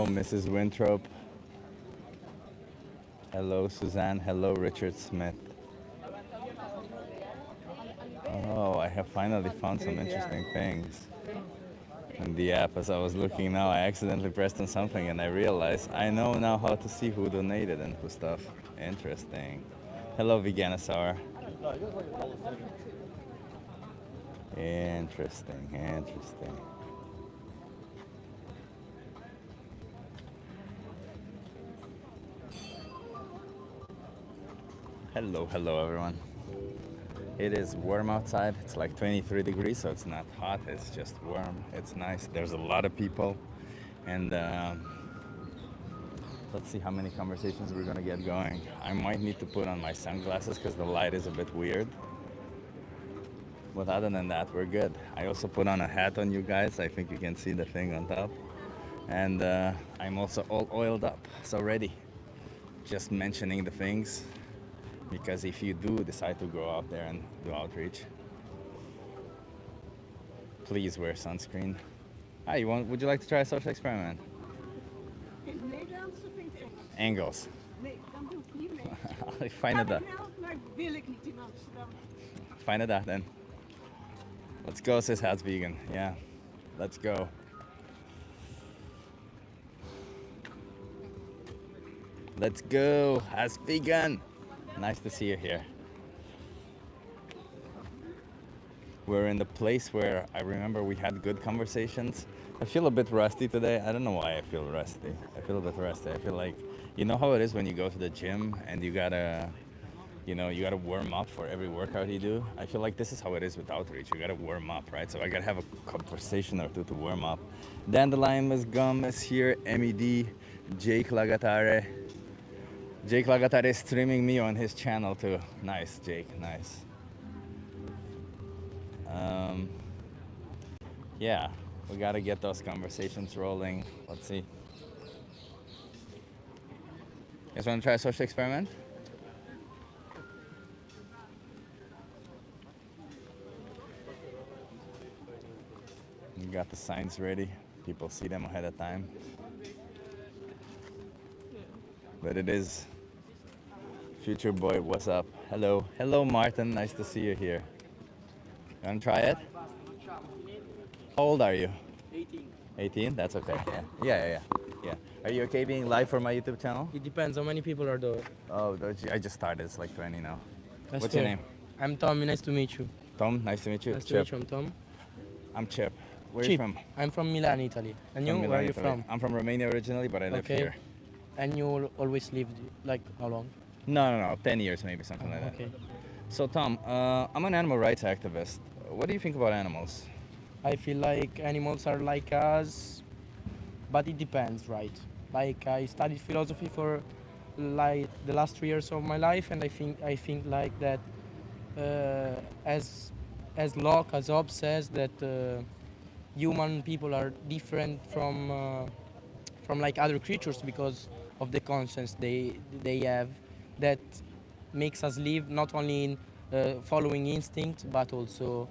Hello, Mrs. Winthrop. Hello, Suzanne. Hello, Richard Smith. Oh, I have finally found some interesting things in the app. As I was looking now, I accidentally pressed on something and I realized I know now how to see who donated and who stuff. Interesting. Hello, Veganosaur. Interesting, interesting. Hello, hello everyone. It is warm outside. It's like 23 degrees, so it's not hot. It's just warm. It's nice. There's a lot of people. And let's see how many conversations we're gonna get going. I might need to put on my sunglasses because the light is a bit weird. But other than that, we're good. I also put on a hat on you guys. I think you can see the thing on top. And I'm also all oiled up, so ready. Just mentioning the things, because if you do decide to go out there and do outreach, please wear sunscreen. Hi, would you like to try a social experiment? Engels. Nee, dan doe ik niet mee. Fijne dag. Maar wil ik niet in Amsterdam. Fijne dag then. Let's go, sis Hat's vegan. Yeah, let's go. Let's go, Hat's vegan. Nice to see you here. We're in the place where I remember we had good conversations. I feel a bit rusty today. I don't know why I feel rusty. I feel a bit rusty. I feel like, you know how it is when you go to the gym and you gotta warm up for every workout you do? I feel like this is how it is with outreach. You gotta warm up, right? So I gotta have a conversation or two to warm up. Dandelion Miss Gum is here. MED, Jake Lagatare. Jake Lagatare is streaming me on his channel too. Nice, Jake, nice. Yeah, we gotta get those conversations rolling. Let's see. You guys wanna try a social experiment? You got the signs ready. People see them ahead of time. But it is Future Boy, what's up? Hello. Hello, Martin. Nice to see you here. You wanna try it? How old are you? 18. 18? That's okay. Yeah. Are you okay being live for my YouTube channel? It depends how many people are there. Oh, I just started. It's like 20 now. That's What's fair. your name? I'm Tommy. Nice to meet you. Tom, nice to meet you. Nice to Chip. meet you. I'm Tom. I'm Chip. Where are you Chip. from? I'm from Milan, Italy. And you? From Where Milan, are you Italy. from? I'm from Romania originally, but I live Okay. here. And you always lived, like, how long? No. 10 years maybe, something like that. Okay. So, Tom, I'm an animal rights activist. What do you think about animals? I feel like animals are like us, but it depends, right? Like, I studied philosophy for like the last 3 years of my life, and I think like that as Locke, as Hobbes says, that human people are different from like other creatures because of the conscience they have that makes us live not only in following instinct but also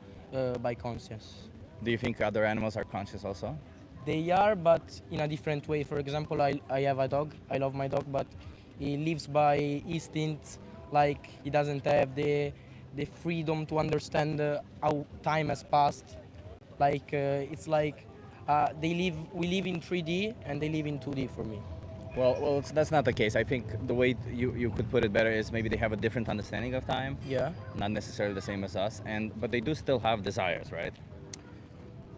by conscience. Do you think other animals are conscious also? They are, but in a different way. For example, I have a dog. I love my dog, but he lives by instinct. Like, he doesn't have the freedom to understand how time has passed. Like, it's like we live in 3D and they live in 2D for me. Well, that's not the case. I think the way you could put it better is maybe they have a different understanding of time. Yeah. Not necessarily the same as us, but they do still have desires, right?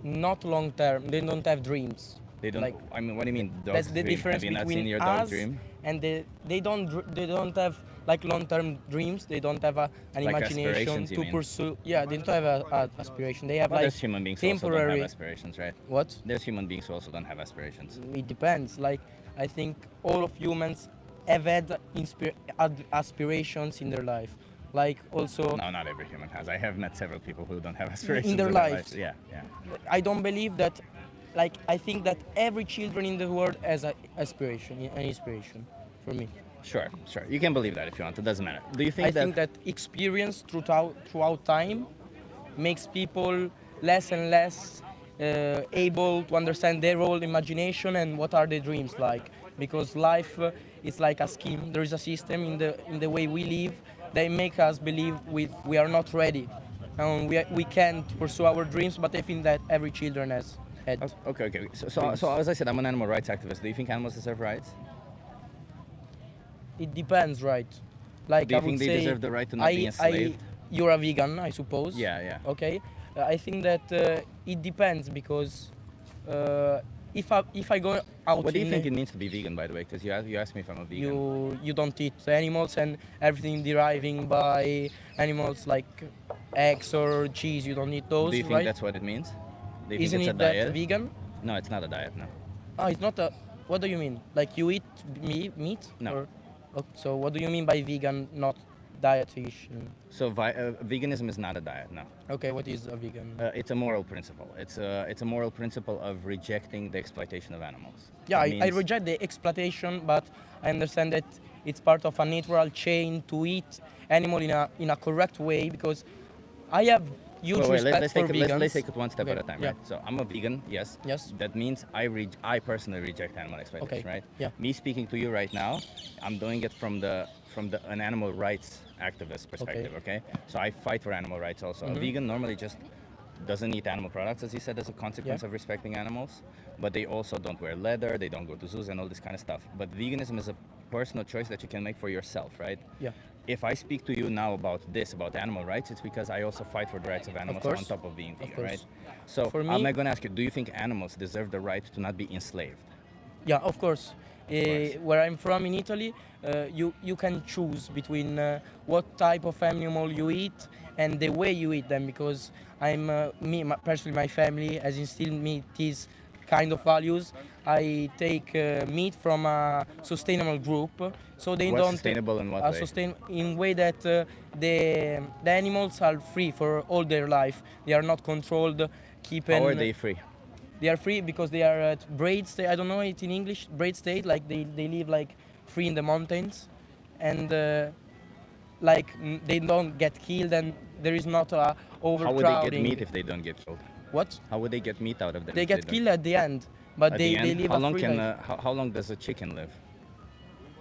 Not long term. They don't have dreams. They don't. Like, I mean, what do you mean? Dogs that's the dream? difference Have you not between seen your dog us dream? and they don't have like long-term dreams. They don't have an Like imagination aspirations, you to mean? pursue. Yeah, they don't have a aspiration. They have Well, like there's human beings who also don't temporary. have aspirations, right? What? There's human beings who also don't have aspirations. It depends. Like, I think all of humans have had aspirations in their life. Like, also No, not every human has. I have met several people who don't have aspirations in their lives. lives. Yeah. I don't believe that. Like, I think that every children in the world has an inspiration for me. Sure. You can believe that if you want. It doesn't matter. Do you think I that? think that experience throughout time makes people less and less able to understand their own imagination and what are their dreams like. Because life is like a scheme. There is a system in the way we live. They make us believe we are not ready, and we can't pursue our dreams. But I think that every children has had. Okay. So as I said, I'm an animal rights activist. Do you think animals deserve rights? It depends, right? Like Do you I would think they say, deserve the right to not be enslaved? you're a vegan, I suppose. Yeah. Okay. I think that it depends because if I go out, What do you in think it means to be vegan, by the way? Because you asked me if I'm a vegan. you don't eat animals and everything deriving by animals like eggs or cheese. You don't eat those, Do you think right? that's what it means? Do you Isn't think it it's a diet? that vegan? No, it's not a diet. No. Ah, it's not a. What do you mean? Like you eat meat? No. Or, so what do you mean by vegan, not dietitian? So veganism is not a diet. No. Okay, what is a vegan? It's a moral principle. It's a moral principle of rejecting the exploitation of animals. Yeah, It I means- reject the exploitation, but I understand that it's part of a natural chain to eat animal in a correct way because I have huge Wait, respect let's for take it, vegans. let's take it one step Okay, at a time, yeah. right? So I'm a vegan, yes. Yes. That means I personally reject animal exploitation, Okay, right? yeah. Me speaking to you right now, I'm doing it from an animal rights activist perspective, okay? So I fight for animal rights also. Mm-hmm. A vegan normally just doesn't eat animal products, as you said, as a consequence Yeah. of respecting animals. But they also don't wear leather, they don't go to zoos and all this kind of stuff. But veganism is a personal choice that you can make for yourself, right? Yeah. If I speak to you now about animal rights, it's because I also fight for the rights of animals on course. top of being vegan, course. right? So For I'm me- going to ask you, do you think animals deserve the right to not be enslaved? Yeah, of course. course. Where I'm from in Italy, you can choose between what type of animal you eat and the way you eat them because personally, my family has instilled me these kind of values. I take meat from a sustainable group, so they What's don't sustainable in what way? in way that the animals are free for all their life. They are not controlled. Keeping How are they free? they are free because they are at braid state. I don't know it in English. Braid state, like they live like free in the mountains, and they don't get killed, and there is not a How would overcrowding. they get meat if they don't get killed? What? How would they get meat out of them? They if get don't- killed at the end, but At they the end? live How a long free can life. how long does a chicken live?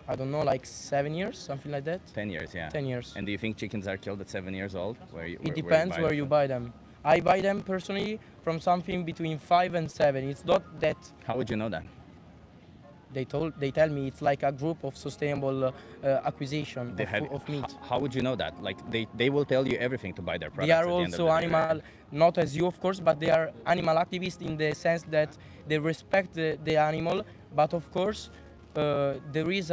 I don't know, like 7 years, something like that. 10 years, yeah. 10 years. And do you think chickens are killed at 7 years old? It depends where you buy them. I buy them personally from something between 5 and 7. It's not that How would you know that? they tell me it's like a group of sustainable acquisition of meat. How would you know that? Like they will tell you everything to buy their products. They are at the end of also the day, right? animal, not as you of course, but they are animal activists in the sense that they respect the animal. But of course, there is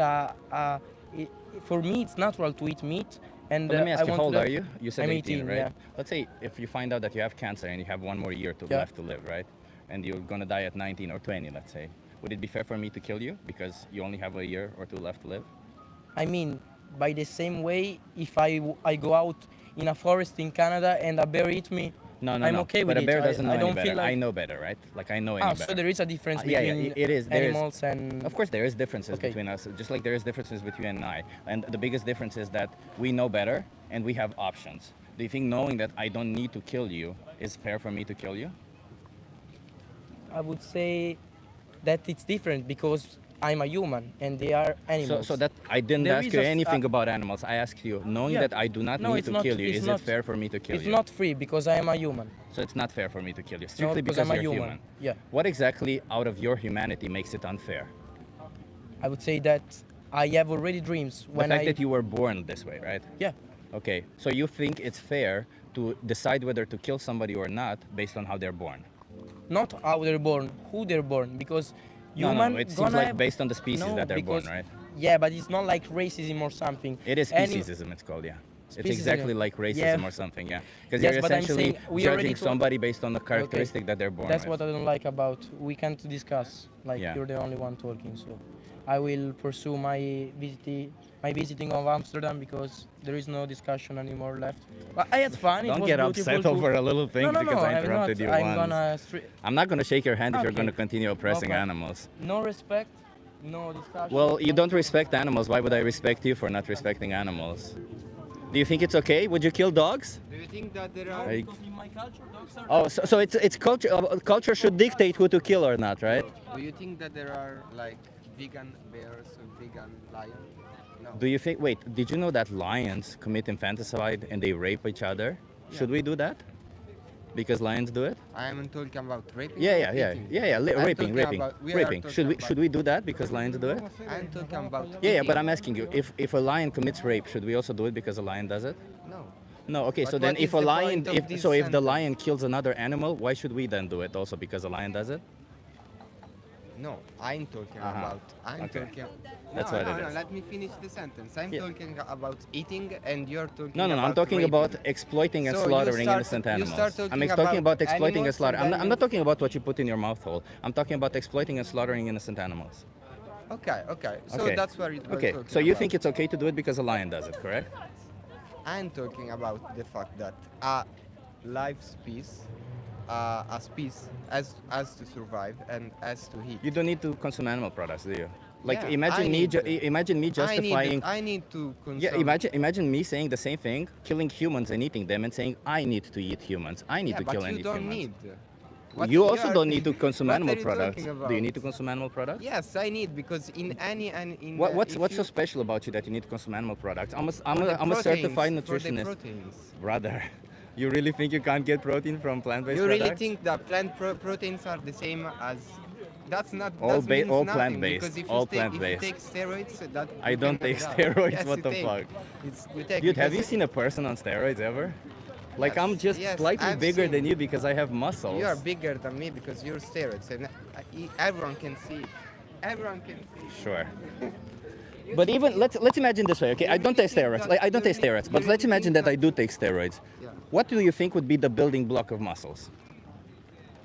for me it's natural to eat meat. And But let me ask I you, want how old to- are you? You said I'm 18, right? yeah. Let's say if you find out that you have cancer and you have one more year Yeah. left to live, right? And you're gonna die at 19 or 20, let's say. Would it be fair for me to kill you because you only have a year or two left to live? I mean, by the same way, if I go out in a forest in Canada and a bear eats me, No, I'm no. okay But with a bear it. doesn't know I any don't better. feel like I know better, right? Like I know any better. so there is a difference Yeah, between it is. There is. animals and Of course, there is differences Okay. between us, just like there is differences between you and I. And the biggest difference is that we know better and we have options. Do you think knowing that I don't need to kill you is fair for me to kill you? I would say that it's different because I'm a human and they are animals. So that I didn't There ask is you a- anything about animals. I asked you, knowing Yeah. that I do not No, need it's to not- kill you, it's is not- it fair for me to kill it's you? not free because I am a human. So it's not fair for me to kill you, No, strictly because because I'm a you're human. Yeah. What exactly out of your humanity makes it unfair? I would say that I have already dreams The when fact I that you were born this way, right? yeah. Okay, so you think it's fair to decide whether to kill somebody or not based on how they're born? Not how they're born, who they're born because No, human it seems gonna like have- based on the species No, that they're born, because- right? Yeah, but it's not like racism or something. It is Any- speciesism, it's called, yeah. It's Speciesism. exactly like racism Yeah. or something, yeah. Because Yes, you're but I'm essentially saying we already judging talk- somebody based on the characteristic that they're born That's with. what I don't like about. We can't discuss. Like Yeah. you're the only one talking. So I will pursue my visiting of Amsterdam because there is no discussion anymore left. But I had fun. It Don't was get beautiful upset too. over a little thing No, because I I'm interrupted not. you I'm once. gonna I'm not going to shake your hand if you're Okay. going to continue oppressing Okay. animals. no respect, no discussion. Well, you don't respect animals. Why would I respect you for not respecting animals? Do you think it's okay? Would you kill dogs? Do you think that there are? Like- Because in my culture, dogs are. Oh, so it's culture. Culture should dictate who to kill or not, right? Do you think that there are like vegan bears or vegan lions? No. Do you think? Wait, did you know that lions commit infanticide and they rape each other? Should we do that? Because lions do it? I am talking about raping. Yeah, or yeah, yeah, eating. yeah, yeah. I'm Raping, talking raping, about- we are raping. talking Should we about- should we do that because lions do it? I'm talking about. Yeah, yeah. But eating. I'm asking you, if a lion commits rape, should we also do it because a lion does it? No. No. Okay. But So then, what if is a the lion, point of if this so, if the sentence? lion kills another animal, why should we then do it also because a lion does it? No, I'm talking Uh-huh. about. I'm Okay. talking. That's no, what no, it no. is. Let me finish the sentence. I'm Yeah. talking about eating, and you're talking. No, no, no. I'm about talking raping. about exploiting and So you slaughtering start- innocent you animals. start talking I'm talking about about exploiting and animals slaughtering. and I'm then not you- talking about what you put in your mouth hole. I'm talking about exploiting and slaughtering innocent animals. Okay, okay. So Okay. that's what we're Okay. talking So you about. think it's okay to do it because a lion does it, correct? I'm talking about the fact that a life species, a species, has to survive and has to eat. You don't need to consume animal products, do you? Like Yeah, imagine I me, need to. imagine me justifying. I need to consume. Yeah, imagine me saying the same thing, killing humans and eating them, and saying I need to eat humans. I need Yeah, to but kill and you eat don't humans. need. What You also are- don't need to consume what animal are you products. talking Do you about? need to consume animal products? Yes, I need because in any and in. What's if what's so you- special about you that you need to consume animal products? I'm a for the I'm a certified proteins, for the nutritionist, proteins. brother. You really think you can't get protein from plant-based You really products? think that plant proteins are the same as? That's not. All that ba- means all nothing, plant-based, because if all you take, plant-based. If you take steroids, that I you don't can take die. steroids, Yes, what you the take. fuck? You take Dude, have you because seen a person on steroids ever? Like I'm Yes, just yes, slightly I've bigger seen. than you because I have muscles. You are bigger than me because you're steroids, and everyone can see it. Everyone can see it. Sure. But even let's imagine this way, okay? I don't take steroids. Like I don't take steroids, but let's imagine that I do take steroids. Yeah. What do you think would be the building block of muscles?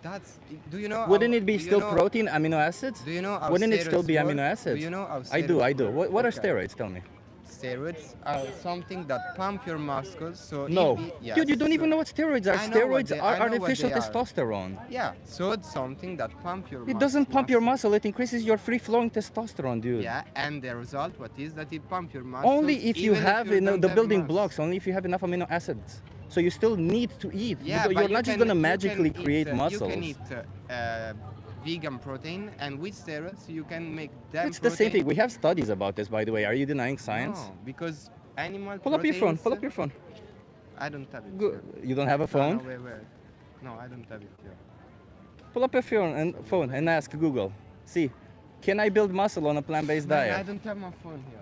That's. Do you know? Wouldn't how- it be do you still know- protein, amino acids? Do you know how Wouldn't it still steroids be work? amino acids? Do you know how I do, I steroids do. work? What are Okay. steroids? Tell me. Steroids are something that pump your muscles. So No. if it- Dude, you yes, don't even so- know what steroids are. I know what Steroids they- are I know what artificial they are. testosterone. Yeah, so it's something that pump your. It doesn't pump your muscle, it increases your free-flowing testosterone, dude. Yeah, and the result, what is that it pump your muscles. Only if you even have don't the have building muscle. blocks, only if you have enough amino acids. So you still need to eat. Yeah, You're but not you just can- gonna you magically can create eat, muscles. You can eat vegan protein, and with steroids you can make them. It's the same thing. We have studies about this, by the way. Are you denying science? No, because animal. Pull up your phone. proteins- Pull up your phone. I don't have it. Go. here. You don't have a No, phone? No, wait. No, I don't have it here. Pull up your phone and ask Google. See, can I build muscle on a plant-based Man, I diet? don't have my phone here.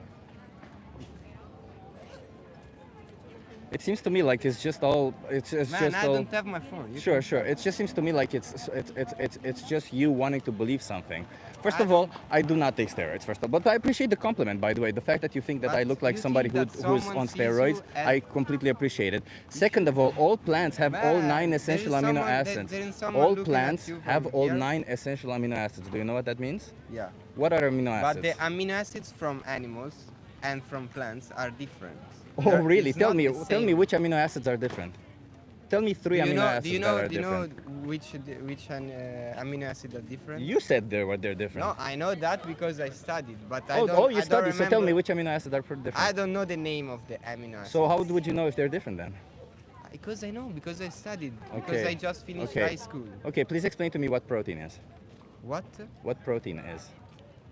It seems to me like it's just all. It's Man, just I all. don't have my phone. You Sure, can- sure. It just seems to me like it's just you wanting to believe something. First I of all, I do not take steroids. First of all, but I appreciate the compliment, by the way. The fact that you think that I But look like you somebody think that who's someone on sees you steroids, as- I completely appreciate it. Second of all plants have all Man, 9 there is essential amino someone- there- acids. there is someone All looking at plants you have from all here. 9 essential amino acids. Do you know what that means? Yeah. What are amino But acids? the amino acids from animals and from plants are different. Oh, They're- really? it's Tell not me, the tell me same. which amino acids are different. Tell me 3 Do you amino know? acids Do you that know? are Do you know different. which amino acid are different? You said they're different. No, I know that because I studied, but I Oh, don't. oh, you I don't studied. So tell me remember- which amino acids are different. I don't know the name of the amino acids. So how would you know if they're different then? Because I know, because I studied, because Okay. I just finished Okay. high school. Okay, please explain to me what protein is. What? What protein is?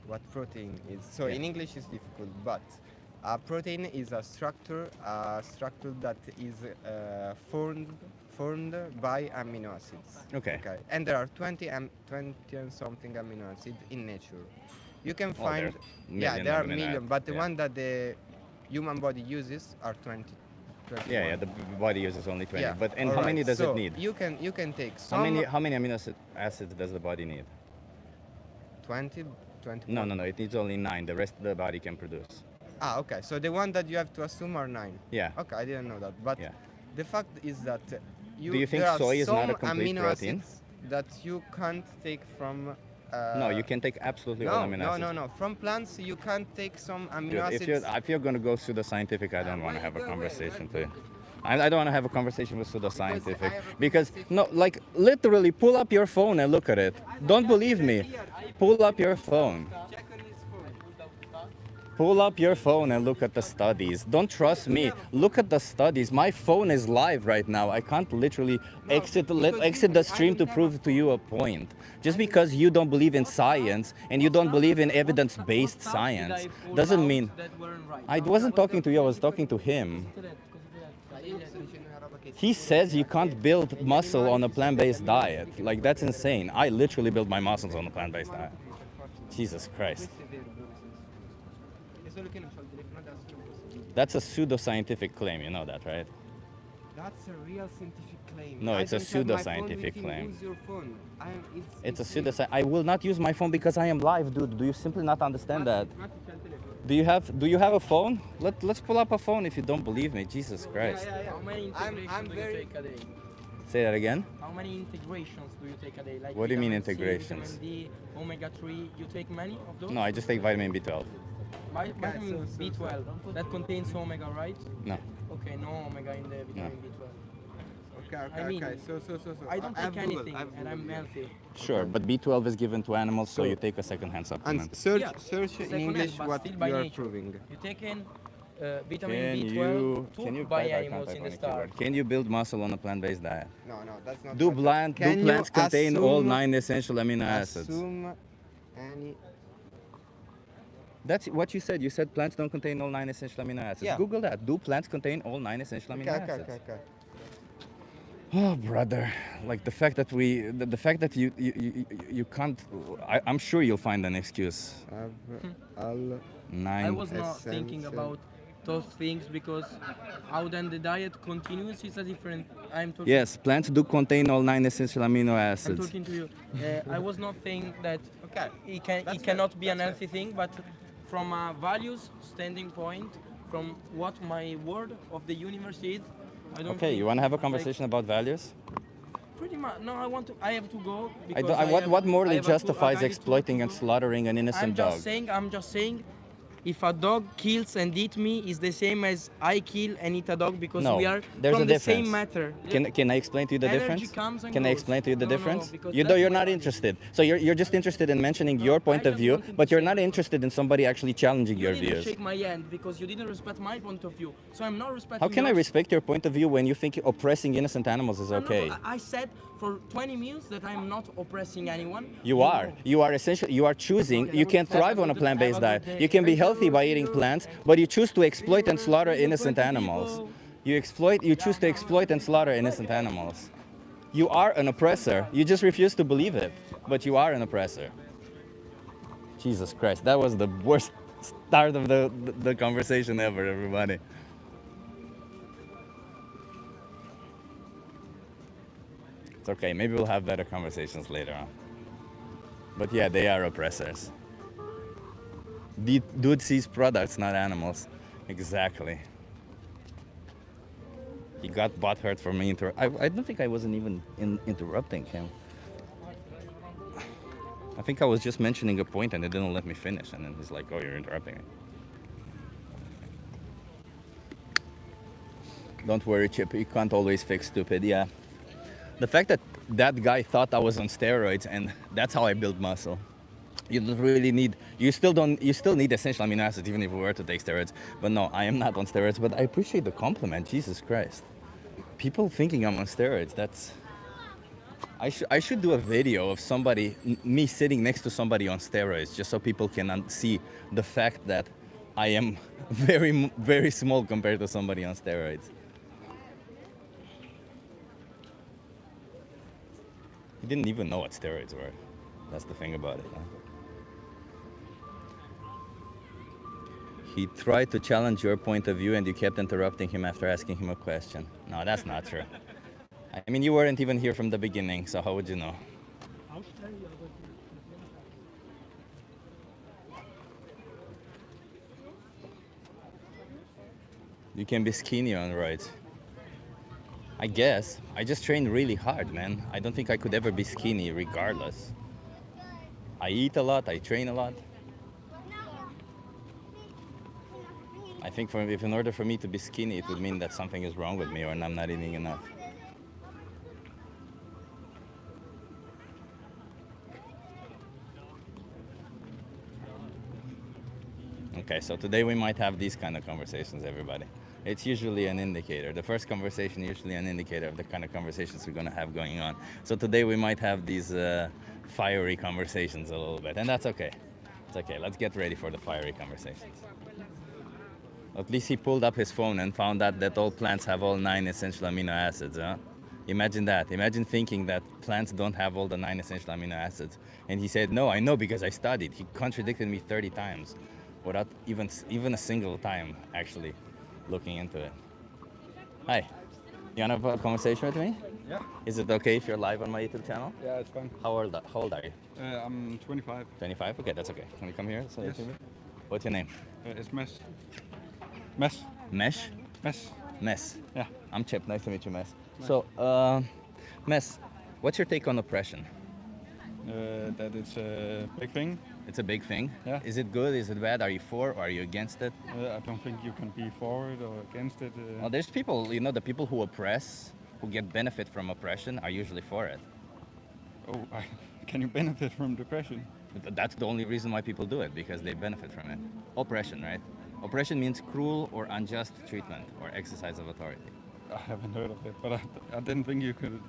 What protein is? So Yeah. in English it's difficult, but protein is a structure that is formed by amino acids. Okay. Okay. And there are 20 and something amino acids in nature. You can Oh, find. there's Yeah, million there are amino million, acids, but the yeah. one that the human body uses are 20. 21. Yeah, the body uses only 20. Yeah. But and how alright, many does so it need? You can take How some. many amino acids does the body need? 20, 20. No, it needs only 9. The rest of the body can produce. Ah, okay. So the one that you have to assume are 9. Yeah. Okay, I didn't know that. But Yeah. the fact is that Do you think there are soy is not a some complete amino protein? acids that you can't take from. No, you can take absolutely all amino acids. no. From plants, you can't take some amino Dude, acids. if you're going to go pseudo-scientific, I don't want to have a wait, conversation wait. to you. I don't want to have a conversation with pseudo-scientific Because I have a because no, like literally pull up your phone and look at it. Don't believe me. Pull up your phone. Check on his Pull up your phone and look at the studies. Don't trust me. Look at the studies. My phone is live right now. I can't literally exit the stream to prove to you a point. Just because you don't believe in science and you don't believe in evidence-based science doesn't mean. I wasn't talking to you. I was talking to him. He says you can't build muscle on a plant-based diet. Like, that's insane. I literally build my muscles on a plant-based diet. Jesus Christ. That's a pseudo-scientific claim, you know that, right? That's a real scientific claim. No, it's a pseudo-scientific claim. It's a pseudo. I will not use my phone because I am live, dude. Do you simply not understand that? Do you have a phone? Let's pull up a phone if you don't believe me. Jesus Christ. How many integrations do you take a day? Say that again. How many integrations do you take a day? Like What do you mean vitamin C, integrations? vitamin D, omega-3. You take many of those? No, I just take vitamin B12. Vitamin B12. That contains omega, right? No. Okay, no omega in the vitamin B12. Okay, I mean, okay. So. I don't take anything, and I'm healthy. Sure, but B12 is given to animals, so you take a second-hand supplement. And search, Yeah, search in second English hand, but what still by you are nature. proving. You taken vitamin Can B12 can you took by type? I animals can't in type the on a keyboard. start. Can you build muscle on a plant-based diet? No, that's not. Do what- Can you plants contain all assume- 9 essential amino acids? Assume any. That's what you said. You said plants don't contain all 9 essential amino acids. Yeah. Google that. Do plants contain all 9 essential amino Okay, acids? okay. Oh, brother! Like the fact that you can't. I'm sure you'll find an excuse. All 9. I was not thinking essential. about those things because how then the diet continues is a different. I'm talking. Yes, plants do contain all 9 essential amino I'm acids. talking to you. I was not saying that Okay. it cannot be an healthy thing, but from a values standing point, from what my word of the universe is, I don't. Okay, think, you want to have a like, conversation about values? Pretty much. No, I have to go. I Because don't, what have- more I than have a tour- justifies I have a tour exploiting to and do. slaughtering an innocent dog? I'm just saying, if a dog kills and eat me, is the same as I kill and eat a dog because No, we are there's from a the same difference. matter. Can I explain to you the Energy difference? comes and Can I goes. explain to you the No, no, difference? because You're that's not my interested. So you're just interested in mentioning your point I of just view, wanted to but you're say not interested in somebody actually challenging You your didn't views. shake my hand because you didn't respect my point of view. So I'm not respecting. How can I yours. respect your point of view when you think oppressing innocent animals is No, no, okay? I said for 20 minutes that I'm not oppressing anyone. You are. You are essentially. You are choosing. You can thrive on a plant-based diet. You can be healthy by eating plants, but you choose to exploit and slaughter innocent animals. You choose to exploit and slaughter innocent animals. You are an oppressor. You just refuse to believe it, but you are an oppressor. Jesus Christ, that was the worst start of the conversation ever, everybody. It's okay. Maybe we'll have better conversations later on. But yeah, they are oppressors. Dude sees products, not animals. Exactly. He got butthurt for me. I don't think I wasn't even interrupting him. I think I was just mentioning a point and they didn't let me finish. And then he's like, oh, you're interrupting me. Don't worry, Chip. You can't always fix stupid. Yeah. The fact that that guy thought I was on steroids and that's how I build muscle. You don't really need, you still need essential amino acids even if we were to take steroids. But no, I am not on steroids, but I appreciate the compliment. Jesus Christ. People thinking I'm on steroids, that's, I should do a video of somebody, me sitting next to somebody on steroids, just so people can see the fact that I am very, very small compared to somebody on steroids. He didn't even know what steroids were. That's the thing about it. Huh? He tried to challenge your point of view and you kept interrupting him after asking him a question. No, that's not true. I mean, you weren't even here from the beginning, so how would you know? You can be skinny on roids. I guess. I just train really hard, man. I don't think I could ever be skinny regardless. I eat a lot, I train a lot. I think if in order for me to be skinny, it would mean that something is wrong with me or I'm not eating enough. Okay, so today we might have these kind of conversations, everybody. It's usually an indicator. The first conversation usually an indicator of the kind of conversations we're going to have going on. So today we might have these fiery conversations a little bit, and that's okay. It's okay. Let's get ready for the fiery conversations. At least he pulled up his phone and found out that all plants have all 9 essential amino acids, huh? Imagine that. Imagine thinking that plants don't have all the 9 essential amino acids. And he said, no, I know because I studied. He contradicted me 30 times without even a single time actually looking into it. Hi. You want to have a conversation with me? Yeah, Is it okay if you're live on my YouTube channel? yeah, it's fine. How old are you? I'm 25. 25? Okay, that's okay. Can you come here? Say it Yes. to me. What's your name? It's Mess. Mess. Mesh? Mess. Mess. Yeah. I'm Chip. Nice to meet you, Mess. So, Mess, what's your take on oppression? That it's a big thing. It's a big thing. Yeah. Is it good? Is it bad? Are you for or are you against it? I don't think you can be for it or against it. Well, there's people, the people who oppress, who get benefit from oppression, are usually for it. Can you benefit from depression? But that's the only reason why people do it, because they benefit from it. Oppression, right? Oppression means cruel or unjust treatment or exercise of authority. I haven't heard of it, but I didn't think you could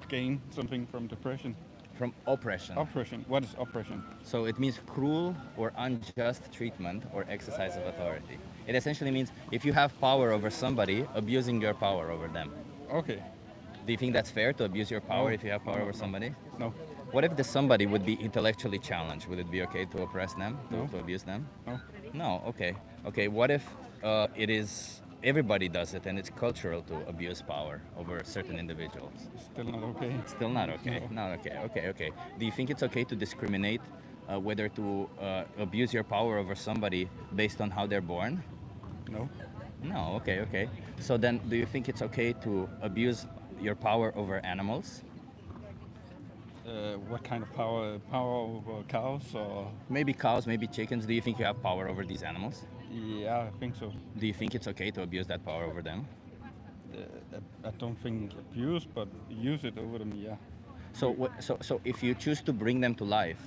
gain something from depression. From oppression. Oppression. What is oppression? So it means cruel or unjust treatment or exercise of authority. It essentially means if you have power over somebody, abusing your power over them. Okay. Do you think that's fair to abuse your power No. if you have power over somebody? No. What if the somebody would be intellectually challenged? Would it be okay to oppress them, No. to abuse them? No. No, okay. Okay, what if it is, everybody does it and it's cultural to abuse power over certain individuals? Still not okay. Still not okay. No. Not okay. Okay, okay. Do you think it's okay to discriminate whether to abuse your power over somebody based on how they're born? No. No, okay, okay. So then do you think it's okay to abuse your power over animals? What kind of power? Power over cows or? Maybe cows, maybe chickens. Do you think you have power over these animals? Yeah, I think so. Do you think it's okay to abuse that power over them? I don't think abuse, but use it over them. Yeah. So if you choose to bring them to life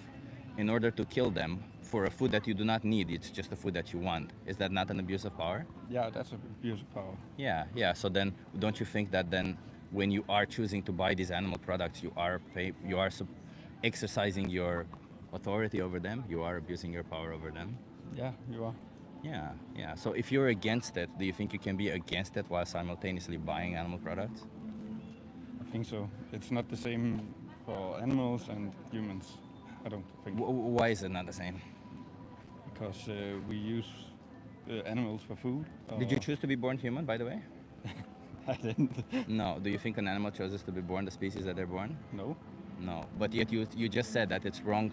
in order to kill them for a food that you do not need, it's just a food that you want, is that not an abuse of power? Yeah, that's an abuse of power. Yeah, yeah. So then don't you think that then when you are choosing to buy these animal products, you are exercising your authority over them, you are abusing your power over them? Yeah, you are. Yeah, yeah. So if you're against it, do you think you can be against it while simultaneously buying animal products? I think so. It's not the same for animals and humans. I don't think. Why is it not the same? Because we use animals for food. Did you choose to be born human, by the way? I didn't. No. Do you think an animal chooses to be born the species that they're born? No. No. But yet you just said that it's wrong.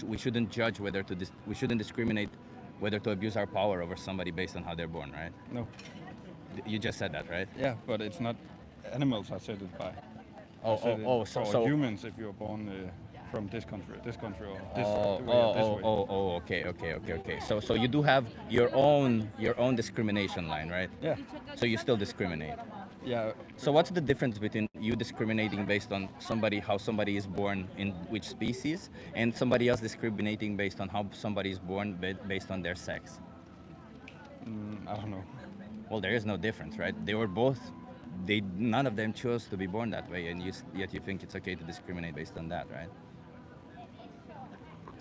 We shouldn't judge whether to we shouldn't discriminate whether to abuse our power over somebody based on how they're born, right? No. You just said that, right? Yeah, but it's not animals I said it by. So humans, if you're born from this country, or this way, this way. Okay. So you do have your own discrimination line, right? Yeah. So you still discriminate. Yeah. So what's the difference between you discriminating based on how somebody is born in which species, and somebody else discriminating based on how somebody is born based on their sex? I don't know. Well, there is no difference, right? They were both. None of them chose to be born that way, and yet you think it's okay to discriminate based on that, right?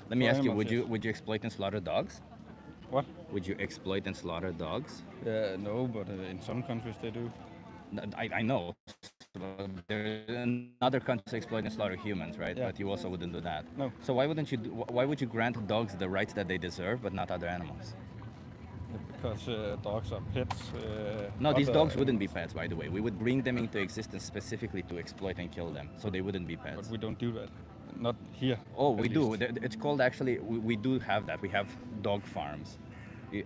Let me ask you: Would you exploit and slaughter dogs? What? Would you exploit and slaughter dogs? No, but in some countries they do. I know. There in other countries exploit and slaughter humans, right? Yeah. But you also wouldn't do that. No. So why wouldn't you? Why would you grant dogs the rights that they deserve, but not other animals? Because dogs are pets. No, these other dogs wouldn't be animals. pets, by the way. We would bring them into existence specifically to exploit and kill them, so they wouldn't be pets. But we don't do that. Not here. Oh, at we do. least. It's called actually. We do have that. We have dog farms,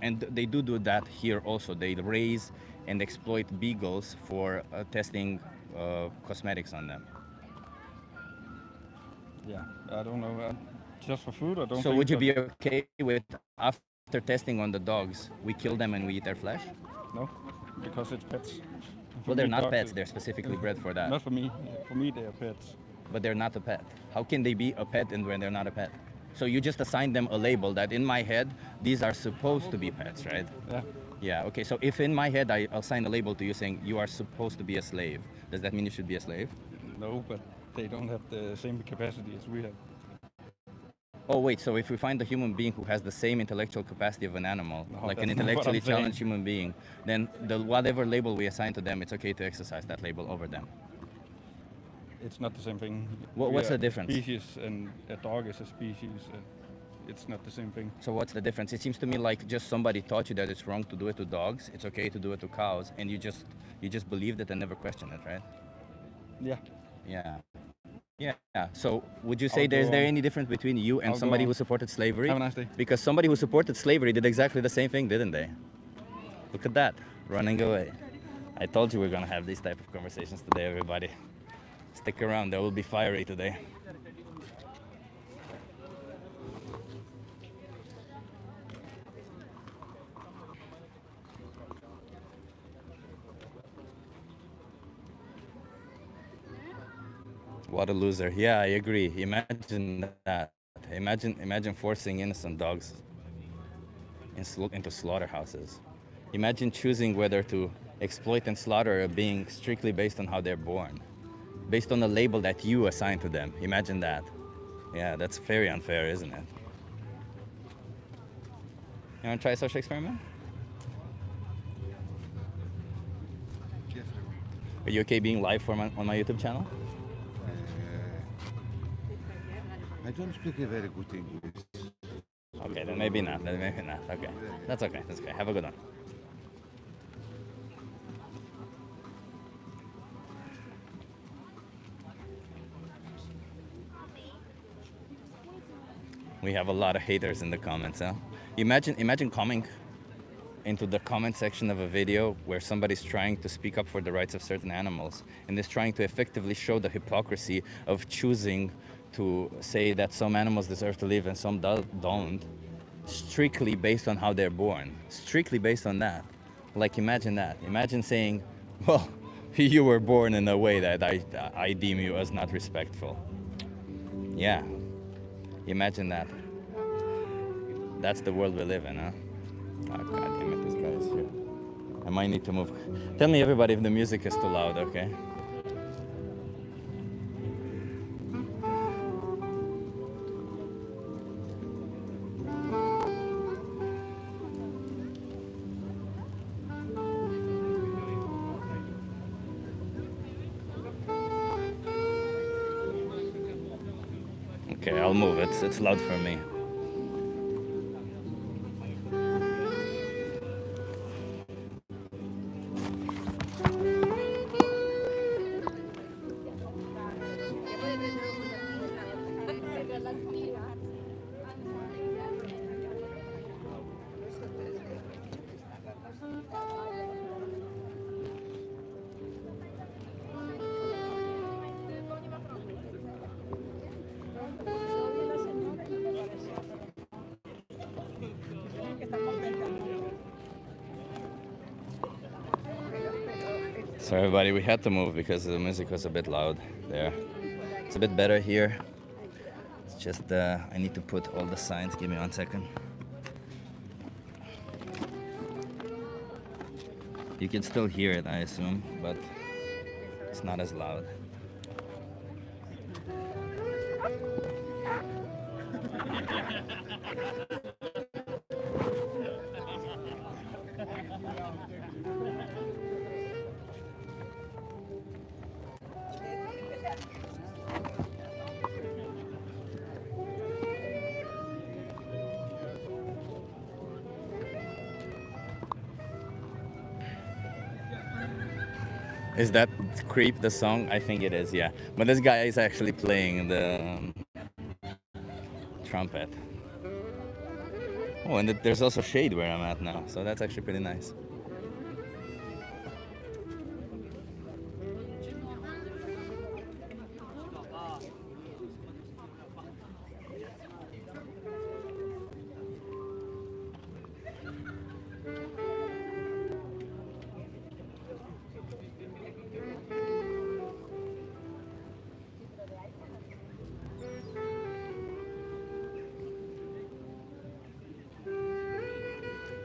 and they do that here also. They raise and exploit beagles for testing cosmetics on them. Yeah, I don't know. Just for food, I don't. So think would you that- be okay with after testing on the dogs, we kill them and we eat their flesh? No, because it's pets. For Well, they're me, not dogs pets. is- They're specifically bred for that. Not for me. For me, they are pets. But they're not a pet. How can they be a pet and when they're not a pet? So you just assign them a label that in my head, these are supposed to be pets, right? Yeah. Yeah, okay, so if in my head I assign a label to you saying you are supposed to be a slave, does that mean you should be a slave? No, but they don't have the same capacity as we have. Oh wait, so if we find a human being who has the same intellectual capacity of an animal, No, like an that's not what intellectually I'm saying. challenged human being, then whatever label we assign to them, it's okay to exercise that label over them. It's not the same thing. What's We the are difference? A species and a dog is a species. It's not the same thing. So what's the difference? It seems to me like just somebody taught you that it's wrong to do it to dogs, it's okay to do it to cows, and you just believed it and never questioned it, right? Yeah. Yeah. Yeah. So would you say I'll there's go there on. any difference between you and I'll go somebody on. who supported slavery? Have a nice day. Because somebody who supported slavery did exactly the same thing, didn't they? Look at that, running away. I told you we're gonna have these type of conversations today, everybody. Stick around, there will be fiery today. What a loser. Yeah, I agree. Imagine that. Imagine forcing innocent dogs into slaughterhouses. Imagine choosing whether to exploit and slaughter a being strictly based on how they're born, based on the label that you assign to them. Imagine that. Yeah, that's very unfair, isn't it? You want to try a social experiment? Yes, Are you okay being live on my YouTube channel? I don't speak a very good English. Okay, then maybe not. Then maybe not. Okay, that's okay. That's okay. Have a good one. We have a lot of haters in the comments, huh? Imagine coming into the comment section of a video where somebody's trying to speak up for the rights of certain animals and is trying to effectively show the hypocrisy of choosing to say that some animals deserve to live and some don't, strictly based on how they're born, strictly based on that. Like imagine that. Imagine saying, well, you were born in a way that I deem you as not respectful. Yeah, imagine that. That's the world we live in, huh? Oh, God damn it, this guy is here. I might need to move. Tell me, everybody, if the music is too loud, okay? Okay, I'll move. It's loud for me. So everybody, we had to move because the music was a bit loud there. It's a bit better here. It's just I need to put all the signs. Give me 1 second. You can still hear it, I assume, but it's not as loud. Is that Creep the song? I think it is, yeah. But this guy is actually playing the trumpet. Oh, and there's also shade where I'm at now, so that's actually pretty nice.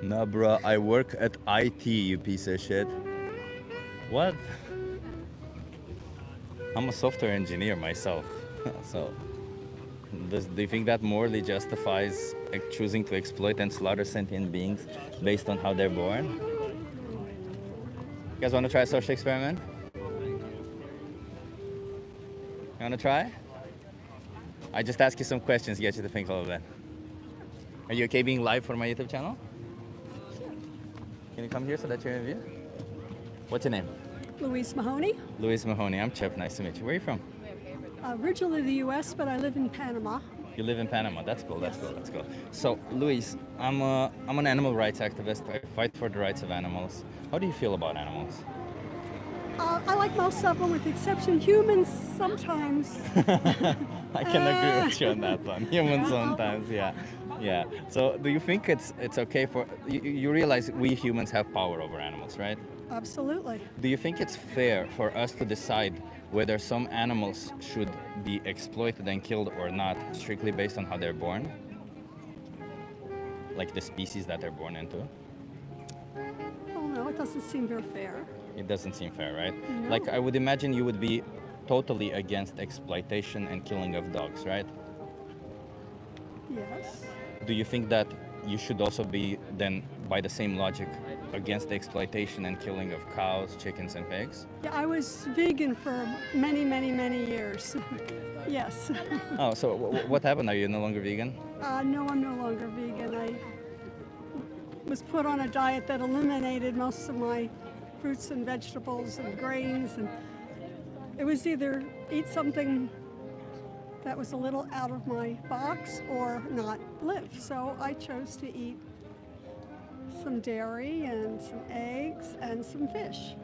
No, bro, I work at IT, you piece of shit. What? I'm a software engineer myself. So, do you think that morally justifies choosing to exploit and slaughter sentient beings based on how they're born? You guys want to try a social experiment? You want to try? I just ask you some questions, get you to think a little bit. Are you okay being live for my YouTube channel? Can you come here so that you're in view? What's your name? Louise Mahoney, Luis Mahoney. I'm Chip. Nice to meet you. Where are you from? originally the U.S., but I live in Panama. You live in Panama. That's cool. That's cool. That's cool. So, Luis, I'm an animal rights activist. I fight for the rights of animals. How do you feel about animals? I like most of them, with the exception humans sometimes. I can agree with you on that one. Humans sometimes, yeah, yeah. So, do you think it's okay for you realize we humans have power over animals, right? Absolutely. Do you think it's fair for us to decide whether some animals should be exploited and killed or not, strictly based on how they're born? Like the species that they're born into? Oh no, it doesn't seem very fair. It doesn't seem fair, right? No. Like, I would imagine you would be totally against exploitation and killing of dogs, right? Yes. Do you think that you should also be then, by the same logic, against the exploitation and killing of cows, chickens, and pigs? Yeah, I was vegan for many, many, many years. Yes. Oh, so what happened? Are you no longer vegan? No, I'm no longer vegan. I was put on a diet that eliminated most of my fruits and vegetables and grains, and it was either eat something that was a little out of my box or not live. So I chose to eat some dairy and some eggs and some fish.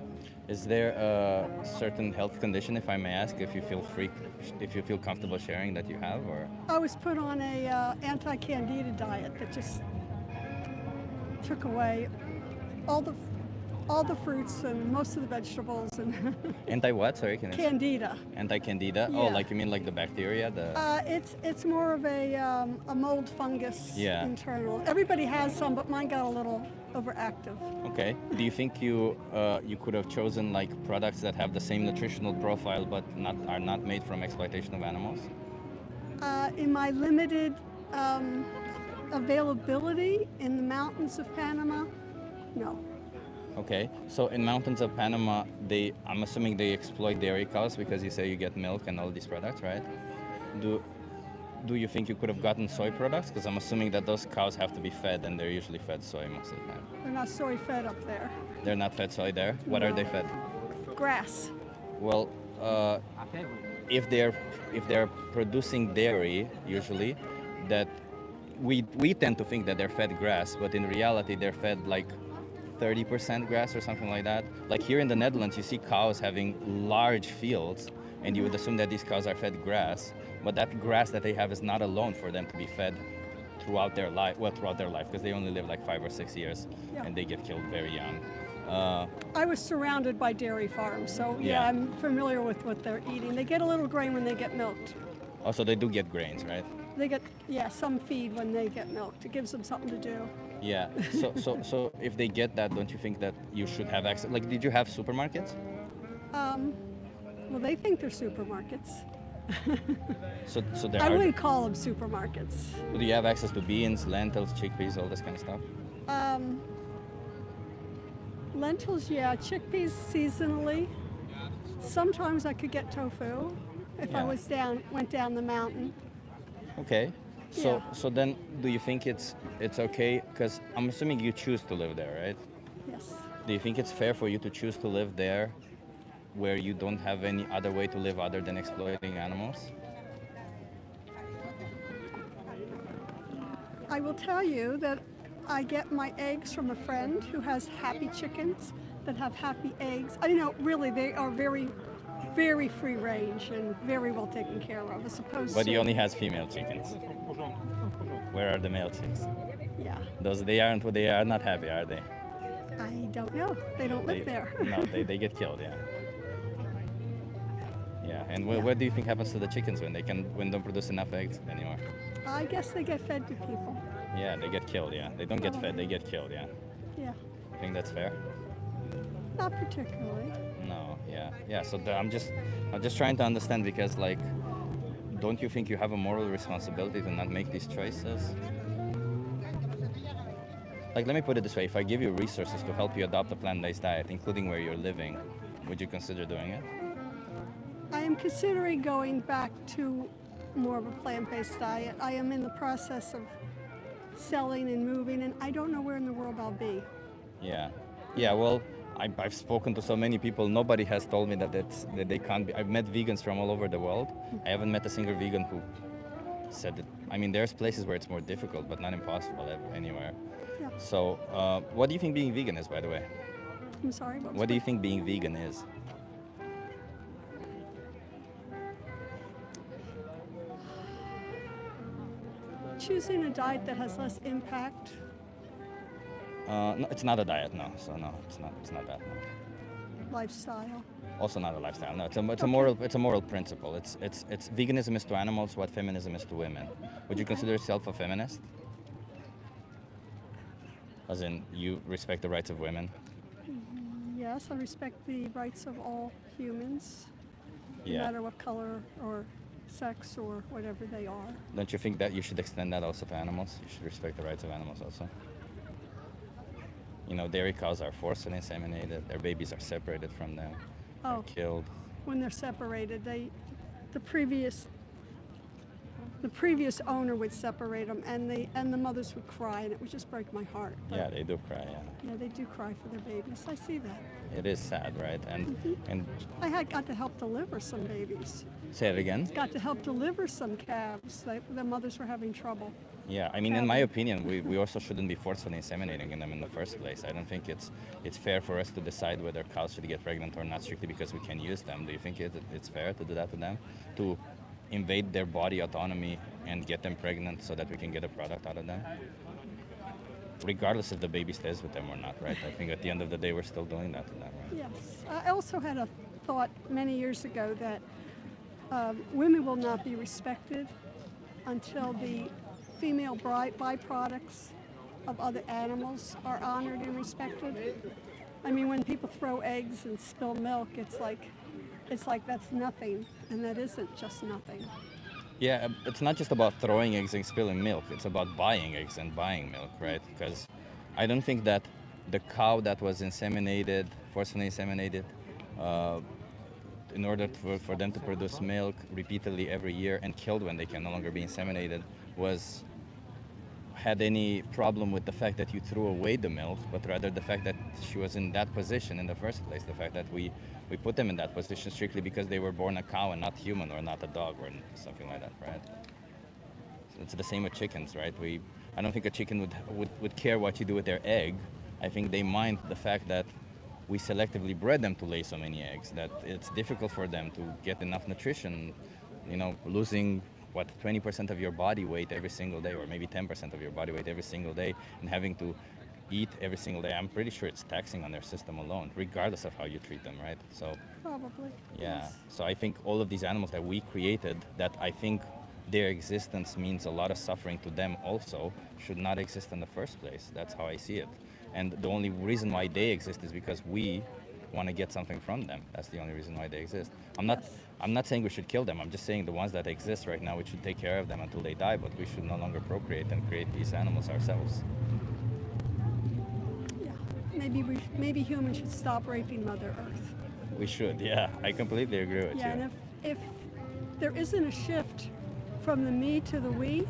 Is there a certain health condition, if I may ask, if you feel comfortable sharing that you have, or? I was put on a anti-candida diet that just took away all the fruits and most of the vegetables and Anti what? Sorry, can you? candida. Anti-candida? Oh, Yeah. like you mean like the bacteria? The It's more of a mold fungus Yeah. internal. Everybody has some, but mine got a little overactive. Okay. Do you think you could have chosen like products that have the same nutritional profile but are not made from exploitation of animals? In my limited availability in the mountains of Panama, no. Okay. So in mountains of Panama, I'm assuming they exploit dairy cows because you say you get milk and all these products, right? Do you think you could have gotten soy products? Because I'm assuming that those cows have to be fed, and they're usually fed soy most of the time. They're not soy fed up there. They're not fed soy there. What are they No. fed? Grass. Well, if they're producing dairy, usually, that we tend to think that they're fed grass, but in reality they're fed like 30% grass or something like that. Like here in the Netherlands, you see cows having large fields, and you would assume that these cows are fed grass, but that grass that they have is not alone for them to be fed throughout their life. Well, throughout their life, because they only live like 5 or 6 years, Yeah. and they get killed very young. I was surrounded by dairy farms, so yeah, Yeah. I'm familiar with what they're eating. They get a little grain when they get milked. Also, they do get grains, right? They get, yeah, some feed when they get milked. It gives them something to do. Yeah. So if they get that, don't you think that you should have access? Like, did you have supermarkets? Well, they think they're supermarkets. So there I are. wouldn't call them supermarkets. Do you have access to beans, lentils, chickpeas, all this kind of stuff? Lentils, yeah. Chickpeas seasonally. Sometimes I could get tofu if Yeah. I went down the mountain. Okay. Yeah. So then, do you think it's okay? Because I'm assuming you choose to live there, right? Yes. Do you think it's fair for you to choose to live there, where you don't have any other way to live other than exploiting animals? I will tell you that I get my eggs from a friend who has happy chickens that have happy eggs. I know, really, they are very, very free range and very well taken care of, as opposed But to. he only has female chickens. Where are the male chicks? Yeah, They are not happy, are they? I don't know. They don't live there. No, they get killed, yeah. Yeah, and Yeah. what do you think happens to the chickens when they don't produce enough eggs anymore? I guess they get fed to people. Yeah, they get killed, yeah. They don't get fed, they get killed, yeah. Yeah, I think that's fair. not particularly. No, yeah. Yeah, so I'm just trying to understand because like don't you think you have a moral responsibility to not make these choices? Like, let me put it this way. If I give you resources to help you adopt a plant-based diet, including where you're living, would you consider doing it? I am considering going back to more of a plant-based diet. I am in the process of selling and moving, and I don't know where in the world I'll be. Yeah. Yeah, well, I've spoken to so many people. Nobody has told me that they can't be. I've met vegans from all over the world. I haven't met a single vegan who said that. I mean, there's places where it's more difficult, but not impossible anywhere. Yeah. So, what do you think being vegan is, by the way? I'm sorry, what was What do you that? think being vegan is? Choosing a diet that has less impact. No, it's not a diet, no. So no, it's not that. No. Lifestyle. Also not a lifestyle. No, it's a moral principle. It's veganism is to animals what feminism is to women. Would you consider yourself a feminist? As in, you respect the rights of women? Yes, I respect the rights of all humans, no Yeah. matter what color or sex or whatever they are. Don't you think that you should extend that also to animals? You should respect the rights of animals also. You know, dairy cows are forcibly inseminated. Their babies are separated from them. Oh. They're killed. When they're separated, the previous owner would separate them, and the mothers would cry, and it would just break my heart. But, Yeah, they do cry. Yeah, yeah, they do cry for their babies. I see that. it is sad, right? And I had got to help deliver some babies. say it again. Got to help deliver some calves. The mothers were having trouble. Yeah, I mean, in my opinion, we also shouldn't be forcefully inseminating them in the first place. I don't think it's fair for us to decide whether cows should get pregnant or not strictly because we can use them. Do you think it's fair to do that to them? To invade their body autonomy and get them pregnant so that we can get a product out of them? Regardless if the baby stays with them or not, right? I think at the end of the day, we're still doing that to them, right? Yes. I also had a thought many years ago that women will not be respected until the female byproducts of other animals are honored and respected. I mean, when people throw eggs and spill milk, it's like that's nothing, and that isn't just nothing. Yeah, it's not just about throwing eggs and spilling milk. It's about buying eggs and buying milk, right? Because I don't think that the cow that was inseminated, forcibly inseminated, in order for them to produce milk repeatedly every year and killed when they can no longer be inseminated, had any problem with the fact that you threw away the milk, but rather the fact that she was in that position in the first place, the fact that we put them in that position strictly because they were born a cow and not human or not a dog or something like that, right? So it's the same with chickens, right? I don't think a chicken would care what you do with their egg. I think they mind the fact that we selectively bred them to lay so many eggs, that it's difficult for them to get enough nutrition, you know, losing 20% of your body weight every single day, or maybe 10% of your body weight every single day, and having to eat every single day. I'm pretty sure it's taxing on their system alone, regardless of how you treat them, right? So Probably. yeah, Yes. so I think all of these animals that we created, that I think their existence means a lot of suffering to them also, should not exist in the first place. That's how I see it. And the only reason why they exist is because we want to get something from them. That's the only reason why they exist. I'm not saying we should kill them. I'm just saying the ones that exist right now, we should take care of them until they die, but we should no longer procreate and create these animals ourselves. Yeah. Maybe humans should stop raping Mother Earth. We should, yeah. I completely agree with Yeah, you. and if there isn't a shift from the me to the we,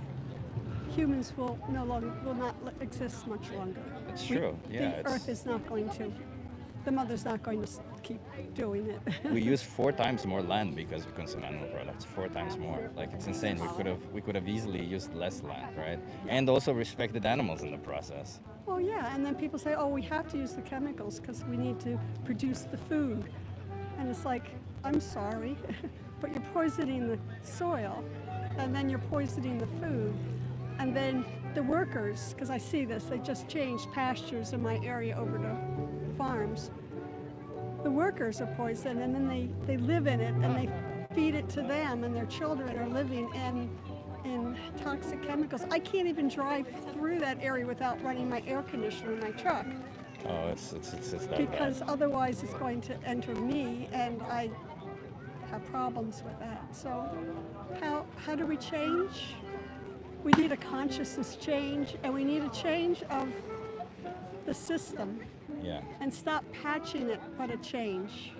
humans will not exist much longer. It's true, yeah. The Earth is not going to. The mother's not going to keep doing it. We use 4 times more land because we consume animal products. 4 times more. Like, it's insane. We could have easily used less land, right? And also respected animals in the process. Well, yeah, and then people say, oh, we have to use the chemicals because we need to produce the food. And it's like, I'm sorry, but you're poisoning the soil, and then you're poisoning the food. And then the workers, because I see this, they just changed pastures in my area over to farms. The workers are poisoned, and then they live in it, and they feed it to them, and their children are living in in toxic chemicals. I can't even drive through that area without running my air conditioner in my truck Oh, it's that because bad. otherwise it's going to enter me, and I have problems with that. So how do we change? We need a consciousness change, and we need a change of the system Yeah. and stop patching it, but a change.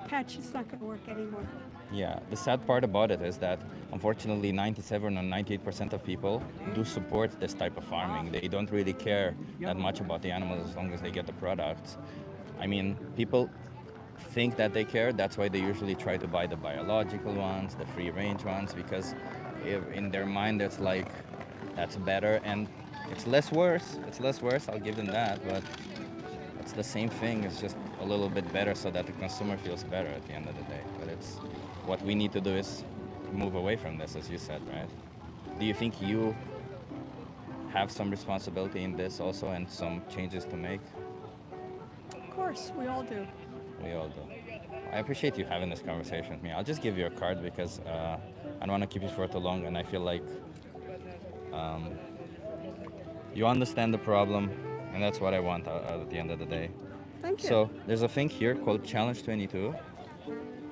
Patching's not going to work anymore. Yeah, the sad part about it is that unfortunately 97 or 98% of people do support this type of farming. They don't really care that much about the animals as long as they get the products. I mean, people think that they care, that's why they usually try to buy the biological ones, the free range ones, because in their mind it's like that's better and it's less worse. It's less worse, I'll give them that, but it's the same thing, it's just a little bit better so that the consumer feels better at the end of the day. But it's what we need to do is move away from this, as you said, right? Do you think you have some responsibility in this also and some changes to make? Of course, we all do. We all do. I appreciate you having this conversation with me. I'll just give you a card because I don't want to keep you for too long, and I feel like you understand the problem, and that's what I want at the end of the day. Thank you. So there's a thing here called Challenge 22.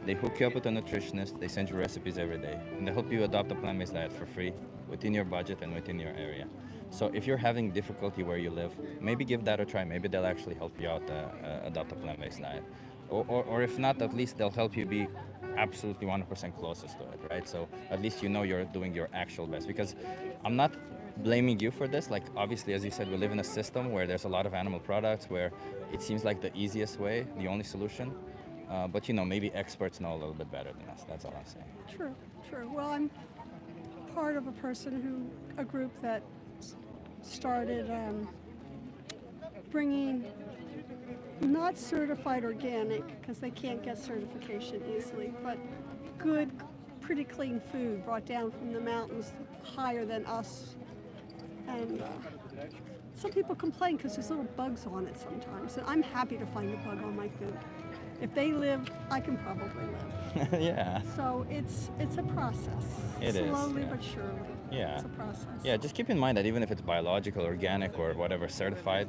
They hook you up with a nutritionist, they send you recipes every day, and they help you adopt a plant-based diet for free within your budget and within your area. So if you're having difficulty where you live, maybe give that a try. Maybe they'll actually help you out adopt a plant-based diet. Or if not, at least they'll help you be absolutely 100% closest to it, right? So at least you know you're doing your actual best. Because I'm not blaming you for this. Like, obviously, as you said, we live in a system where there's a lot of animal products where it seems like the easiest way, the only solution. But maybe experts know a little bit better than us. That's all I'm saying. True, true. Well, I'm part of a group that started bringing not certified organic, because they can't get certification easily, but good, pretty clean food brought down from the mountains higher than us. And some people complain because there's little bugs on it sometimes. And I'm happy to find a bug on my food. If they live, I can probably live. Yeah. So it's a process. It is, Slowly yeah. but surely. Yeah. It's a process. Yeah, just keep in mind that even if it's biological, organic, or whatever certified,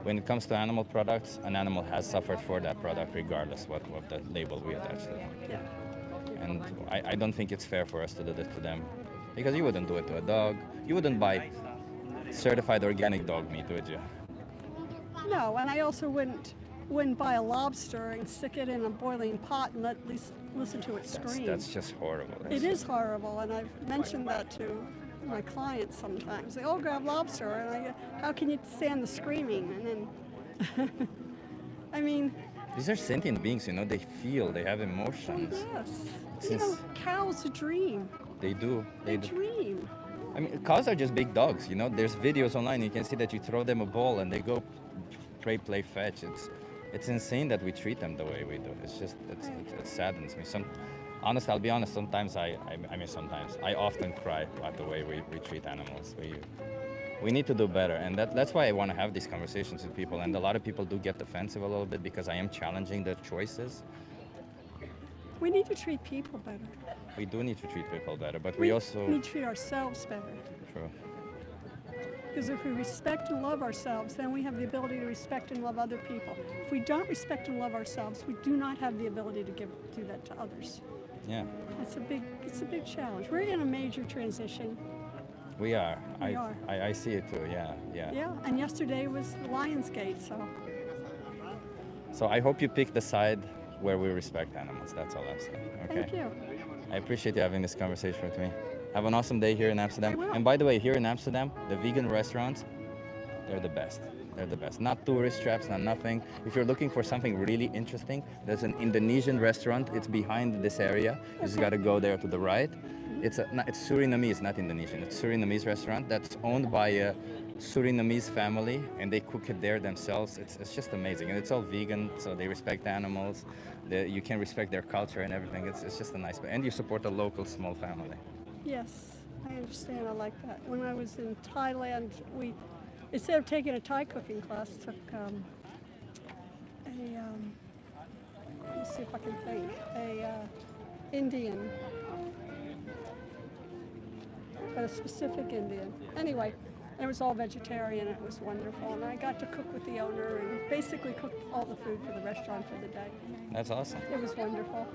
when it comes to animal products, an animal has suffered for that product regardless what the label we attach to them. Yeah. And I don't think it's fair for us to do this to them. Because you wouldn't do it to a dog. You wouldn't buy certified organic dog meat, would you? No, and I also wouldn't buy a lobster and stick it in a boiling pot and at least listen to it scream. That's just horrible. It is horrible, and I've mentioned that to my clients sometimes. They all grab lobster, and I go, how can you stand the screaming? And then, I mean, These are sentient beings, they feel, they have emotions. yes. Cows dream. They do. They dream. I mean, cows are just big dogs, There's videos online, you can see that you throw them a ball and they go play fetch. It's insane that we treat them the way we do. It's just, it saddens me. Honestly, I'll be honest, sometimes I often cry at the way we treat animals. We need to do better, and that's why I want to have these conversations with people. And a lot of people do get defensive a little bit because I am challenging their choices. We need to treat people better. We do need to treat people better, but we also need to treat ourselves better. True. Because if we respect and love ourselves, then we have the ability to respect and love other people. If we don't respect and love ourselves, we do not have the ability to do that to others. Yeah. It's a big challenge. We're in a major transition. We are. We are. I see it too. Yeah. Yeah, and yesterday was Lionsgate, so. So I hope you pick the side where we respect animals. That's all I'm saying. Okay. Thank you. I appreciate you having this conversation with me. Have an awesome day here in Amsterdam. I will. And by the way, here in Amsterdam, the vegan restaurants, they're the best. They're the best. Not tourist traps, not nothing. If you're looking for something really interesting, there's an Indonesian restaurant. It's behind this area. You just got to go there to the right. It's Surinamese, not Indonesian. It's Surinamese restaurant that's owned by a Surinamese family, and they cook it there themselves. It's just amazing, and it's all vegan, so they respect animals. You can respect their culture and everything. It's just a nice, and you support a local small family. Yes, I understand. I like that. When I was in Thailand, we, instead of taking a Thai cooking class, took let me see if I can think, Indian but a specific Indian. Anyway, it was all vegetarian. It was wonderful, and I got to cook with the owner and basically cooked all the food for the restaurant for the day. That's awesome. It was wonderful.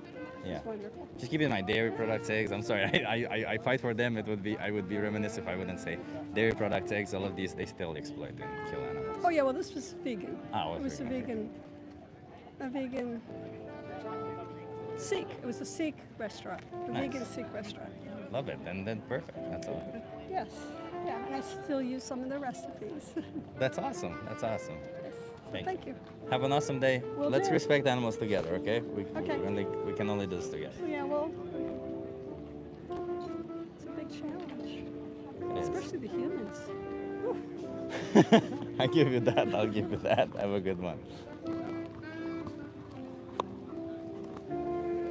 It Yeah. was wonderful. Just keep in mind, dairy products, eggs. I'm sorry, I fight for them. I would be remiss if I wouldn't say dairy products, eggs, all of these, they still exploit and kill animals. Oh yeah, well this was vegan. Ah, it It was was vegan, a vegan Sikh. It was a Sikh restaurant, a Nice. vegan Sikh restaurant. Love it, then perfect. That's all. Yes, yeah, and I still use some of the recipes. That's awesome. That's awesome. Yes. Thank you. you. Have an awesome day. Will Let's do. respect animals together, okay? Okay. We can only do this together. Yeah, well, it's a big challenge, It is. especially the humans. I give you that. I'll give you that. Have a good one.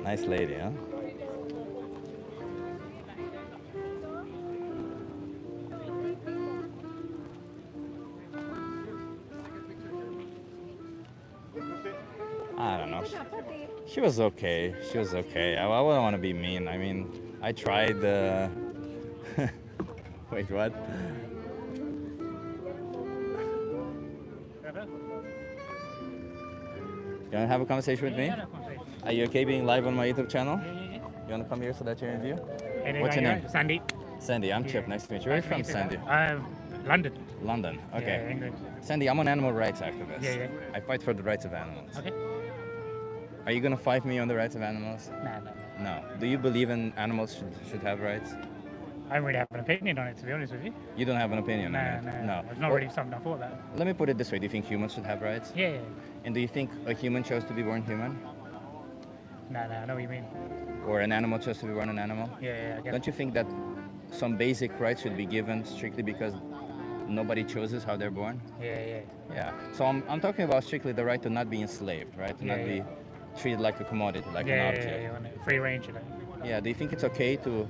Nice lady, huh? I don't know. She was okay. She was okay. I wouldn't want to be mean. I mean, I tried. Wait, what? You want to have a conversation with me? Are you okay being live on my YouTube channel? You want to come here so that you're in view? What's your name? Sandy. Sandy, I'm Chip. Nice to meet you. Where are you from, Sandy? London. London. Okay. Yeah, England. Sandy, I'm an animal rights activist. Yeah. I fight for the rights of animals. Okay. Are you gonna fight me on the rights of animals? No. No. Do you believe in animals should have rights? I don't really have an opinion on it, to be honest with you. You don't have an opinion No. on it? No. It's not really something I thought about. Let me put it this way. Do you think humans should have rights? Yeah. And do you think a human chose to be born human? No, I know what you mean. Or an animal chose to be born an animal? Yeah, I get Don't you think that some basic rights should be given strictly because nobody chooses how they're born? Yeah. Yeah. So I'm talking about strictly the right to not be enslaved, right? To not Yeah. be treated like a commodity, like an object. Yeah, on it. Free range, you know. Yeah. Do you think it's okay to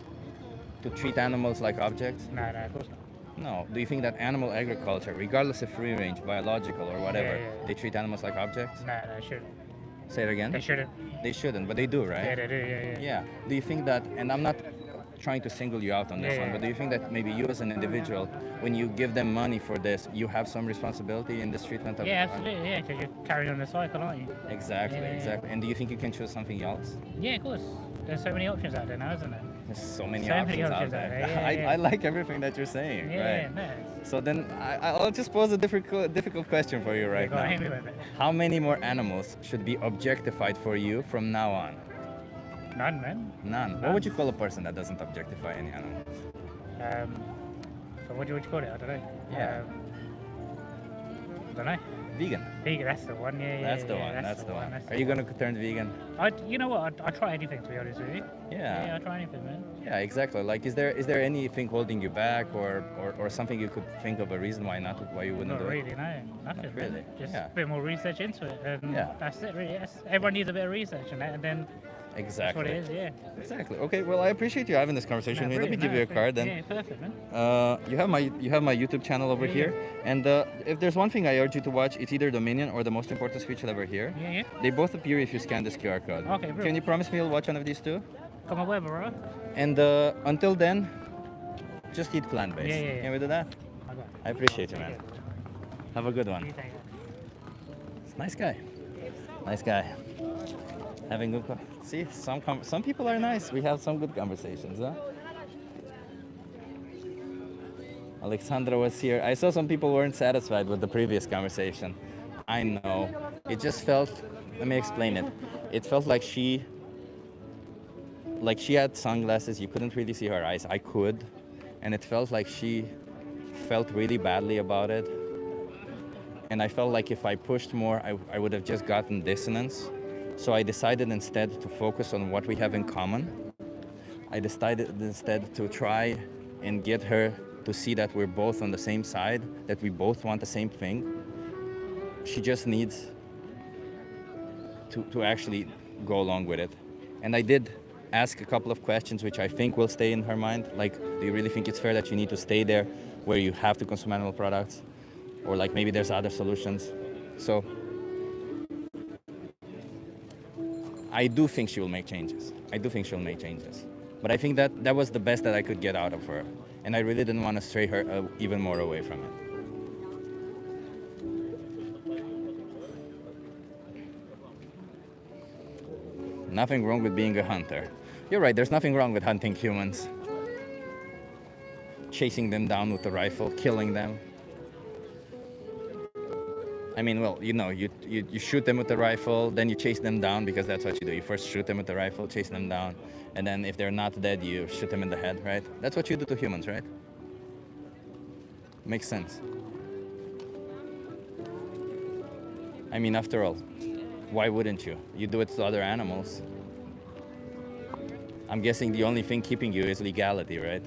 treat animals like objects? No, of course not. No. Do you think that animal agriculture, regardless of free range, biological or whatever, Yeah. they treat animals like objects? No, shouldn't. Say it again. They shouldn't. They shouldn't, but they do, right? Yeah, they do, yeah. Yeah. Do you think that, and I'm not trying to single you out on this Yeah, one, yeah. but do you think that maybe you as an individual, when you give them money for this, you have some responsibility in this treatment of Yeah, absolutely, yeah, because you're carrying on the cycle, aren't you? Exactly, Yeah, yeah, yeah. exactly. And do you think you can choose something else? Yeah, of course. There's so many options out there now, isn't there? There's so many So many options out options there. out there, yeah, yeah. I like everything that you're saying, Yeah, right? no. So then I'll just pose a difficult question for you right Go on, hit me now. with it. How many more animals should be objectified for you from now on? None, man. None. What would you call a person that doesn't objectify any animal? So what do you call it? I don't know. Yeah. I don't know. Vegan. Vegan, that's the one, yeah. That's the yeah, one. That's the one. that's Are the you one. gonna turn vegan? You know what? I try anything, to be honest with you. Yeah. Yeah, I try anything, man. Yeah, exactly. Like, is there anything holding you back, or something you could think of a reason why you wouldn't Not do really, it? no. Nothing. Not man. really, Just yeah. a bit more research into it. And Yeah. That's it, really. Everyone needs a bit of research and that, and then Exactly. that's what it is, yeah. Exactly. Okay. Well, I appreciate you having this conversation with me. Let me give you a card then. Yeah, perfect, man. You have my YouTube channel over Yeah, here, and if there's one thing I urge you to watch, it's either Dominion or the most important speech you'll ever hear. Yeah. They both appear if you scan this QR code. Okay, bro. Can you promise me you'll watch one of these two? Come on, whatever, bro. And until then, just eat plant-based. Yeah. Can we do that? I got it. I appreciate you, man. Okay. Have a good one. You take it. Nice guy. Nice guy. Having good. See, some people are nice. We have some good conversations, huh? Alexandra was here. I saw some people weren't satisfied with the previous conversation. I know. It just felt. Let me explain it. It felt like she had sunglasses. You couldn't really see her eyes. I could, and it felt like she felt really badly about it. And I felt like if I pushed more, I would have just gotten dissonance. So I decided instead to focus on what we have in common. I decided instead to try and get her to see that we're both on the same side, that we both want the same thing. She just needs to actually go along with it. And I did ask a couple of questions which I think will stay in her mind. Like, do you really think it's fair that you need to stay there where you have to consume animal products? Or like maybe there's other solutions. So I do think she will make changes. But I think that was the best that I could get out of her. and I really didn't want to stray her even more away from it. Nothing wrong with being a hunter. You're right, there's nothing wrong with hunting humans. Chasing them down with a rifle, killing them. I mean, well, you shoot them with the rifle, then you chase them down, because that's what you do. You first shoot them with the rifle, chase them down, and then if they're not dead, you shoot them in the head, right? That's what you do to humans, right? Makes sense. I mean, after all, why wouldn't you? You do it to other animals. I'm guessing the only thing keeping you is legality, right?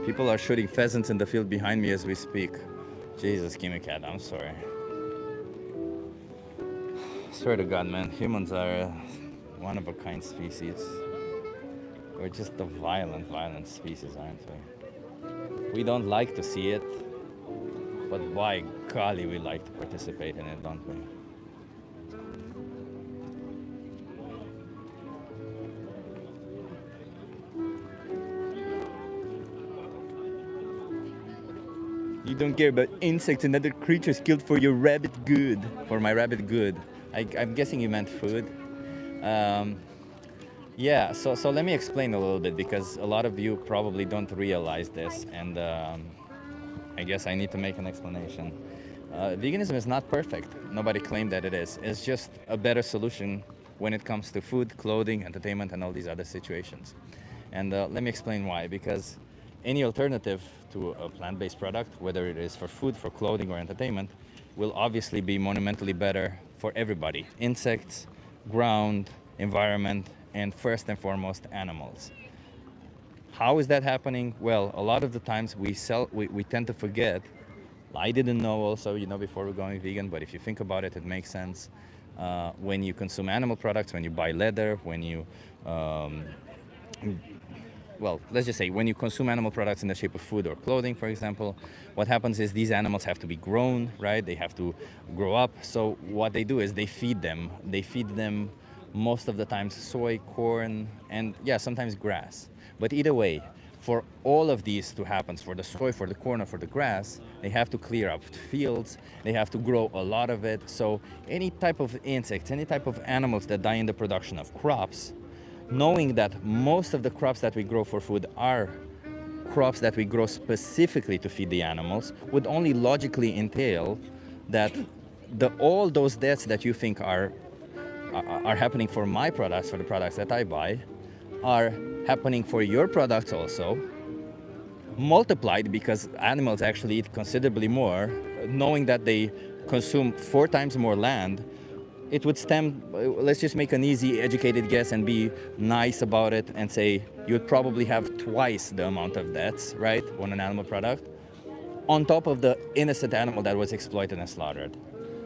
People are shooting pheasants in the field behind me as we speak. Jesus, gimme cat, I'm sorry. Swear to God, man, humans are one of a kind species. We're just a violent species, aren't we? We don't like to see it, but by golly, we like to participate in it, don't we? You don't care about insects and other creatures killed for your rabbit good. For my rabbit good. I'm guessing you meant food. Yeah, so let me explain a little bit, because a lot of you probably don't realize this, and I guess I need to make an explanation. Veganism is not perfect. Nobody claimed that it is. It's just a better solution when it comes to food, clothing, entertainment, and all these other situations. And let me explain why. Because any alternative to a plant-based product, whether it is for food, for clothing, or entertainment, will obviously be monumentally better for everybody. Insects, ground, environment, and first and foremost, animals. How is that happening? Well, a lot of the times we tend to forget. I didn't know also, before we're going vegan, but if you think about it, it makes sense. When you consume animal products, when you buy leather, when you well, let's just say when you consume animal products in the shape of food or clothing, for example, what happens is these animals have to be grown, right? They have to grow up. So what they do is they feed them. They feed them most of the times soy, corn, and yeah, sometimes grass. But either way, for all of these to happen, for the soy, for the corn, or for the grass, they have to clear up fields. They have to grow a lot of it. So any type of insects, any type of animals that die in the production of crops, knowing that most of the crops that we grow for food are crops that we grow specifically to feed the animals, would only logically entail that all those deaths that you think are happening for my products, for the products that I buy, are happening for your products also, multiplied, because animals actually eat considerably more, knowing that they consume 4 times more land. It would stem, let's just make an easy, educated guess and be nice about it and say you would probably have twice the amount of deaths, right, on an animal product, on top of the innocent animal that was exploited and slaughtered.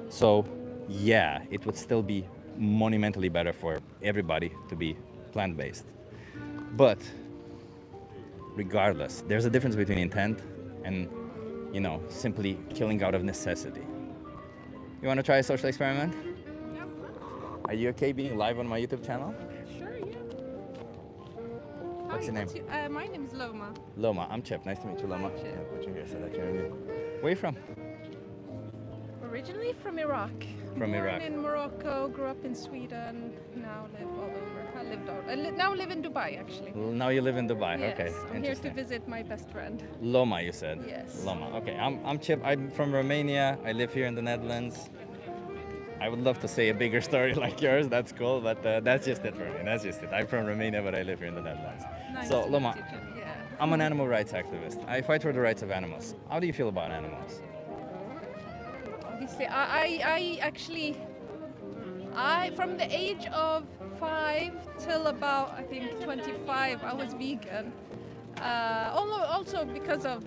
So, yeah, it would still be monumentally better for everybody to be plant-based. But, regardless, there's a difference between intent and, simply killing out of necessity. You want to try a social experiment? Are you okay being live on my YouTube channel? Sure, yeah. What's your name? My name is Loma. Loma, I'm Chip. Nice to meet you, Loma. Hi, Chip. Yeah, put you here so that you're in. Where are you from? Originally from Iraq. From Born Iraq. in Morocco, grew up in Sweden, now live all over. I now live in Dubai, actually. Well, now you live in Dubai. Yes, Okay, I'm here to interesting. visit my best friend. Loma, you said? Yes. Loma. Okay, I'm Chip. I'm from Romania. I live here in the Netherlands. I would love to say a bigger story like yours. That's cool, but that's just it for me. That's just it. I'm from Romania, but I live here in the Netherlands. Nice So, to Loma, meet you, Chip. Yeah. I'm an animal rights activist. I fight for the rights of animals. How do you feel about animals? Obviously, I actually, from the age of 5 till about, I think, 25, I was vegan. Also because of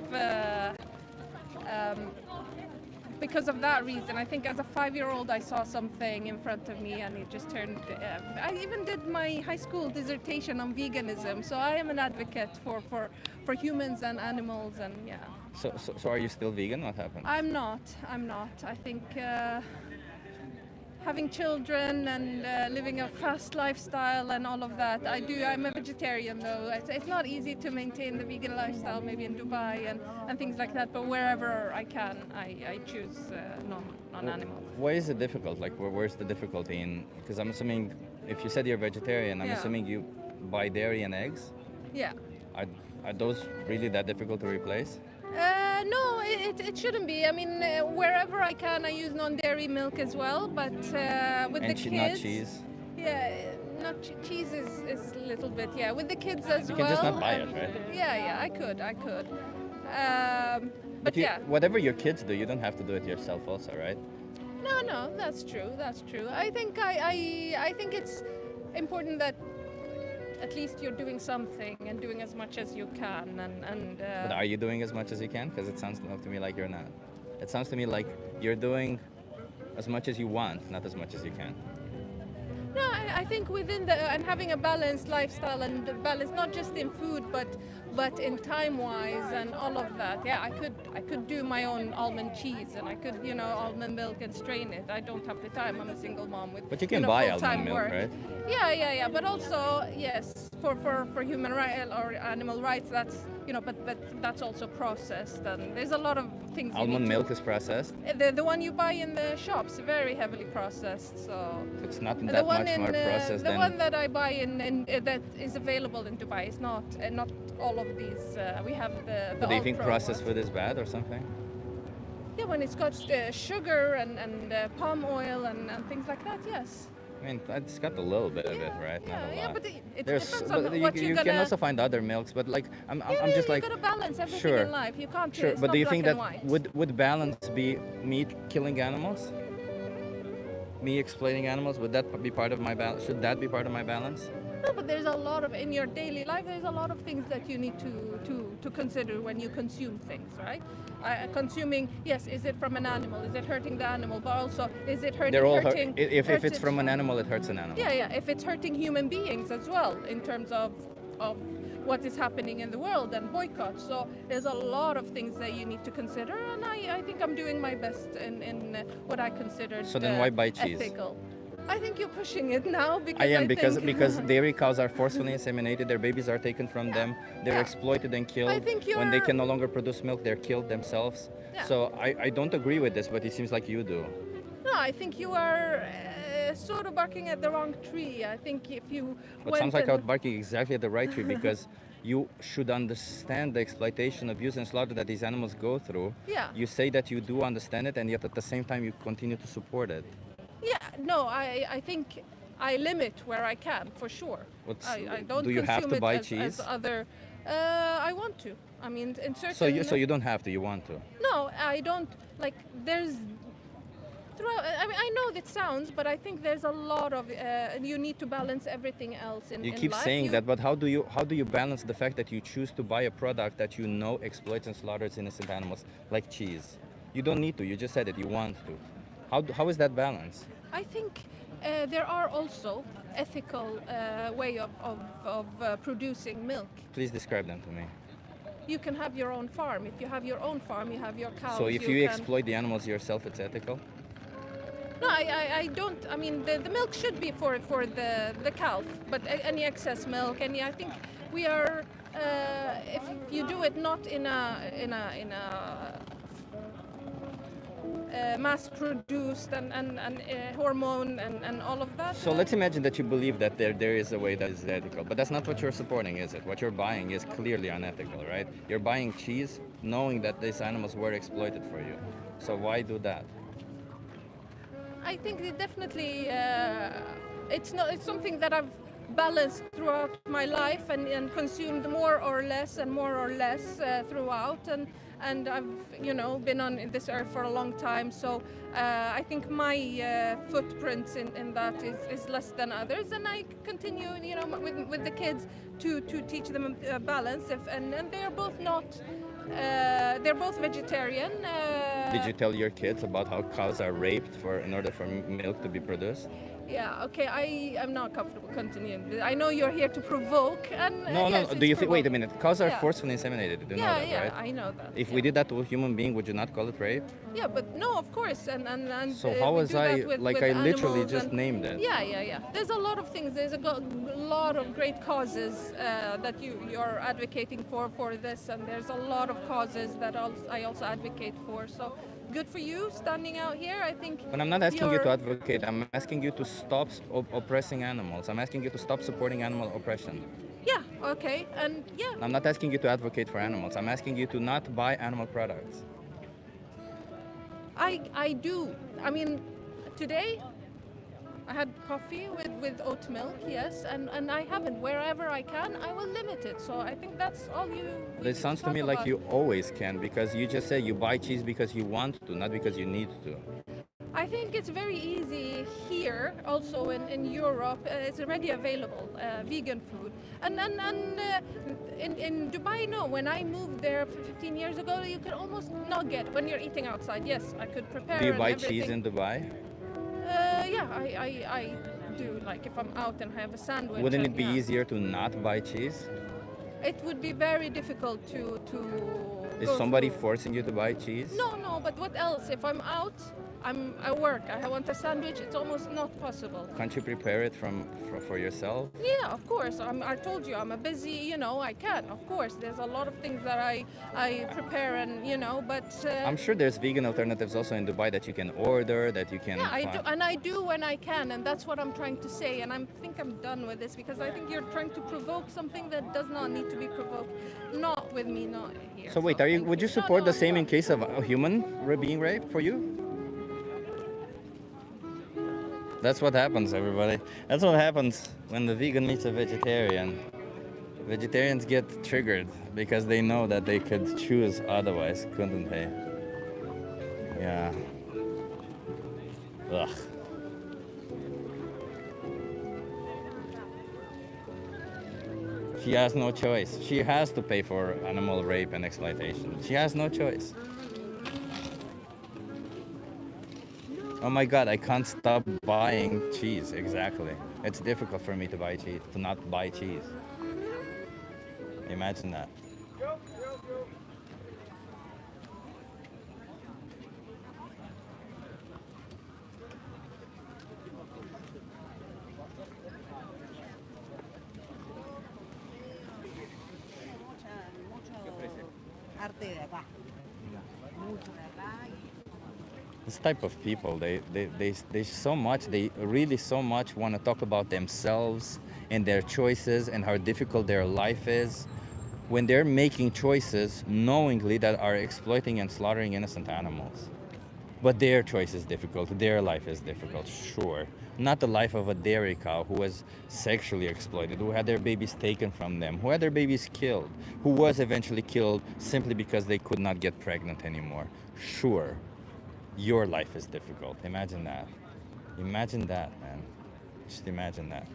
because of that reason. I think as a 5-year-old, I saw something in front of me, and it just turned. I even did my high school dissertation on veganism, so I am an advocate for humans and animals, and yeah. So are you still vegan? What happened? I'm not. I think having children and living a fast lifestyle and all of that. I'm a vegetarian though. It's not easy to maintain the vegan lifestyle maybe in Dubai and things like that, but wherever I can, I choose non-animal. Why is it difficult? Like, where's the difficulty in? Because I'm assuming, if you said you're vegetarian, I'm Yeah. assuming you buy dairy and eggs. Yeah. Are those really that difficult to replace? No, it shouldn't be. I mean, wherever I can, I use non-dairy milk as well, but with the kids... Not cheese? Yeah, cheese is a little bit, yeah. With the kids as You well. can just not buy it, right? Yeah, I could. But you, yeah. whatever your kids do, you don't have to do it yourself also, right? No, that's true. I think I think it's important that at least you're doing something and doing as much as you can. But are you doing as much as you can? Because it sounds to me like you're not. It sounds to me like you're doing as much as you want, not as much as you can. No, I think within and having a balanced lifestyle and balance not just in food but in time-wise and all of that. Yeah, I could do my own almond cheese, and I could almond milk and strain it. I don't have the time. I'm a single mom with But you can buy full-time almond milk, work. right? Yeah. But also yes, for human rights or animal rights, that's but that's also processed, and there's a lot of things. Almond milk is processed. The one you buy in the shops, very heavily processed. So it's not that much more processed the than one that I buy in that is available in Dubai is not all of these. We have the. But do you think ultra processed ones. food is bad or something? Yeah, when it's got sugar and palm oil and things like that, yes. I mean, it's got a little bit of it, right? Not a lot. Yeah, but it There's, depends but on what you you're can gonna. also find other milks, but like I'm just you like gotta balance everything sure, in life. You can't. sure. It's But not do you black think and that white. would balance be me killing animals? Me exploiting animals? Would that be part of my balance? Should that be part of my balance? No, but there's a lot of in your daily life. There's a lot of things that you need to consider when you consume things, right? Consuming, yes, is it from an animal? Is it hurting the animal? But also, is it hurting? They're all hurting if it's from an animal, it hurts an animal. Yeah. If it's hurting human beings as well, in terms of what is happening in the world and boycotts. So there's a lot of things that you need to consider, and I think I'm doing my best in what I consider. So then why buy cheese? Ethical. I think you're pushing it now because I am think because dairy cows are forcefully inseminated. Their babies are taken from them. They're Yeah. exploited and killed. I think When they you're- can no longer produce milk, they're killed themselves. Yeah. So I don't agree with this, but it seems like you do. No, I think you are sort of barking at the wrong tree. I think if you But went sounds like I and- was barking exactly at the right tree because you should understand the exploitation, abuse, and slaughter that these animals go through. Yeah. You say that you do understand it, and yet at the same time you continue to support it. Yeah, no, I think I limit where I can, for sure. I don't do you have consume to it buy as cheese? other. I want to. I mean, in certain. So you don't have to. You want to. No, I don't. Like, there's. I mean, I know that sounds, but I think there's a lot of. You need to balance everything else in You in keep life. saying that, but how do you balance the fact that you choose to buy a product that you know exploits and slaughters innocent animals, like cheese? You don't need to. You just said it. You want to. How is that balance? I think there are also ethical way of producing milk. Please describe them to me. You can have your own farm. If you have your own farm, you have your cows. So if you can... exploit the animals yourself, it's ethical? No, I don't. I mean, the milk should be for the calf, but any excess milk, I think we are. If you do it not in a mass-produced and hormone and all of that. So let's imagine that you believe that there is a way that is ethical, but that's not what you're supporting, is it? What you're buying is clearly unethical, right? You're buying cheese knowing that these animals were exploited for you. So why do that? I think it definitely it's something that I've balanced throughout my life and consumed more or less throughout, and I've been on this earth for a long time, so I think my footprint in that is less than others, and I continue with the kids to teach them a balance and they're both not they're both vegetarian. Did you tell your kids about how cows are raped in order for milk to be produced? Yeah, okay, I am not comfortable continuing. I know you're here to provoke, and No, yes, no. it's Do you think? Wait a provoking. minute. Cows are Yeah. forcefully inseminated. You know Yeah, that, yeah, right? I know that. If yeah. we did that to a human being, would you not call it rape? Yeah, but no, of course, and So how we was do I that with, like? with I literally animals just and, named it. Yeah, yeah, yeah. There's a lot of things. There's a lot of great causes that you're advocating for this, and there's a lot of causes that I also advocate for. So good for you standing out here. I think. But I'm not asking you to you're- advocate. I'm asking you to stop oppressing animals. I'm asking you to stop supporting animal oppression. Yeah. Okay. And yeah. I'm not asking you to advocate for animals. I'm asking you to not buy animal products. I do. I mean, today I had coffee with oat milk, yes, and I haven't. Wherever I can, I will limit it. So I think that's all you. we This need sounds to talk me like about. you always can, because you just say you buy cheese because you want to, not because you need to. I think it's very easy here, also in Europe. It's already available, vegan food. And in Dubai, no. When I moved there 15 years ago, you could almost not get when you're eating outside. Yes, I could prepare. Do you and buy everything. cheese in Dubai? Yeah, I do. Like if I'm out and have a sandwich. Wouldn't and, it be yeah. easier to not buy cheese? It would be very difficult to. Is go somebody through. forcing you to buy cheese? No. But what else? If I'm out, I work. I want a sandwich. It's almost not possible. Can't you prepare it for yourself? Yeah, of course. I told you I'm a busy. I can. Of course, there's a lot of things that I prepare and but. I'm sure there's vegan alternatives also in Dubai that you can order, that you can Yeah, I do, find. and I do when I can, and that's what I'm trying to say. And I think I'm done with this because I think you're trying to provoke something that does not need to be provoked. Not with me, not here. So wait, thank would you No, support no, the same no. in case of a human being raped for you? That's what happens, everybody. That's what happens when the vegan meets a vegetarian. Vegetarians get triggered because they know that they could choose otherwise, couldn't they? Yeah. Ugh. She has no choice. She has to pay for animal rape and exploitation. She has no choice. Oh my God, I can't stop buying cheese. Exactly. It's difficult for me to buy cheese, to not buy cheese. Imagine that. This type of people, they so much, they really so much want to talk about themselves and their choices and how difficult their life is when they're making choices knowingly that are exploiting and slaughtering innocent animals. But their choice is difficult, their life is difficult, sure. Not the life of a dairy cow who was sexually exploited, who had their babies taken from them, who had their babies killed, who was eventually killed simply because they could not get pregnant anymore. Sure, your life is difficult. Imagine that. Imagine that, man. Just imagine that.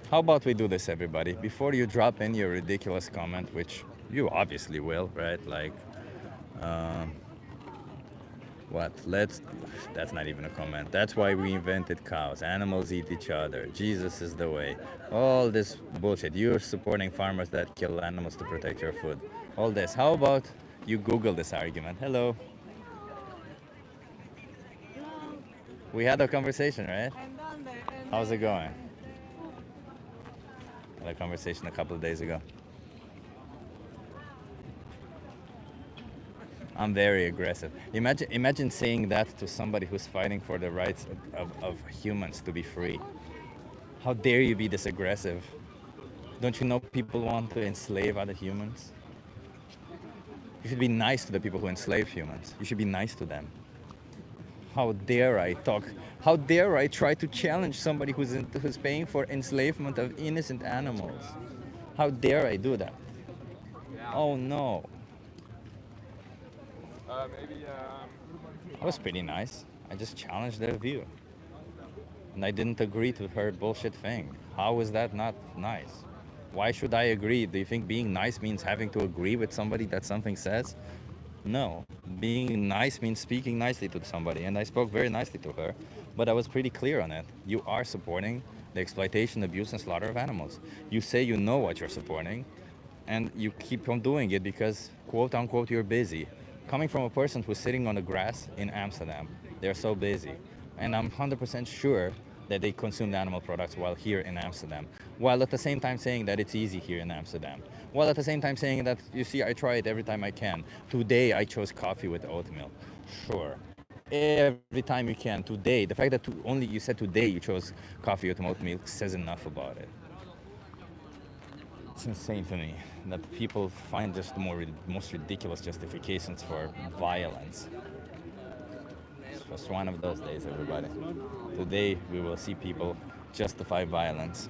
How about we do this, everybody? Before you drop in your ridiculous comment, which you obviously will, right? Like, what? That's not even a comment. That's why we invented cows. Animals eat each other. Jesus is the way. All this bullshit. You're supporting farmers that kill animals to protect your food. All this. How about you Google this argument? Hello. We had a conversation, right? How's it going? Had a conversation a couple of days ago. I'm very aggressive. Imagine saying that to somebody who's fighting for the rights of humans to be free. How dare you be this aggressive? Don't you know people want to enslave other humans? You should be nice to the people who enslave humans. You should be nice to them. How dare I talk? How dare I try to challenge somebody who's paying for enslavement of innocent animals? How dare I do that? Oh no. That was pretty nice. I just challenged their view. And I didn't agree to her bullshit thing. How is that not nice? Why should I agree? Do you think being nice means having to agree with somebody that something says? No. Being nice means speaking nicely to somebody, and I spoke very nicely to her, but I was pretty clear on it. You are supporting the exploitation, abuse, and slaughter of animals. You say you know what you're supporting, and you keep on doing it because, quote unquote, you're busy. Coming from a person who's sitting on the grass in Amsterdam, they're so busy. And I'm 100% sure that they consumed animal products while here in Amsterdam, while at the same time saying that it's easy here in Amsterdam, while at the same time saying that, you see, I try it every time I can. Today I chose coffee with oatmeal. Sure. Every time you can. Today, the fact that only you said today you chose coffee with oatmeal says enough about it. It's insane to me that people find just the most ridiculous justifications for violence. It's just one of those days, everybody. Today we will see people justify violence.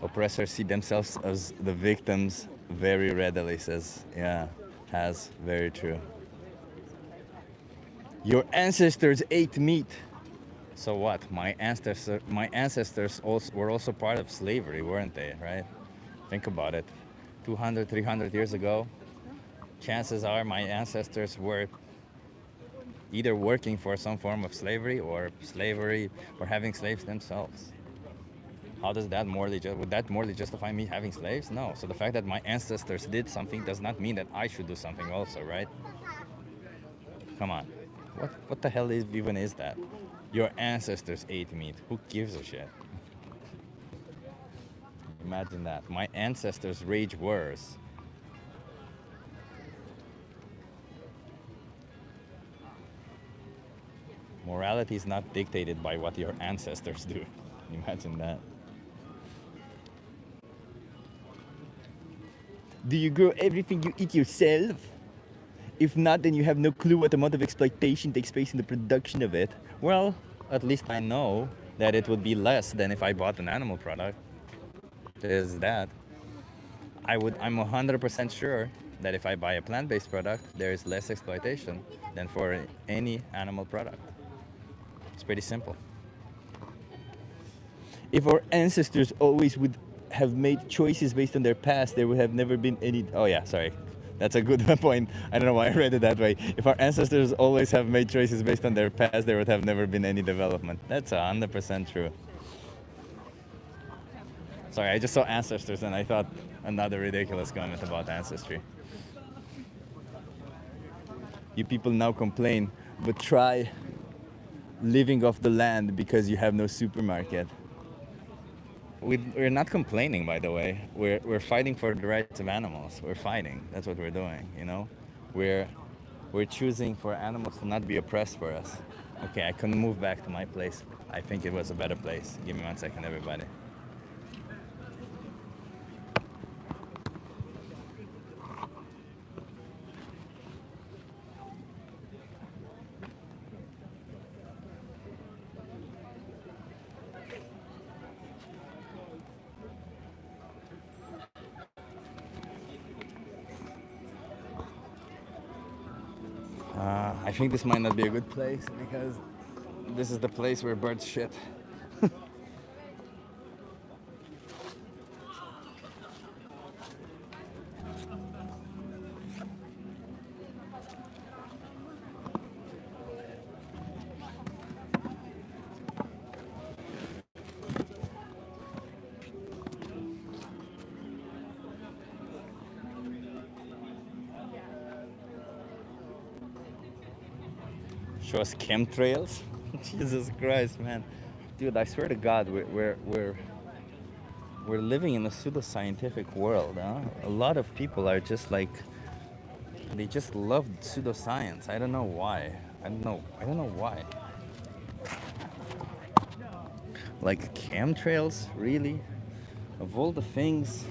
Oppressors see themselves as the victims very readily, says, yeah, has, very true. Your ancestors ate meat. So what? My ancestors were also part of slavery, weren't they, right? Think about it. 200, 300 years ago, chances are my ancestors were either working for some form of slavery or having slaves themselves. How does that would that morally justify me having slaves? No. So the fact that my ancestors did something does not mean that I should do something also, right? Come on. What the hell even is that? Your ancestors ate meat. Who gives a shit? Imagine that. My ancestors waged wars. Morality is not dictated by what your ancestors do. Imagine that. Do you grow everything you eat yourself? If not, then you have no clue what amount of exploitation takes place in the production of it. Well, at least I know that it would be less than if I bought an animal product. There's that. I'm 100% sure that if I buy a plant-based product, there is less exploitation than for any animal product. It's pretty simple. If our ancestors always would have made choices based on their past, there would have never been any... Oh yeah, sorry. That's a good point. I don't know why I read it that way. If our ancestors always have made choices based on their past, there would have never been any development. That's 100% true. Sorry, I just saw ancestors and I thought another ridiculous comment about ancestry. You people now complain, but try living off the land because you have no supermarket. We're not complaining, by the way. We're fighting for the rights of animals. We're fighting. That's what we're doing, you know? We're choosing for animals to not be oppressed for us. Okay, I can move back to my place. I think it was a better place. Give me 1 second, everybody. I think this might not be a good place because this is the place where birds shit. Show us chemtrails? Jesus Christ, man. Dude, I swear to God, we're living in a pseudoscientific world, huh? A lot of people are just like, they just love pseudoscience. I don't know why. I don't know why. Like chemtrails, really? Of all the things,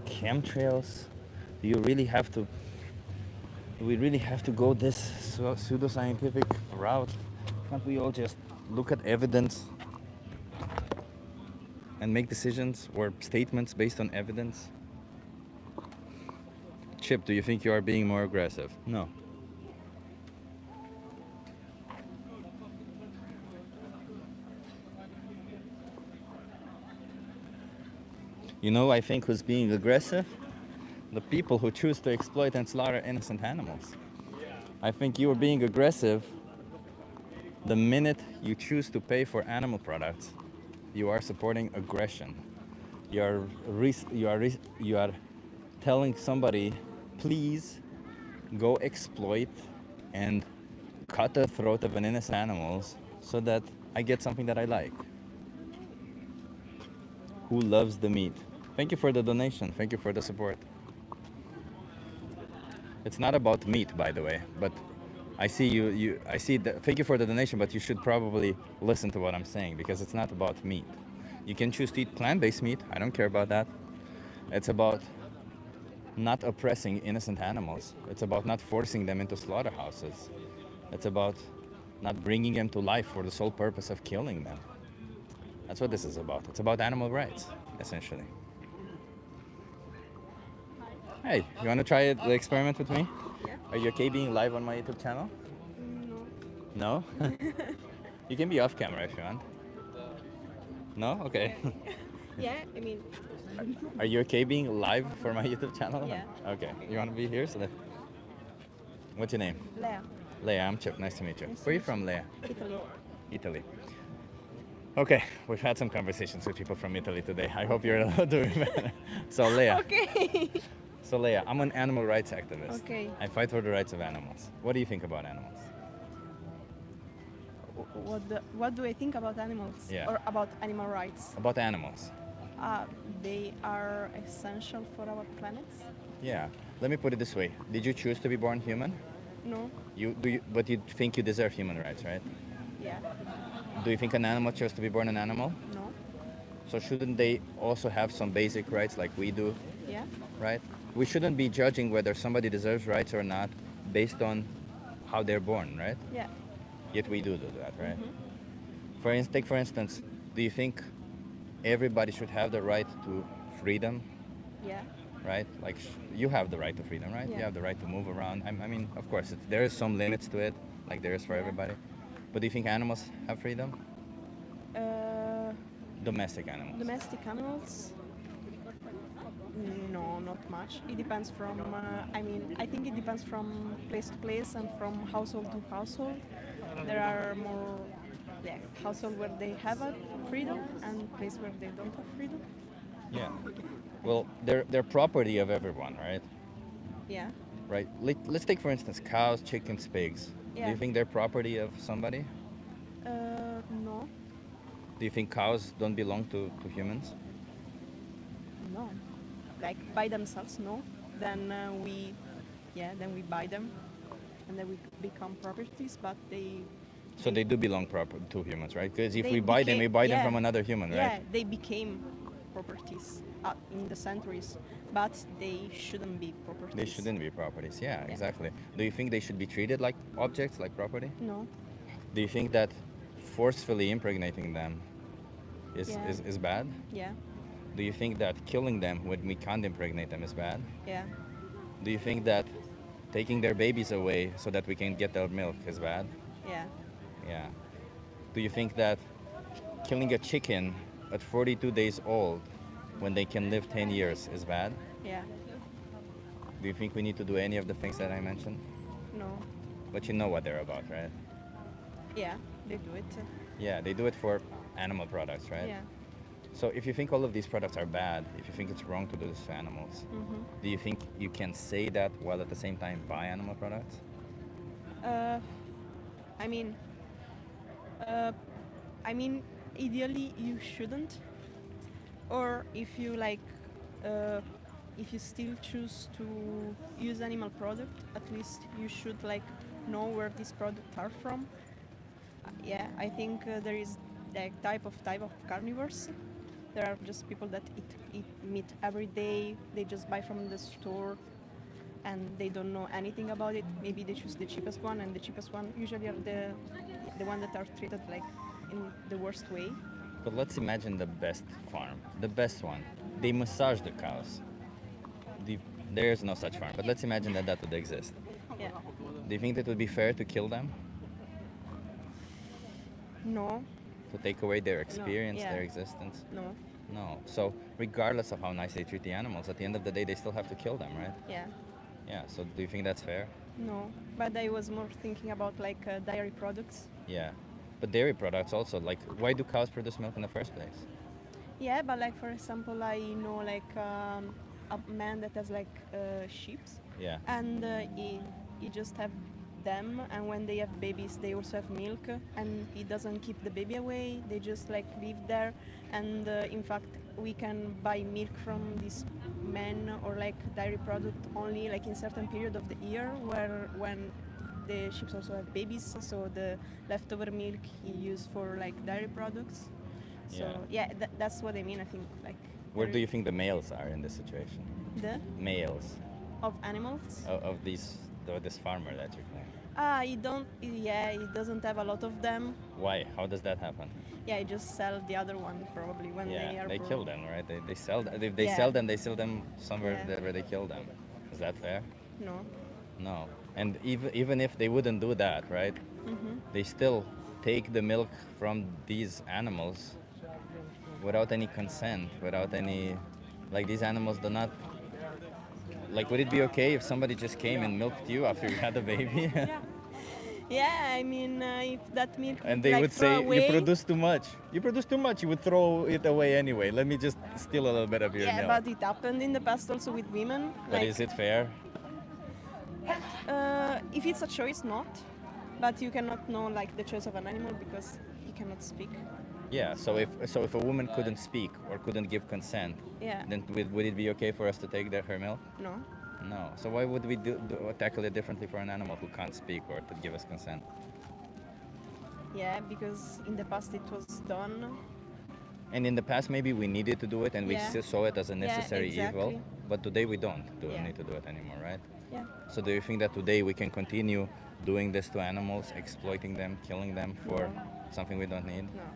chemtrails, do you really have to, do we really have to go this pseudoscientific route? Can't we all just look at evidence and make decisions or statements based on evidence? Chip, do you think you are being more aggressive? No. You know, I think who's being aggressive? The people who choose to exploit and slaughter innocent animals. I think you are being aggressive the minute you choose to pay for animal products. You are supporting aggression. You are telling somebody, please go exploit and cut the throat of an innocent animal so that I get something that I like. Who loves the meat? Thank you for the donation. Thank you for the support. It's not about meat, by the way, but I see I see that. Thank you for the donation, but you should probably listen to what I'm saying because it's not about meat. You can choose to eat plant-based meat. I don't care about that. It's about not oppressing innocent animals. It's about not forcing them into slaughterhouses. It's about not bringing them to life for the sole purpose of killing them. That's what this is about. It's about animal rights, essentially. Hey, you want to try the experiment with me? Yeah. Are you okay being live on my YouTube channel? No. No? You can be off camera if you want. No? Okay. Yeah, I mean, Are you okay being live for my YouTube channel? Yeah. Okay. You want to be here? So that... What's your name? Leah, Leah, I'm Chip. Nice to meet you. Nice to Where are you meet from, Leah? Italy. Italy. Okay, we've had some conversations with people from Italy today. I hope you're doing better. So, Leah. Okay. So, Leah, I'm an animal rights activist. Okay. I fight for the rights of animals. What do you think about animals? What do I think about animals? Yeah. Or about animal rights? About animals. They are essential for our planet. Yeah. Let me put it this way. Did you choose to be born human? No. But you think you deserve human rights, right? Yeah. Do you think an animal chose to be born an animal? No. So shouldn't they also have some basic rights like we do, Yeah. right? We shouldn't be judging whether somebody deserves rights or not based on how they're born, right? Yeah. Yet we do that, right? Mm-hmm. Take for instance, do you think everybody should have the right to freedom, Yeah. right? Like you have the right to freedom, right? Yeah. You have the right to move around. I mean, of course, there is some limits to it, like there is for Yeah. everybody. But do you think animals have freedom? Domestic animals. Domestic animals? No, not much. It depends from, I think it depends from place to place and from household to household. There are more household where they have a freedom and place where they don't have freedom. Yeah. Well, they're property of everyone, right? Yeah. Right. Let's take for instance cows, chickens, pigs. Do Yeah. you think they're property of somebody? No. Do you think cows don't belong to humans? No. Like by themselves, no. Then we buy them, and then we become properties. But So they do belong to humans, right? Because if They we buy them, we buy them yeah. from another human, right? Yeah, they became properties in the centuries, but they shouldn't be properties. They shouldn't be properties. Yeah, Yeah. exactly. Do you think they should be treated like objects, like property? No. Do you think that forcefully impregnating them Yeah. is bad? Yeah. Do you think that killing them when we can't impregnate them is bad? Yeah. Do you think that taking their babies away so that we can get their milk is bad? Yeah. Yeah. Do you think that killing a chicken at 42 days old when they can live 10 years is bad? Yeah. Do you think we need to do any of the things that I mentioned? No. But you know what they're about, right? Yeah. They do it. Yeah, they do it for animal products, right? Yeah. So if you think all of these products are bad, if you think it's wrong to do this to animals, Mm-hmm. do you think you can say that while at the same time buy animal products? I mean, ideally you shouldn't. Or if you if you still choose to use animal product, at least you should know where these products are from. Yeah, I think there is type of carnivores. There are just people that eat meat every day. They just buy from the store, and they don't know anything about it. Maybe they choose the cheapest one, and the cheapest one usually are the one that are treated like in the worst way. But let's imagine the best farm, the best one. They massage the cows. There is no such farm, but let's imagine that would exist. Yeah. Do you think that would be fair to kill them? No. To take away their experience, yeah. their existence? No. No. So regardless of how nice they treat the animals, at the end of the day, they still have to kill them, right? Yeah. Yeah. So do you think that's fair? No. But I was more thinking about like dairy products. Yeah. But dairy products also, like, why do cows produce milk in the first place? Yeah, but like for example, I know like a man that has like sheep, Yeah. and he just have them, and when they have babies, they also have milk, and he doesn't keep the baby away. They just like live there, and in fact, we can buy milk from this man or like dairy product only like in certain period of the year, where when the sheep also have babies, so the leftover milk he use for like dairy products. So yeah, that's what I mean. I think like. Where do you think the males are in this situation? The Males of animals? of this farmer that you're claiming. He don't. Yeah, he doesn't have a lot of them. Why? How does that happen? Yeah, he just sell the other one probably when they are. They born. kill them, right? They sell. If they Yeah. sell them, they sell them somewhere Yeah. where they kill them. Is that fair? No. No. And even if they wouldn't do that, right? Mm-hmm. They still take the milk from these animals without any consent, without any, like, these animals do not. Like, would it be okay if somebody just came and milked you after you had a baby? Yeah, I mean, if that milk. And they like, would throw say, away, you produce too much. You produce too much. You would throw it away anyway. Let me just steal a little bit of your Yeah, milk. but it happened in the past also with women. But like, is it fair? if it's a choice, not. But you cannot know like the choice of an animal because he cannot speak. Yeah. So if a woman couldn't speak or couldn't give consent, Yeah. then would it be okay for us to take her milk? No. No. So why would we tackle it differently for an animal who can't speak or to give us consent? Yeah, because in the past it was done. And in the past, maybe we needed to do it and we Yeah. still saw it as a Yeah, necessary evil. exactly. But today we don't Yeah. need to do it anymore, right? Yeah. So do you think that today we can continue doing this to animals, exploiting them, killing them for something we don't need? No.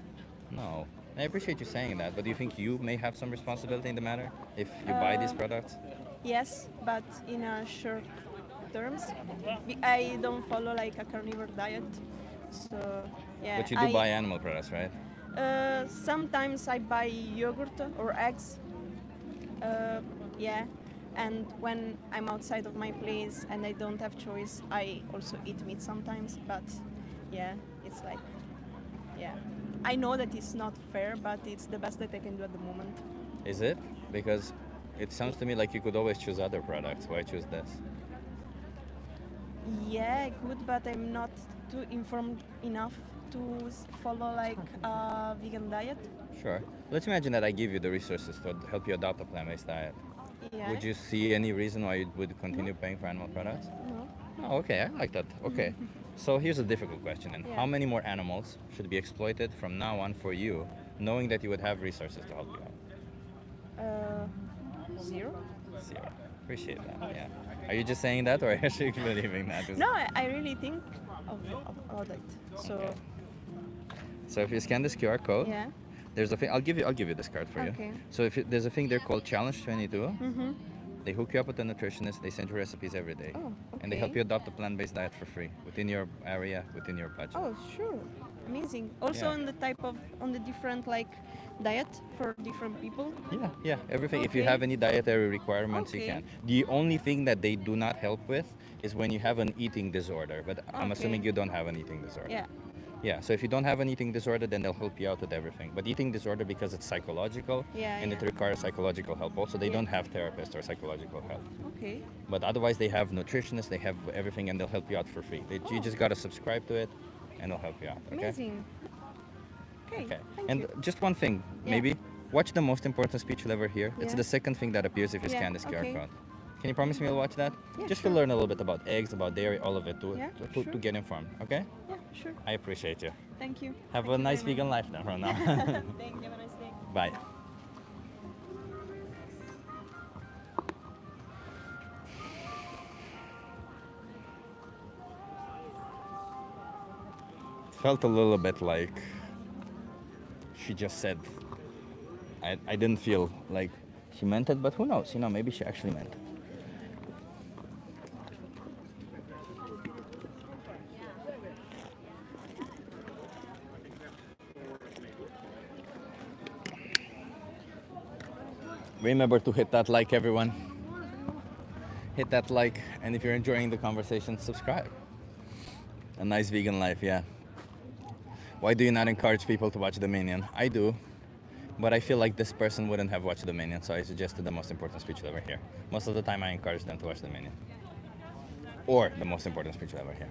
No. I appreciate you saying that, but do you think you may have some responsibility in the matter if you buy these products? Yes, but in a short terms. I don't follow like a carnivore diet, so yeah. But you do buy animal products, right? Sometimes I buy yogurt or eggs. Yeah, and when I'm outside of my place and I don't have choice, I also eat meat sometimes. But yeah, it's like, yeah. I know that it's not fair, but it's the best that I can do at the moment. Is it? Because it sounds to me like you could always choose other products. Why choose this? Yeah, I could, but I'm not too informed enough to follow like a vegan diet. Sure. Let's imagine that I give you the resources to help you adopt a plant-based diet. Yeah. Would you see any reason why you would continue paying for animal products? No. Oh, okay, I like that. Okay. So here's a difficult question then. Yeah. How many more animals should be exploited from now on for you, knowing that you would have resources to help you out? 0. 0. Appreciate that, yeah. Are you just saying that or are you actually believing that? No, I really think of it. So Okay. So if you scan this QR code, yeah. there's a thing, I'll give you this card for Okay. you. So there's a thing there called Challenge 22. Mm-hmm. They hook you up with a nutritionist, they send you recipes every day. Oh, And they help okay. you adopt a plant-based diet for free within your area, within your budget. Oh, sure. Amazing. Also Yeah. on the different like diet for different people. Yeah, everything. If you Okay. have any dietary requirements, you Okay. can. The only thing that they do not help with is when you have an eating disorder. But I'm assuming Okay. you don't have an eating disorder. Yeah. Yeah, so if you don't have an eating disorder, then they'll help you out with everything. But eating disorder, because it's psychological Yeah, and it yeah. requires psychological help, also they Yeah. don't have therapists or psychological help. Okay. But otherwise, they have nutritionists, they have everything, and they'll help you out for free. You just gotta subscribe to it, and they'll help you out. Okay. Amazing. Okay. Okay. Thank And you. just one thing, Yeah. maybe watch the most important speech you'll ever hear. It's Yeah. the second thing that appears if you Yeah, scan this QR okay. code. Can you promise me you'll watch that? Yeah, Just sure. to learn a little bit about eggs, about dairy, all of it, Yeah, to sure. get informed. Okay? Yeah, sure. I appreciate you. Thank you. Have Thank a you nice very vegan much. life then from now. Thank you. Have a nice day. Bye. It felt a little bit like she just said. I didn't feel like she meant it, but who knows? You know, maybe she actually meant it. Remember to hit that like, everyone. Hit that like, and if you're enjoying the conversation, subscribe. A nice vegan life, yeah. Why do you not encourage people to watch Dominion? I do, but I feel like this person wouldn't have watched Dominion, so I suggested the most important speech you'll ever hear. Most of the time, I encourage them to watch Dominion, or the most important speech you'll ever hear.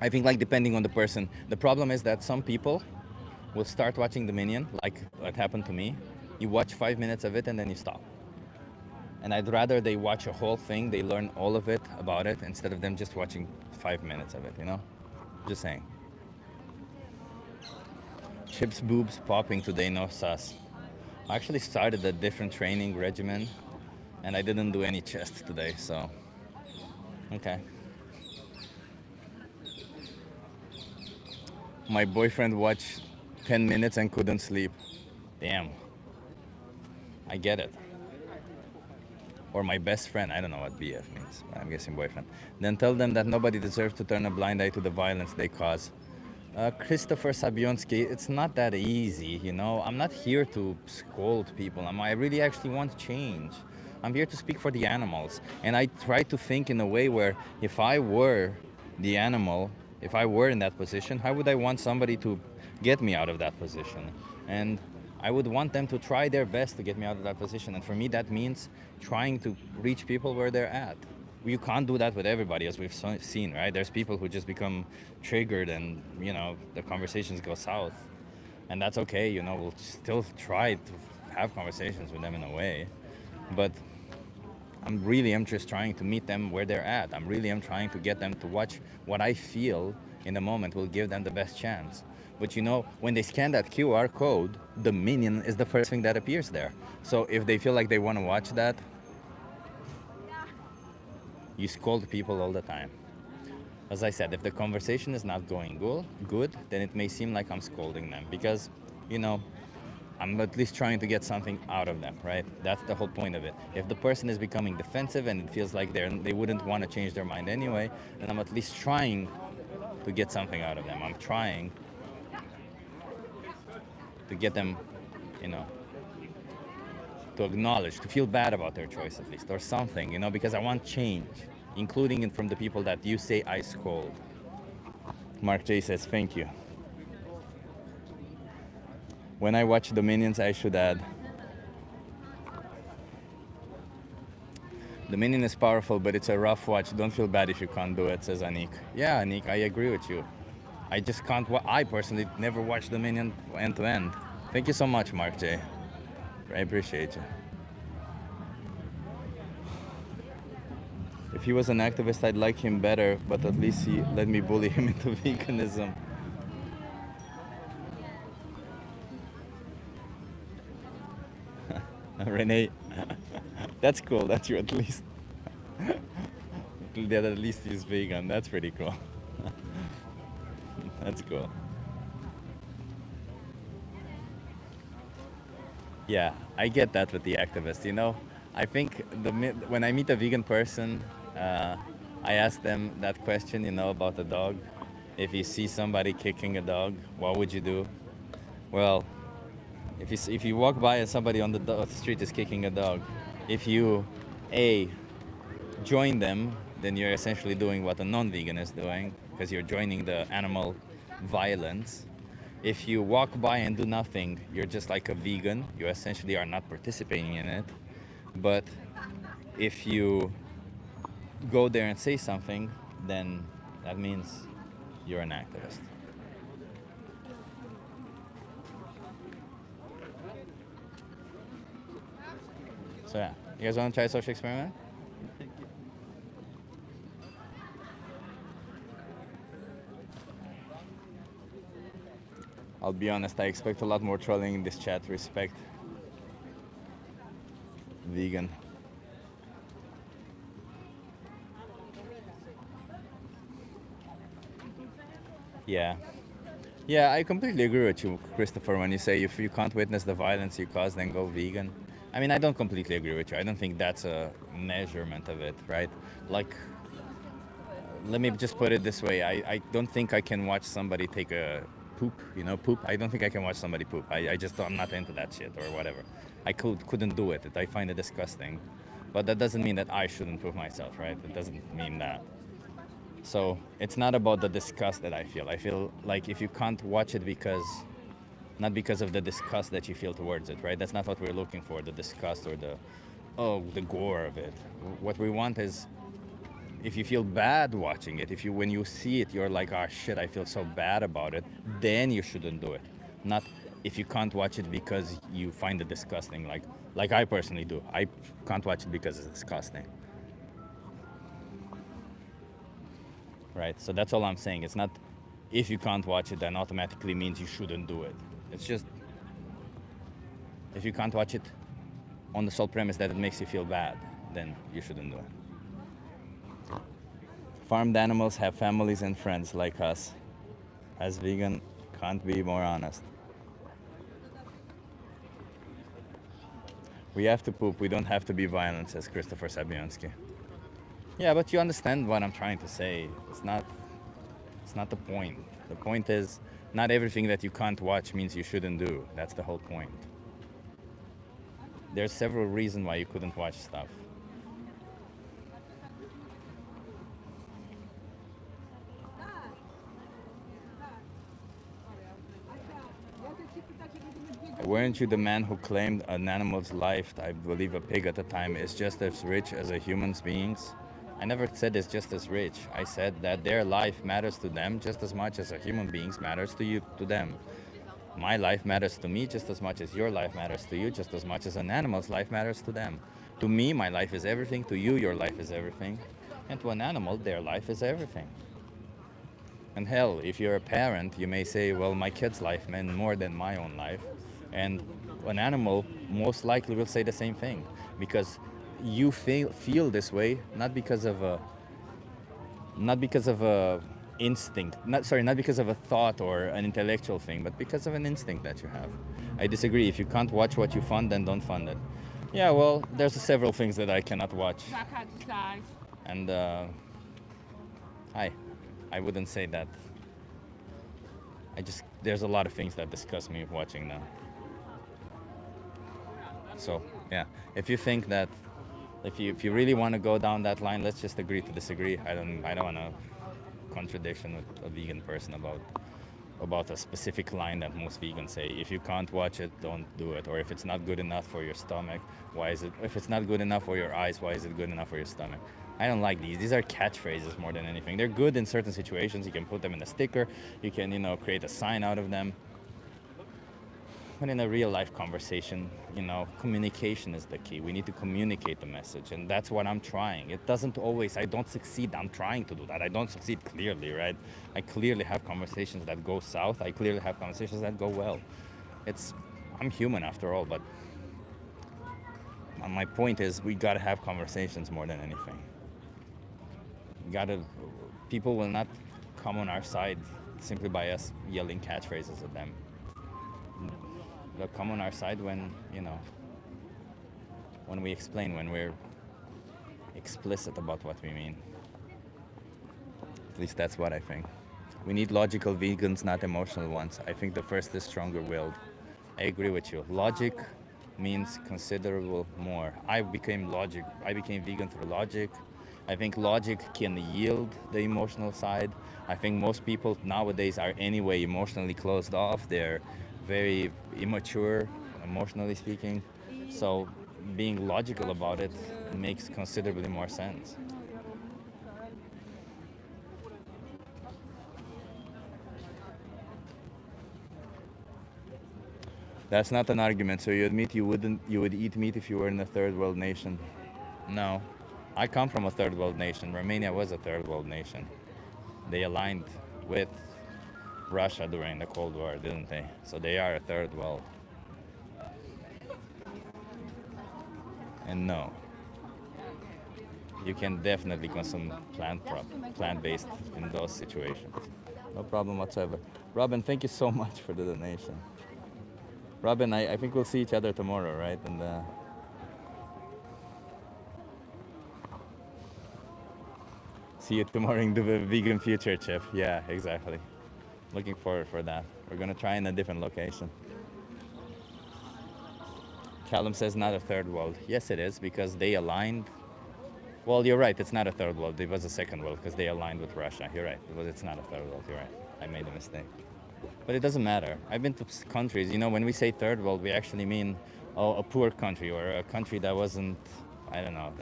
I think, like, depending on the person, the problem is that some people will start watching Dominion, like what happened to me. You watch 5 minutes of it and then you stop. And I'd rather they watch a whole thing, they learn all of it about it, instead of them just watching 5 minutes of it, you know? Just saying. Chips boobs popping today, no sus. I actually started a different training regimen and I didn't do any chest today, so okay. My boyfriend watched 10 minutes and couldn't sleep. Damn. I get it. Or my best friend, I don't know what BF means, but I'm guessing boyfriend. Then tell them that nobody deserves to turn a blind eye to the violence they cause. Christopher Sabionski, it's not that easy, you know. I'm not here to scold people. I really actually want change. I'm here to speak for the animals. And I try to think in a way where if I were the animal, if I were in that position, how would I want somebody to get me out of that position? And I would want them to try their best to get me out of that position. And for me, that means trying to reach people where they're at. You can't do that with everybody, as we've seen, right? There's people who just become triggered and, you know, the conversations go south. And that's okay, you know, we'll still try to have conversations with them in a way. But I'm just trying to meet them where they're at. I'm trying to get them to watch what I feel in the moment will give them the best chance. But you know, when they scan that QR code, the minion is the first thing that appears there. So if they feel like they want to watch that, you scold people all the time. As I said, if the conversation is not going good, then it may seem like I'm scolding them because, you know, I'm at least trying to get something out of them, right? That's the whole point of it. If the person is becoming defensive and it feels like they wouldn't want to change their mind anyway, then I'm at least trying to get something out of them. I'm trying to get them, you know, to acknowledge, to feel bad about their choice at least, or something, you know, because I want change, including it from the people that you say I scold. Mark J says, thank you. When I watch Dominions, I should add, Dominion is powerful, but it's a rough watch. Don't feel bad if you can't do it, says Anik. Yeah, Anik, I agree with you. I just can't, I personally never watched Dominion end to end. Thank you so much, Mark J. I appreciate you. If he was an activist, I'd like him better, but at least he let me bully him into veganism. Renee, that's cool. That's you at least. That at least he's vegan. That's pretty cool. That's cool. Yeah, I get that with the activists, you know. I think when I meet a vegan person, I ask them that question, you know, about the dog. If you see somebody kicking a dog, what would you do? Well, if you walk by and somebody on the street is kicking a dog, if you, join them, then you're essentially doing what a non-vegan is doing, because you're joining the animal violence. If you walk by and do nothing, you're just like a vegan. You essentially are not participating in it. But if you go there and say something, then that means you're an activist. So yeah, you guys want to try a social experiment? I'll be honest, I expect a lot more trolling in this chat. Respect. Vegan. Yeah. Yeah, I completely agree with you, Christopher, when you say if you can't witness the violence you cause, then go vegan. I mean, I don't completely agree with you. I don't think that's a measurement of it, right? Like, let me just put it this way. I don't think I can watch somebody take a poop, poop. I don't think I can watch somebody poop. I just, I'm not into that shit or whatever. I couldn't do it. I find it disgusting. But that doesn't mean that I shouldn't poop myself, right? It doesn't mean that. So it's not about the disgust that I feel. I feel like if you can't watch it not because of the disgust that you feel towards it, right? That's not what we're looking for, the disgust or the gore of it. What we want is, if you feel bad watching it, when you see it, you're like, oh shit, I feel so bad about it, then you shouldn't do it. Not if you can't watch it because you find it disgusting, like I personally do. I can't watch it because it's disgusting. Right, so that's all I'm saying. It's not if you can't watch it, then automatically means you shouldn't do it. It's just, if you can't watch it on the sole premise that it makes you feel bad, then you shouldn't do it. Farmed animals have families and friends like us. As vegan, can't be more honest. We have to poop, we don't have to be violent, says Christopher Sabiansky. Yeah, but you understand what I'm trying to say. It's not the point. The point is, not everything that you can't watch means you shouldn't do. That's the whole point. There's several reasons why you couldn't watch stuff. Weren't you the man who claimed an animal's life, I believe a pig at the time, is just as rich as a human's beings? I never said it's just as rich. I said that their life matters to them just as much as a human being's matters to them. My life matters to me just as much as your life matters to you, just as much as an animal's life matters to them. To me, my life is everything. To you, your life is everything. And to an animal, their life is everything. And hell, if you're a parent, you may say, well, my kid's life meant more than my own life. And an animal most likely will say the same thing, because you feel this way not because of a instinct, not because of a thought or an intellectual thing, but because of an instinct that you have. I disagree. If you can't watch what you fund, then don't fund it. Yeah, well, there's several things that I cannot watch. And I wouldn't say that. There's a lot of things that disgust me watching now. So yeah, if you think that, if you really want to go down that line, let's just agree to disagree. I don't want to contradiction with a vegan person about a specific line that most vegans say. If you can't watch it, don't do it. Or if it's not good enough for your stomach, why is it? If it's not good enough for your eyes, why is it good enough for your stomach? I don't like these. These are catchphrases more than anything. They're good in certain situations. You can put them in a sticker. You can, create a sign out of them. But in a real life conversation, communication is the key. We need to communicate the message, and that's what I'm trying. It doesn't always, I don't succeed. I'm trying to do that. I don't succeed clearly, right? I clearly have conversations that go south. I clearly have conversations that go well. I'm human after all, but my point is we gotta have conversations more than anything. People will not come on our side simply by us yelling catchphrases at them. They'll come on our side when we explain, when we're explicit about what we mean. At least that's what I think. We need logical vegans, not emotional ones. I think the first is stronger-willed. I agree with you. Logic means considerable more. I became vegan through logic. I think logic can yield the emotional side. I think most people nowadays are anyway emotionally closed off. They're very immature, emotionally speaking. So being logical about it makes considerably more sense. That's not an argument. So you admit you would eat meat if you were in a third world nation? No. I come from a third world nation. Romania was a third world nation. They aligned with Russia during the Cold War, didn't they? So they are a third world. And no, you can definitely consume plant-based in those situations. No problem whatsoever. Robin, thank you so much for the donation. Robin, I think we'll see each other tomorrow, right? And see you tomorrow in the vegan future, Chef. Yeah, exactly. Looking forward for that. We're gonna try in a different location. Callum says not a third world. Yes, it is, because they aligned. Well, you're right. It's not a third world. It was a second world because they aligned with Russia. You're right. It's not a third world. You're right. I made a mistake. But it doesn't matter. I've been to countries. You know, when we say third world, we actually mean a poor country or a country that wasn't. I don't know.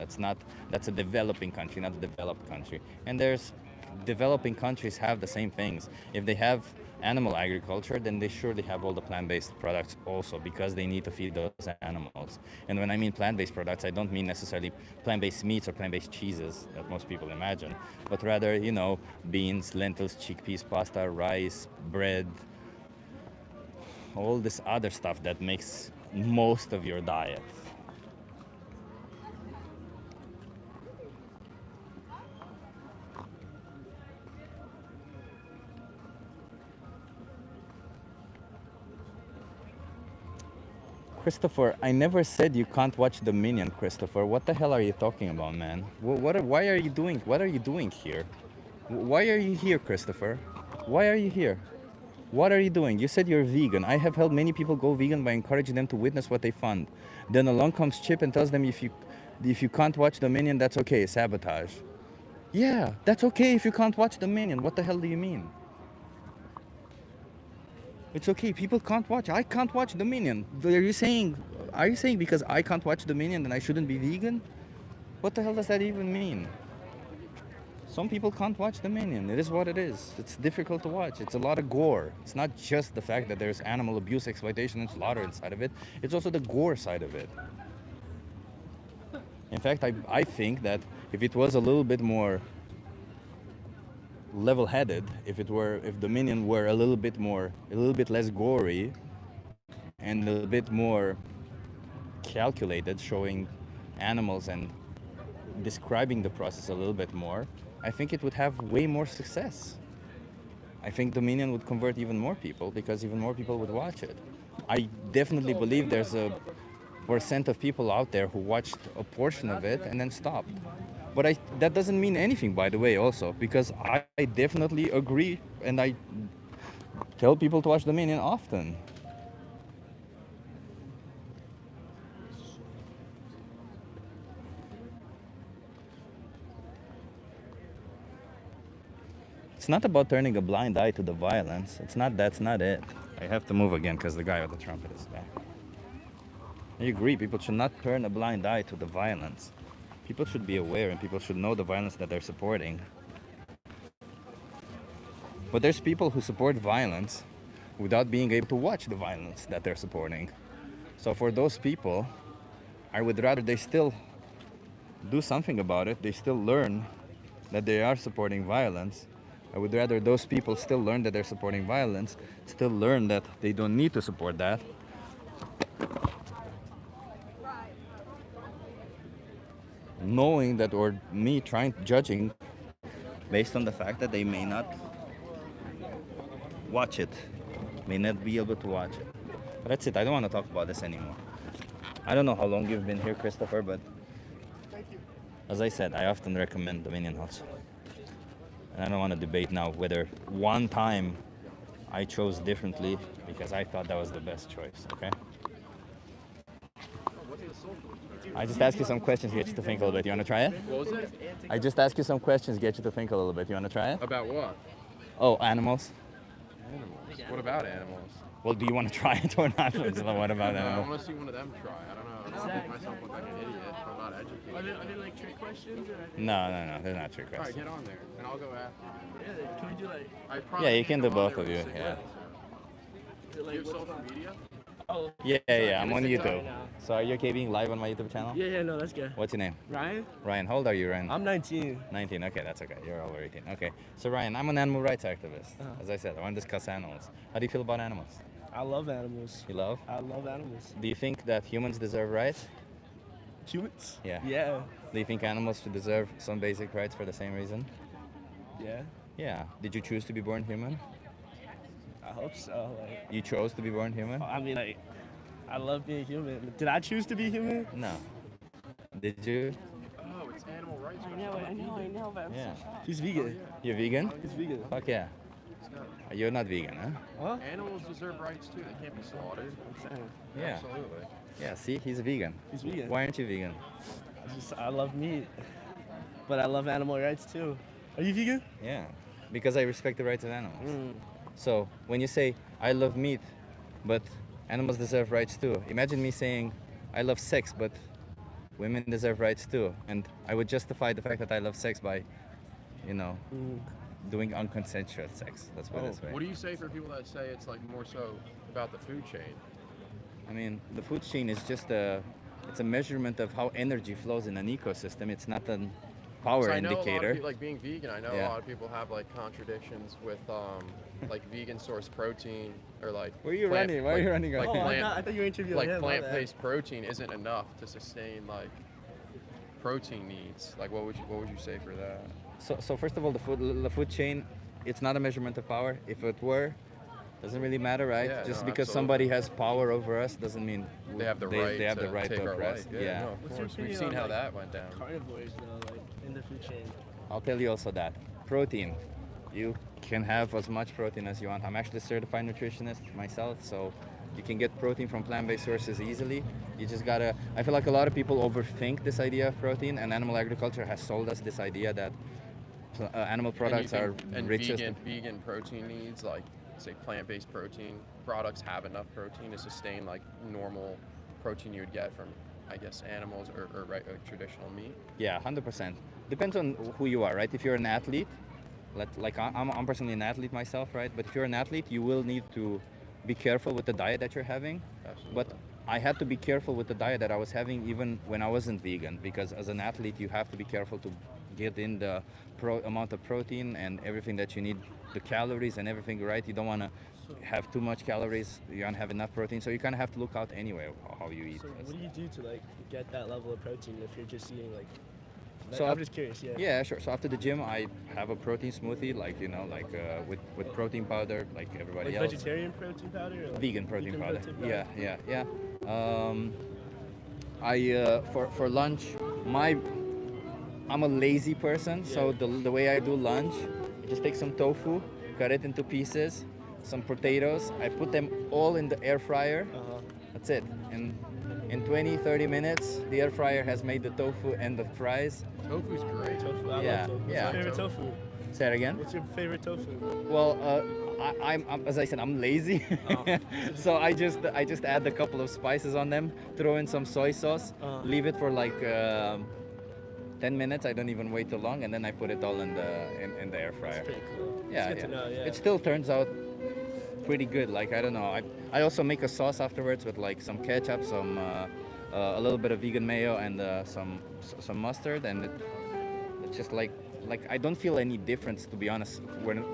That's a developing country, not a developed country. And there's developing countries have the same things. If they have animal agriculture, then they surely have all the plant-based products also, because they need to feed those animals. And when I mean plant-based products, I don't mean necessarily plant-based meats or plant-based cheeses that most people imagine, but rather, you know, beans, lentils, chickpeas, pasta, rice, bread, all this other stuff that makes most of your diet. Christopher, I never said you can't watch The Minion, Christopher. What the hell are you talking about, man? Why are you doing? What are you doing here? Why are you here, Christopher? Why are you here? What are you doing? You said you're vegan. I have helped many people go vegan by encouraging them to witness what they fund. Then along comes Chip and tells them if you can't watch The Minion, that's okay, sabotage. Yeah, that's okay if you can't watch The Minion. What the hell do you mean? It's okay. People can't watch. I can't watch The Minion. Are you saying because I can't watch The Minion, then I shouldn't be vegan? What the hell does that even mean? Some people can't watch The Minion. It is what it is. It's difficult to watch. It's a lot of gore. It's not just the fact that there's animal abuse, exploitation, and slaughter inside of it. It's also the gore side of it. In fact, I think that if it was a little bit more level-headed, if The Minion were a little bit less gory and a little bit more calculated, showing animals and describing the process a little bit more, I think it would have way more success. I think The Minion would convert even more people because even more people would watch it. I definitely believe there's a percent of people out there who watched a portion of it and then stopped. But that doesn't mean anything, by the way, also, because I definitely agree, and I tell people to watch The Minion often. It's not about turning a blind eye to the violence. That's not it. I have to move again because the guy with the trumpet is back. I agree, people should not turn a blind eye to the violence. People should be aware and people should know the violence that they're supporting. But there's people who support violence without being able to watch the violence that they're supporting. So for those people, I would rather they still do something about it. They still learn that they are supporting violence. I would rather those people still learn that they're supporting violence, still learn that they don't need to support that, knowing that, or me judging based on the fact that they may not watch it, may not be able to watch it. But that's it. I don't want to talk about this anymore. I don't know how long you've been here, Christopher, but as I said, I often recommend The Minion also. And I don't want to debate now whether one time I chose differently because I thought that was the best choice, okay? I just ask you some questions, get you to think a little bit. You want to try it? What was it? I just ask you some questions, get you to think a little bit. You want to try it? About what? Oh, animals. Animals. What about animals? Well, do you want to try it or not? What about I animals? want to see one of them try. I don't know. I don't make myself look like an idiot. I'm not educated. Are they like trick questions? Or No, they're not trick All right, questions. get on there, and I'll go after. yeah, can we do like? I Yeah, you can do go on both there of you, with yeah. Do you have social media? Oh. Yeah, I'm on Sorry, YouTube. right now. So are you okay being live on my YouTube channel? Yeah, no, that's good. What's your name? Ryan? Ryan. How old are you, Ryan? I'm 19. 19. Okay, that's okay. You're over 18. Okay. So Ryan, I'm an animal rights activist. Uh-huh. As I said, I want to discuss animals. How do you feel about animals? I love animals. You love? I love animals. Do you think that humans deserve rights? Humans? Yeah. Yeah. Do you think animals should deserve some basic rights for the same reason? Yeah. Yeah. Did you choose to be born human? I hope so. Like, You chose to be born human? I mean, like, I love being human. Did I choose to be human? No. Did you? Oh, it's animal rights. I know, but I'm Yeah. so shocked. He's vegan. You're vegan? He's vegan. Fuck yeah. You're not vegan, huh? Huh? Animals deserve rights too. They can't be slaughtered. I'm saying. Yeah. Absolutely. Yeah, see, he's a vegan. He's vegan. Why aren't you vegan? I love meat, but I love animal rights too. Are you vegan? Yeah, because I respect the rights of animals. Mm. So when you say, I love meat, but animals deserve rights too, imagine me saying, I love sex, but women deserve rights too. And I would justify the fact that I love sex by, you know, doing unconsensual sex. Let's put it this way. What do you say for people that say it's like more so about the food chain? I mean, the food chain is just it's a measurement of how energy flows in an ecosystem. It's not a power 'Cause I know a lot of indicator. people, like being vegan, I know a Yeah. lot of people have like contradictions with like vegan source protein or like Where are you plant- running? Why are you like- running like right now? plant- I thought you were interviewing like him. my bad. plant-based protein isn't enough to sustain like protein needs. Like what would you say for that? So first of all, the food chain, it's not a measurement of power. If it were, doesn't really matter, right? Yeah, Just no, because absolutely. somebody has power over us doesn't mean They have the they right have to the right take to our oppress. life. Yeah. No, of What's your course. We've opinion seen on, how like, that went down. Carnivores though, like in the food chain. I'll tell you also that protein, you can have as much protein as you want. I'm actually a certified nutritionist myself, so you can get protein from plant-based sources easily. You just gotta. I feel like a lot of people overthink this idea of protein, and animal agriculture has sold us this idea that animal products and you are think, and richest. vegan protein needs, like say plant-based protein products have enough protein to sustain like normal protein you would get from, I guess, animals or traditional meat. Yeah, 100%. Depends on who you are, right? If you're an athlete, like I'm personally an athlete myself, right? But if you're an athlete, you will need to be careful with the diet that you're having. Absolutely. But I had to be careful with the diet that I was having even when I wasn't vegan, because as an athlete, you have to be careful to get in the amount of protein and everything that you need, the calories and everything, right? You don't want to have too much calories, you don't have enough protein, so you kind of have to look out anyway how you eat. So what do you do to like get that level of protein if you're just eating like? So I'm just curious. Yeah. Yeah, sure. So after the gym, I have a protein smoothie, like with protein powder, like everybody Like else. vegetarian protein powder? Or like Vegan protein powder. protein powder? Yeah. I for lunch, I'm a lazy person, so the way I do lunch, I just take some tofu, cut it into pieces, some potatoes. I put them all in the air fryer. That's it. And in 20-30 minutes, the air fryer has made the tofu and the fries. Tofu's great. Tofu. I Yeah, love tofu. What's yeah. your favorite tofu? Say it again. What's your favorite tofu? Well, I'm as I said, I'm lazy, so I just add a couple of spices on them, throw in some soy sauce, leave it for like 10 minutes. I don't even wait too long, and then I put it all in the air fryer. That's pretty cool. Yeah, It's good to know, yeah. It still turns out pretty good. Like I don't know, I also make a sauce afterwards with like some ketchup, some a little bit of vegan mayo, and some mustard, and it's just like I don't feel any difference, to be honest,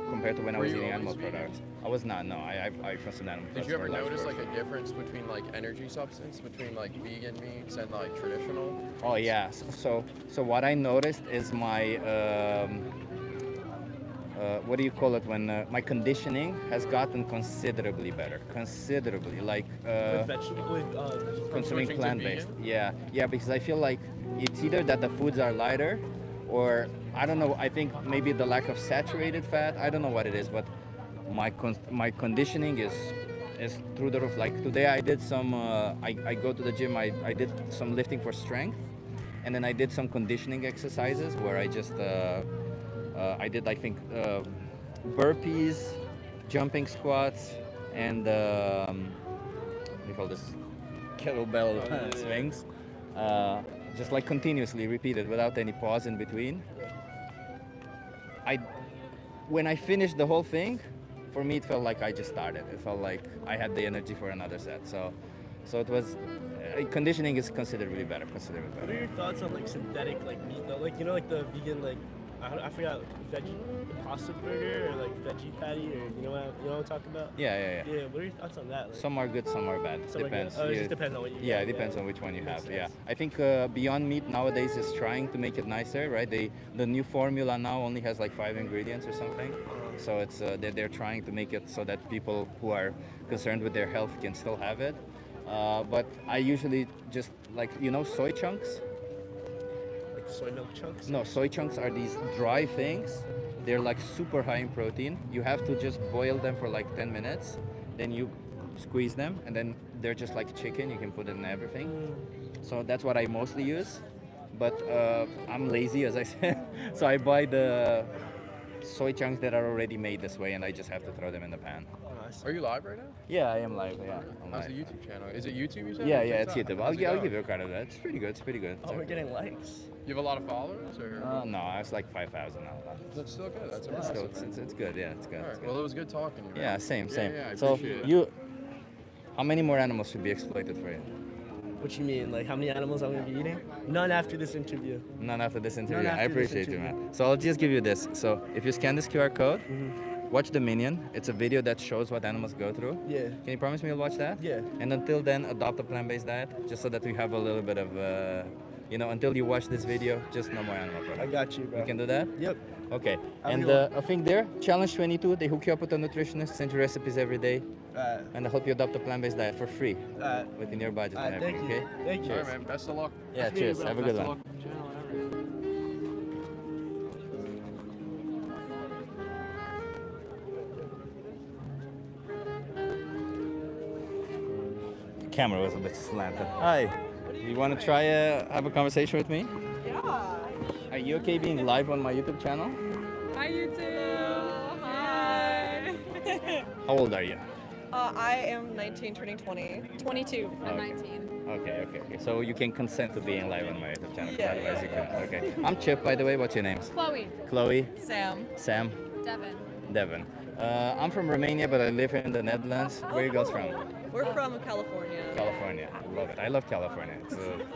compared to when I Were was you eating always animal vegan? products. I was not. No, I consumed animal Did products. you ever for a large notice like portion. a difference between like energy substance between like vegan meats and like traditional? Oh yeah. So what I noticed is my what do you call it when my conditioning has gotten considerably better. Considerably, like With vegetable, with consuming switching to plant-based. vegan? Yeah, because I feel like it's either that the foods are lighter, or I don't know. I think maybe the lack of saturated fat. I don't know what it is, but my conditioning is through the roof. Like today, I did some. I go to the gym. I did some lifting for strength, and then I did some conditioning exercises where I just I did I think burpees, jumping squats, and what do you call this? Kettlebell swings. Just like continuously repeated without any pause in between. When I finished the whole thing, for me, it felt like I just started. It felt like I had the energy for another set. So it was conditioning is considerably better. Considerably What are better. your thoughts on like synthetic like meat though? Like like the vegan like I forgot veggie pasta burger or like veggie patty or you know what I'm talking about? Yeah. Yeah. What are your thoughts on that? Like, Some are good, some are bad. some are good. Depends. Oh, it just depends on what you. Yeah, it depends on which one you Makes have. Yeah, sense. I think Beyond Meat nowadays is trying to make it nicer, right? The new formula now only has like 5 ingredients or something. So it's they're trying to make it so that people who are concerned with their health can still have it. But I usually just like soy chunks. Like soy milk chunks. No, soy chunks are these dry things. They're like super high in protein. You have to just boil them for like 10 minutes. Then you squeeze them, and then they're just like chicken. You can put it in everything. So that's what I mostly use. But I'm lazy, as I said. So I buy the soy chunks that are already made this way, and I just have to throw them in the pan. Are you live right now? Yeah, I am live. Yeah, I'm How's live. the YouTube channel? Is it YouTube you said? Yeah, or yeah, it's TikTok? YouTube. How's it I'll going? give you a credit of that. It's pretty good. It's pretty good. Oh, we're getting likes. You have a lot of followers, or? No, it's like 5,000 now. That's still good. That's It's impressive. still, it's good. Yeah, it's good. All It's right. good. Well, it was good talking to you. Man. Yeah, same. Yeah, I So appreciate it. how many more animals should be exploited for you? What you mean? Like how many animals I'm gonna be eating? None after this interview. None after this interview. None I after this appreciate you, interview. man. So I'll just give you this. So if you scan this QR code, watch the Minion. It's a video that shows what animals go through. Yeah. Can you promise me you'll watch that? Yeah. And until then, adopt a plant-based diet, just so that we have a little bit of, until you watch this video, just no more animal I products. got you, bro. We can do that? Yep. Okay. Have a And good one. I think there, Challenge 22, they hook you up with a nutritionist, send you recipes every day, Alright. and they'll help you adopt a plant-based diet for free Alright. within your budget and Alright. Thank everything, you. okay? Thank you. All right, man. Best of luck. Yeah, Nice meeting you, cheers. bro. Have a Best good of one. luck with the channel and everything. The camera was a bit slanted. Hi. You want to try have a conversation with me? Yeah. Are you okay being live on my YouTube channel? Hi, YouTube. Hi. How old are you? I am 19, turning 20. 22. I'm Okay. 19. Okay. So you can consent to being live on my YouTube channel. 'Cause Yeah, otherwise you couldn't. Okay. I'm Chip, by the way. What's your name? Chloe. Chloe, Sam. Sam, Devin. Devin. I'm from Romania, but I live here in the Netherlands. Where are you guys from? We're from California. California. I love it. I love California.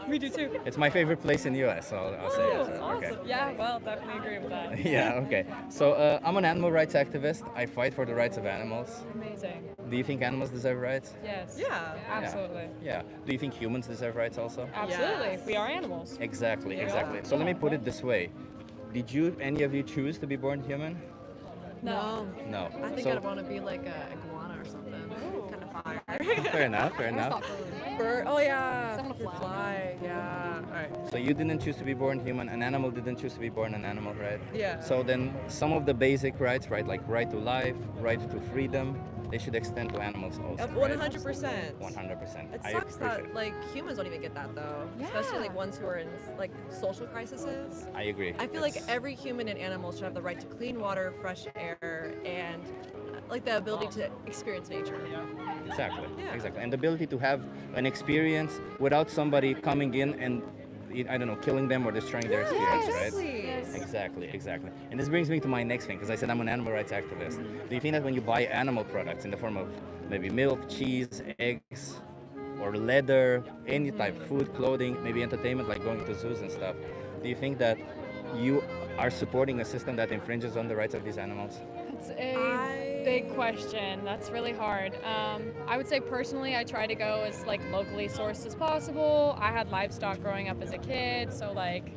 We do too. It's my favorite place in the U.S. So I'll say it. Okay. Yeah, well, definitely agree with that. Yeah. Okay. So I'm an animal rights activist. I fight for the rights of animals. Amazing. Do you think animals deserve rights? Yes. Yeah, absolutely. Yeah. Do you think humans deserve rights also? Absolutely. We are animals. Exactly. So let me put it this way. Did any of you choose to be born human? No. No. I think So- I'd want to be like a iguana or something. Kind of fire. Fair enough. Fair enough. Bird. Oh yeah. Someone to fly. Yeah. All right. So you didn't choose to be born human. An animal didn't choose to be born an animal, right? Yeah. So then some of the basic rights, right, like right to life, right to freedom, they should extend to animals also. right? 100%. 100%. It I sucks that appreciate it. like humans don't even get that though, especially like ones who are in like social crises. I agree. I feel like every human and animal should have the right to clean water, fresh air, and like the ability to experience nature. Exactly. Yeah. Exactly. And the ability to have an experience without somebody coming in and I don't know, killing them or destroying their experience, right? Exactly. And this brings me to my next thing, because I said I'm an animal rights activist. Do you think that when you buy animal products in the form of maybe milk, cheese, eggs, or leather, any type, food, clothing, maybe entertainment, like going to zoos and stuff, do you think that you are supporting a system that infringes on the rights of these animals? It's a big question. That's really hard. I would say personally, I try to go as like locally sourced as possible. I had livestock growing up as a kid, so like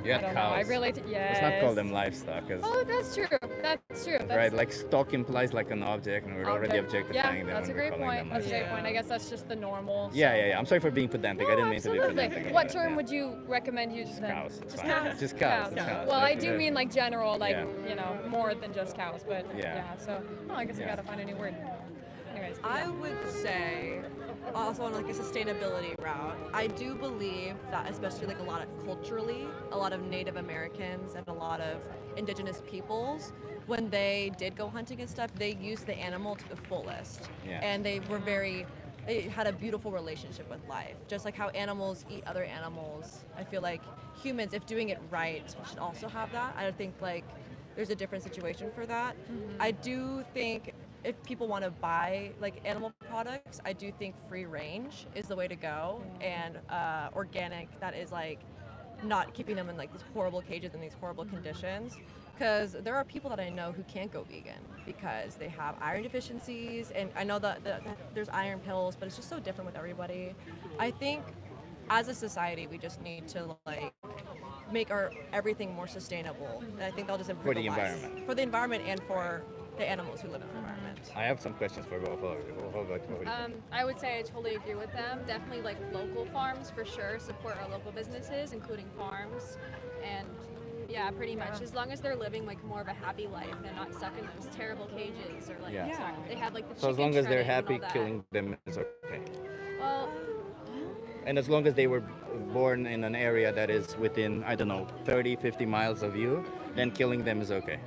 You I had don't cows. know. I relate to yes. Let's not call them livestock, 'cause- Oh, that's true. That's true. That's, right? Like stock implies like an object, and we're already Okay. objectifying Yeah, them. that's a when we're great calling point. them That's a great livestock. point. I guess that's just the normal. Yeah. I'm sorry for being pedantic. I didn't mean to be Absolutely. pedantic. What about it, term yeah. would you recommend using then? Cows. It's Just fine. cows. Just cows. It's cows. Well, I Like, do mean like general, like Yeah. more than just cows, but Yeah. So, I guess I Yeah. gotta find a new word. Anyways, but I yeah. would say, also on like a sustainability route, I do believe that especially like a lot of culturally, a lot of Native Americans and a lot of indigenous peoples, when they did go hunting and stuff, they used the animal to the fullest. Yeah. And they had a beautiful relationship with life. Just like how animals eat other animals. I feel like humans, if doing it right, should also have that. I think like there's a different situation for that. I do think if people want to buy like animal products, I do think free range is the way to go, and organic, that is like not keeping them in like these horrible cages in these horrible conditions. Because there are people that I know who can't go vegan because they have iron deficiencies, and I know that there's iron pills, but it's just so different with everybody. I think as a society, we just need to like make our everything more sustainable, and I think they'll just improve For the our lives. environment. For the environment and for the animals who live in the environment. I have some questions for both of you. How about you? I would say I totally agree with them. Definitely like local farms for sure. Support our local businesses, including farms. And yeah, pretty much. As long as they're living like more of a happy life, they're not stuck in those terrible cages or like they have like the So as chicken long as they're shredding and all happy, that. killing them is okay. Well, And as long as they were born in an area that is within, I don't know, 30, 50 miles of you, then killing them is okay.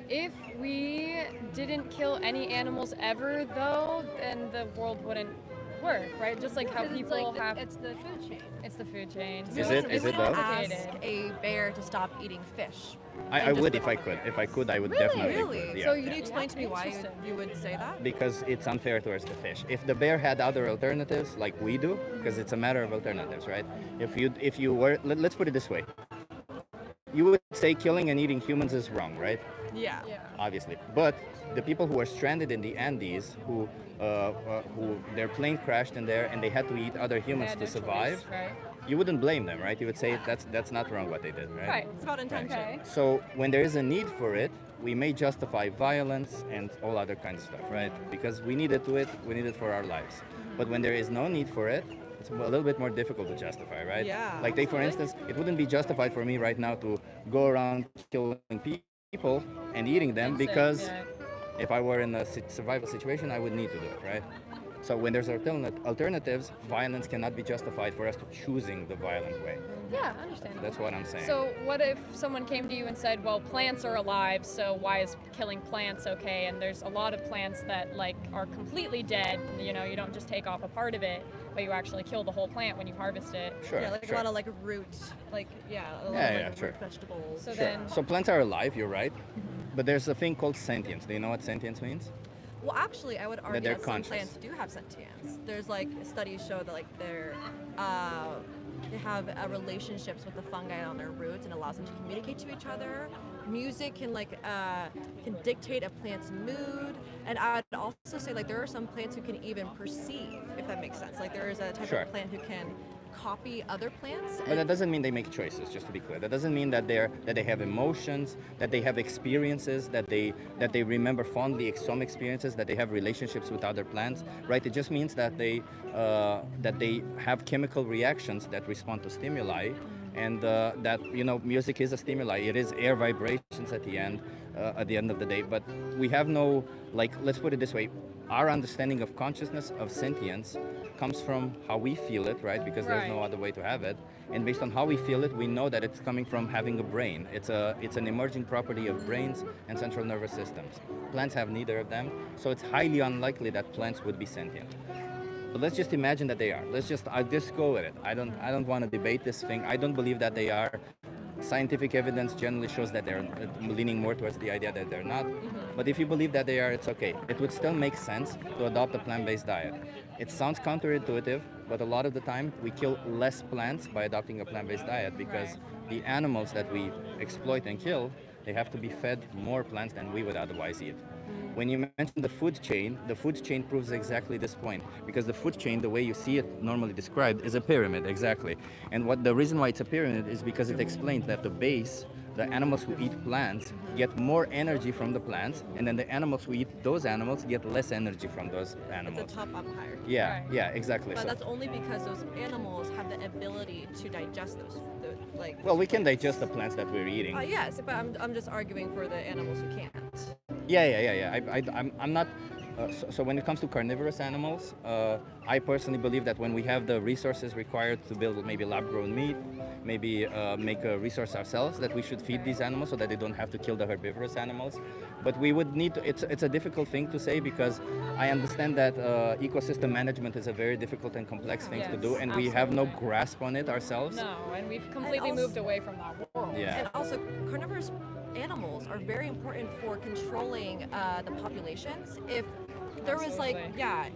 if we didn't kill any animals ever though, then the world wouldn't work, right? Just like how people have it's the food chain. It's the food chain. Is it? Is it though? Ask a bear to stop eating fish. I would if I could. If I could, I would definitely. Really? Would. Yeah. So can you explain to me why you would say that? Because it's unfair towards the fish. If the bear had other alternatives like we do, because it's a matter of alternatives, right? If you were, let's put it this way. You would say killing and eating humans is wrong, right? Yeah. Obviously. But the people who are stranded in the Andes, who their plane crashed in there and they had to eat other humans to survive, you wouldn't blame them, right? You would say that's not wrong what they did, right? Right. It's about intention. Okay. So when there is a need for it, we may justify violence and all other kinds of stuff, right? Because we need it for our lives. But when there is no need for it, it's a little bit more difficult to justify, right? Yeah. Like for instance, it wouldn't be justified for me right now to go around killing people and eating them because if I were in a survival situation, I would need to do it, right? So when there's alternatives, violence cannot be justified for us to choosing the violent way. Yeah, I understand. That's what I'm saying. So what if someone came to you and said, well, plants are alive, so why is killing plants okay? And there's a lot of plants that like are completely dead. You know, you don't just take off a part of it, but you actually kill the whole plant when you harvest it. Sure. Yeah, like sure. a lot of like roots, like a lot of like, sure. root vegetables. So Sure. then, So plants are alive, you're right. But there's a thing called sentience. Do you know what sentience means? Well, actually, I would argue they're that some conscious. plants do have sentience. There's like studies show that like they have relationships with the fungi on their roots and allows them to communicate to each other. Music can can dictate a plant's mood, and I would also say like there are some plants who can even perceive, if that makes sense. Like there is a type Sure. of plant who can copy other plants. But that doesn't mean they make choices, just to be clear. That doesn't mean that they have emotions, that they have experiences, that they remember fondly some experiences, that they have relationships with other plants, right? It just means that they have chemical reactions that respond to stimuli, and that music is a stimuli. It is air vibrations at the end of the day. But we have no, let's put it this way. Our understanding of consciousness, of sentience, comes from how we feel it, right? Because there's no other way to have it. And based on how we feel it, we know that it's coming from having a brain. It's an emerging property of brains and central nervous systems. Plants have neither of them, so it's highly unlikely that plants would be sentient. But let's just imagine that they are. I'll just go with it. I don't want to debate this thing. I don't believe that they are. Scientific evidence generally shows that they're leaning more towards the idea that they're not. But if you believe that they are, it's okay. It would still make sense to adopt a plant-based diet. It sounds counterintuitive, but a lot of the time we kill less plants by adopting a plant-based diet because the animals that we exploit and kill, they have to be fed more plants than we would otherwise eat. When you mention the food chain proves exactly this point, because the food chain, the way you see it normally described, is a pyramid, exactly. And the reason why it's a pyramid is because it explains that the base, the animals who eat plants get more energy from the plants, and then the animals who eat those animals get less energy from those animals. It's a top-up hierarchy. Yeah, exactly. But So- that's only because those animals have the ability to digest those well, we can digest the plants that we're eating. Yes, but I'm just arguing for the animals who can't. Yeah. I'm not. So when it comes to carnivorous animals, I personally believe that when we have the resources required to build maybe lab-grown meat, maybe make a resource ourselves, that we should feed these animals so that they don't have to kill the herbivorous animals. But we would need to. It's a difficult thing to say because I understand that ecosystem management is a very difficult and complex thing to do, and we have no grasp on it ourselves. no, and we've completely moved away from that world. Yeah. And also, carnivorous animals are very important for controlling the populations. If there was like,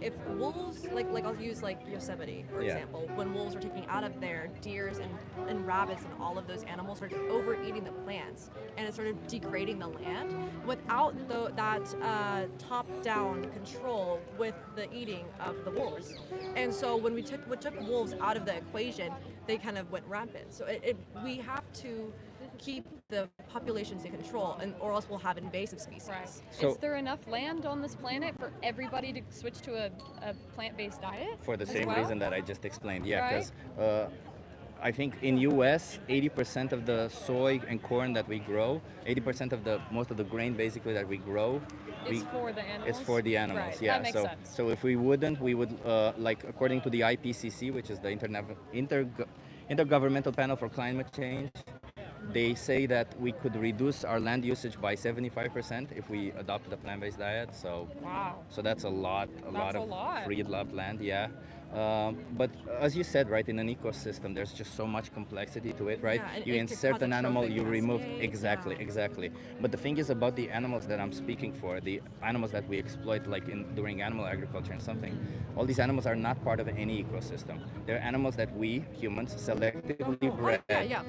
if wolves, like I'll use like Yosemite for Yeah. example, when wolves were taking out of there, deers and rabbits and all of those animals started overeating the plants, and it started degrading the land without that top-down control with the eating of the wolves. And so when we took wolves out of the equation, they kind of went rampant. So we have to keep the populations in control, or else we'll have invasive species. Is there enough land on this planet for everybody to switch to a plant-based diet? For the as same well? reason that I just explained. Yeah, Right. because I think in US, 80% of the soy and corn that we grow, 80% of most of the grain basically that we grow, It's for the animals? It's for the animals. Right, Yeah. that makes sense. So if we wouldn't, we would like according to the IPCC, which is the Intergovernmental Panel for Climate Change. They say that we could reduce our land usage by 75% if we adopted a plant-based diet. So, Wow. so that's a lot That's a of lot. freed up land. Yeah. But as you said, right, in an ecosystem, there's just so much complexity to it, right? Yeah, and You it could insert cause an a animal, trophic you remove cascade, exactly. But the thing is about the animals that I'm speaking for, the animals that we exploit, like during animal agriculture and something. All these animals are not part of any ecosystem. They're animals that we humans selectively bred.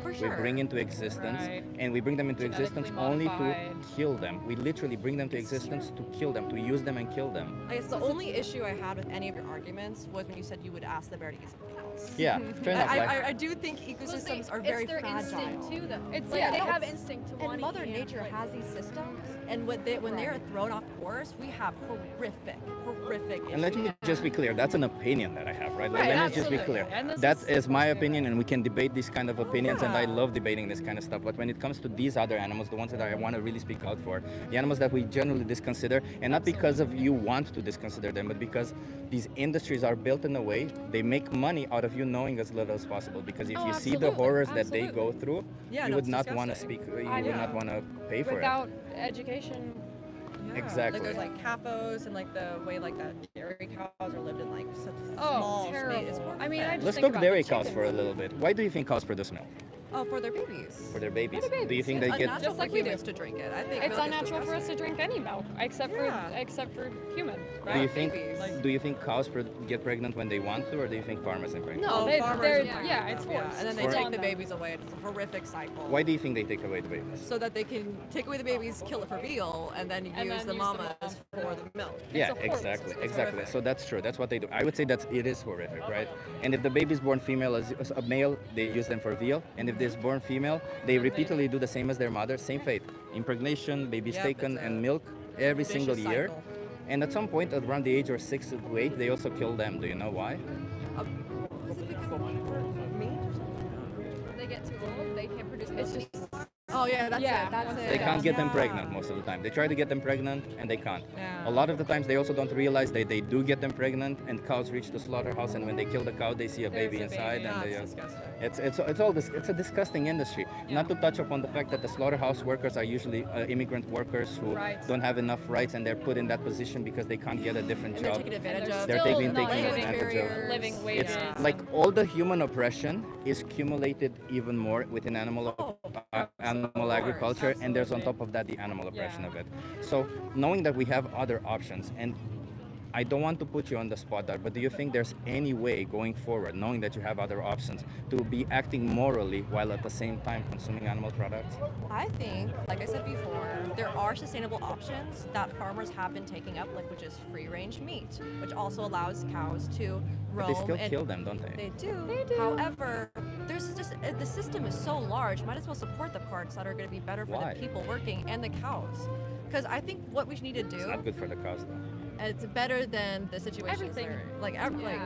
for We sure. bring into existence, Right. and we bring them into existence only modified. to kill them. We literally bring them to existence to kill them, to use them and kill them. I guess the only issue I had with any of your arguments was when you said you would ask the bear to eat something else. Yeah, fair enough. I do think ecosystems are very it's their fragile. instinct too, though. It's Yeah, they have it's- instinct to and want to Mother eat Nature animals. has these systems, and when they are thrown off course, we have horrific issues. And let me just be clear, that's an opinion that I have, right? Right, Let me just be absolutely. clear. And this That is- is my opinion, and we can debate these kind of opinions, and I Yeah. love debating this kind of stuff. But when it comes to these other animals, the ones that I want to really speak out for, the animals that we generally disconsider, and not because of you want to disconsider them, but because these industries are built in a way, they make money out of you knowing as little as possible. Because if you see the horrors that they go through, Yeah, you no, would it's not want to disgusting. speak, you I would know. not want to pay for Without education. Exactly. Like there's like CAFOs and like the way like that dairy cows are lived in like such Oh, small terrible. space. I mean, I it. just Let's think talk about dairy the cows for a chickens. little bit. Why do you think cows produce milk? Oh, for their babies. For their babies. For their Do you babies, think yes. they get Unnatural Just like for we do. humans to drink it. I think It's milk is unnatural for us to disgusting. drink any milk, except for human. Right? Do you think babies. do you think cows get pregnant when they want to, or do you think farmers get pregnant? No, Oh, they, farmers they're are pregnant. yeah, it's forced. And then they It's take on the them. babies away. It's a horrific cycle. Why do you think they take away the babies? So that they can take away the babies, kill it for veal, and then use the mamas for the milk. Yeah, exactly. So that's true. That's what they do. I would say that it is horrific, right? And if the baby is born female as a male, they use them for veal. And if they're born female, they repeatedly do the same as their mother, same fate. Impregnation, babies Yep, taken, it's a and milk every vicious single year. cycle. And at some point, around the age of 6 to 8, they also kill them. Do you know why? Was it because of meat or something? When they get too old, they can't produce milk. It's just Oh yeah, that's Yeah, it. That's it. They can't get them Yeah. pregnant most of the time. They try to get them pregnant and they can't. Yeah. A lot of the times they also don't realize that they do get them pregnant, and cows reach the slaughterhouse, and when they kill the cow, they see a baby There's a inside, baby. and they, That's disgusting. it's all this. It's a disgusting industry. Not to touch upon the fact that the slaughterhouse workers are usually immigrant workers who Right. don't have enough rights, and they're put in that position because they can't get a different And they're job. taken advantage they're of. They're still taking not advantage living of. living wages. Yeah. Like all the human oppression is accumulated even more within animal agriculture, and there's on top of that the animal oppression Yeah. of it. So knowing that we have other options, and I don't want to put you on the spot there, but do you think there's any way going forward, knowing that you have other options, to be acting morally while at the same time consuming animal products? I think, like I said before, there are sustainable options that farmers have been taking up, like which is free-range meat, which also allows cows to But roam. they still and kill them, don't they? They do. However, there's just the system is so large. Might as well support the parts that are going to be better for Why? the people working and the cows. Because I think what we need to do, It's not good for the cows, though. it's better than the situation. Everything. Like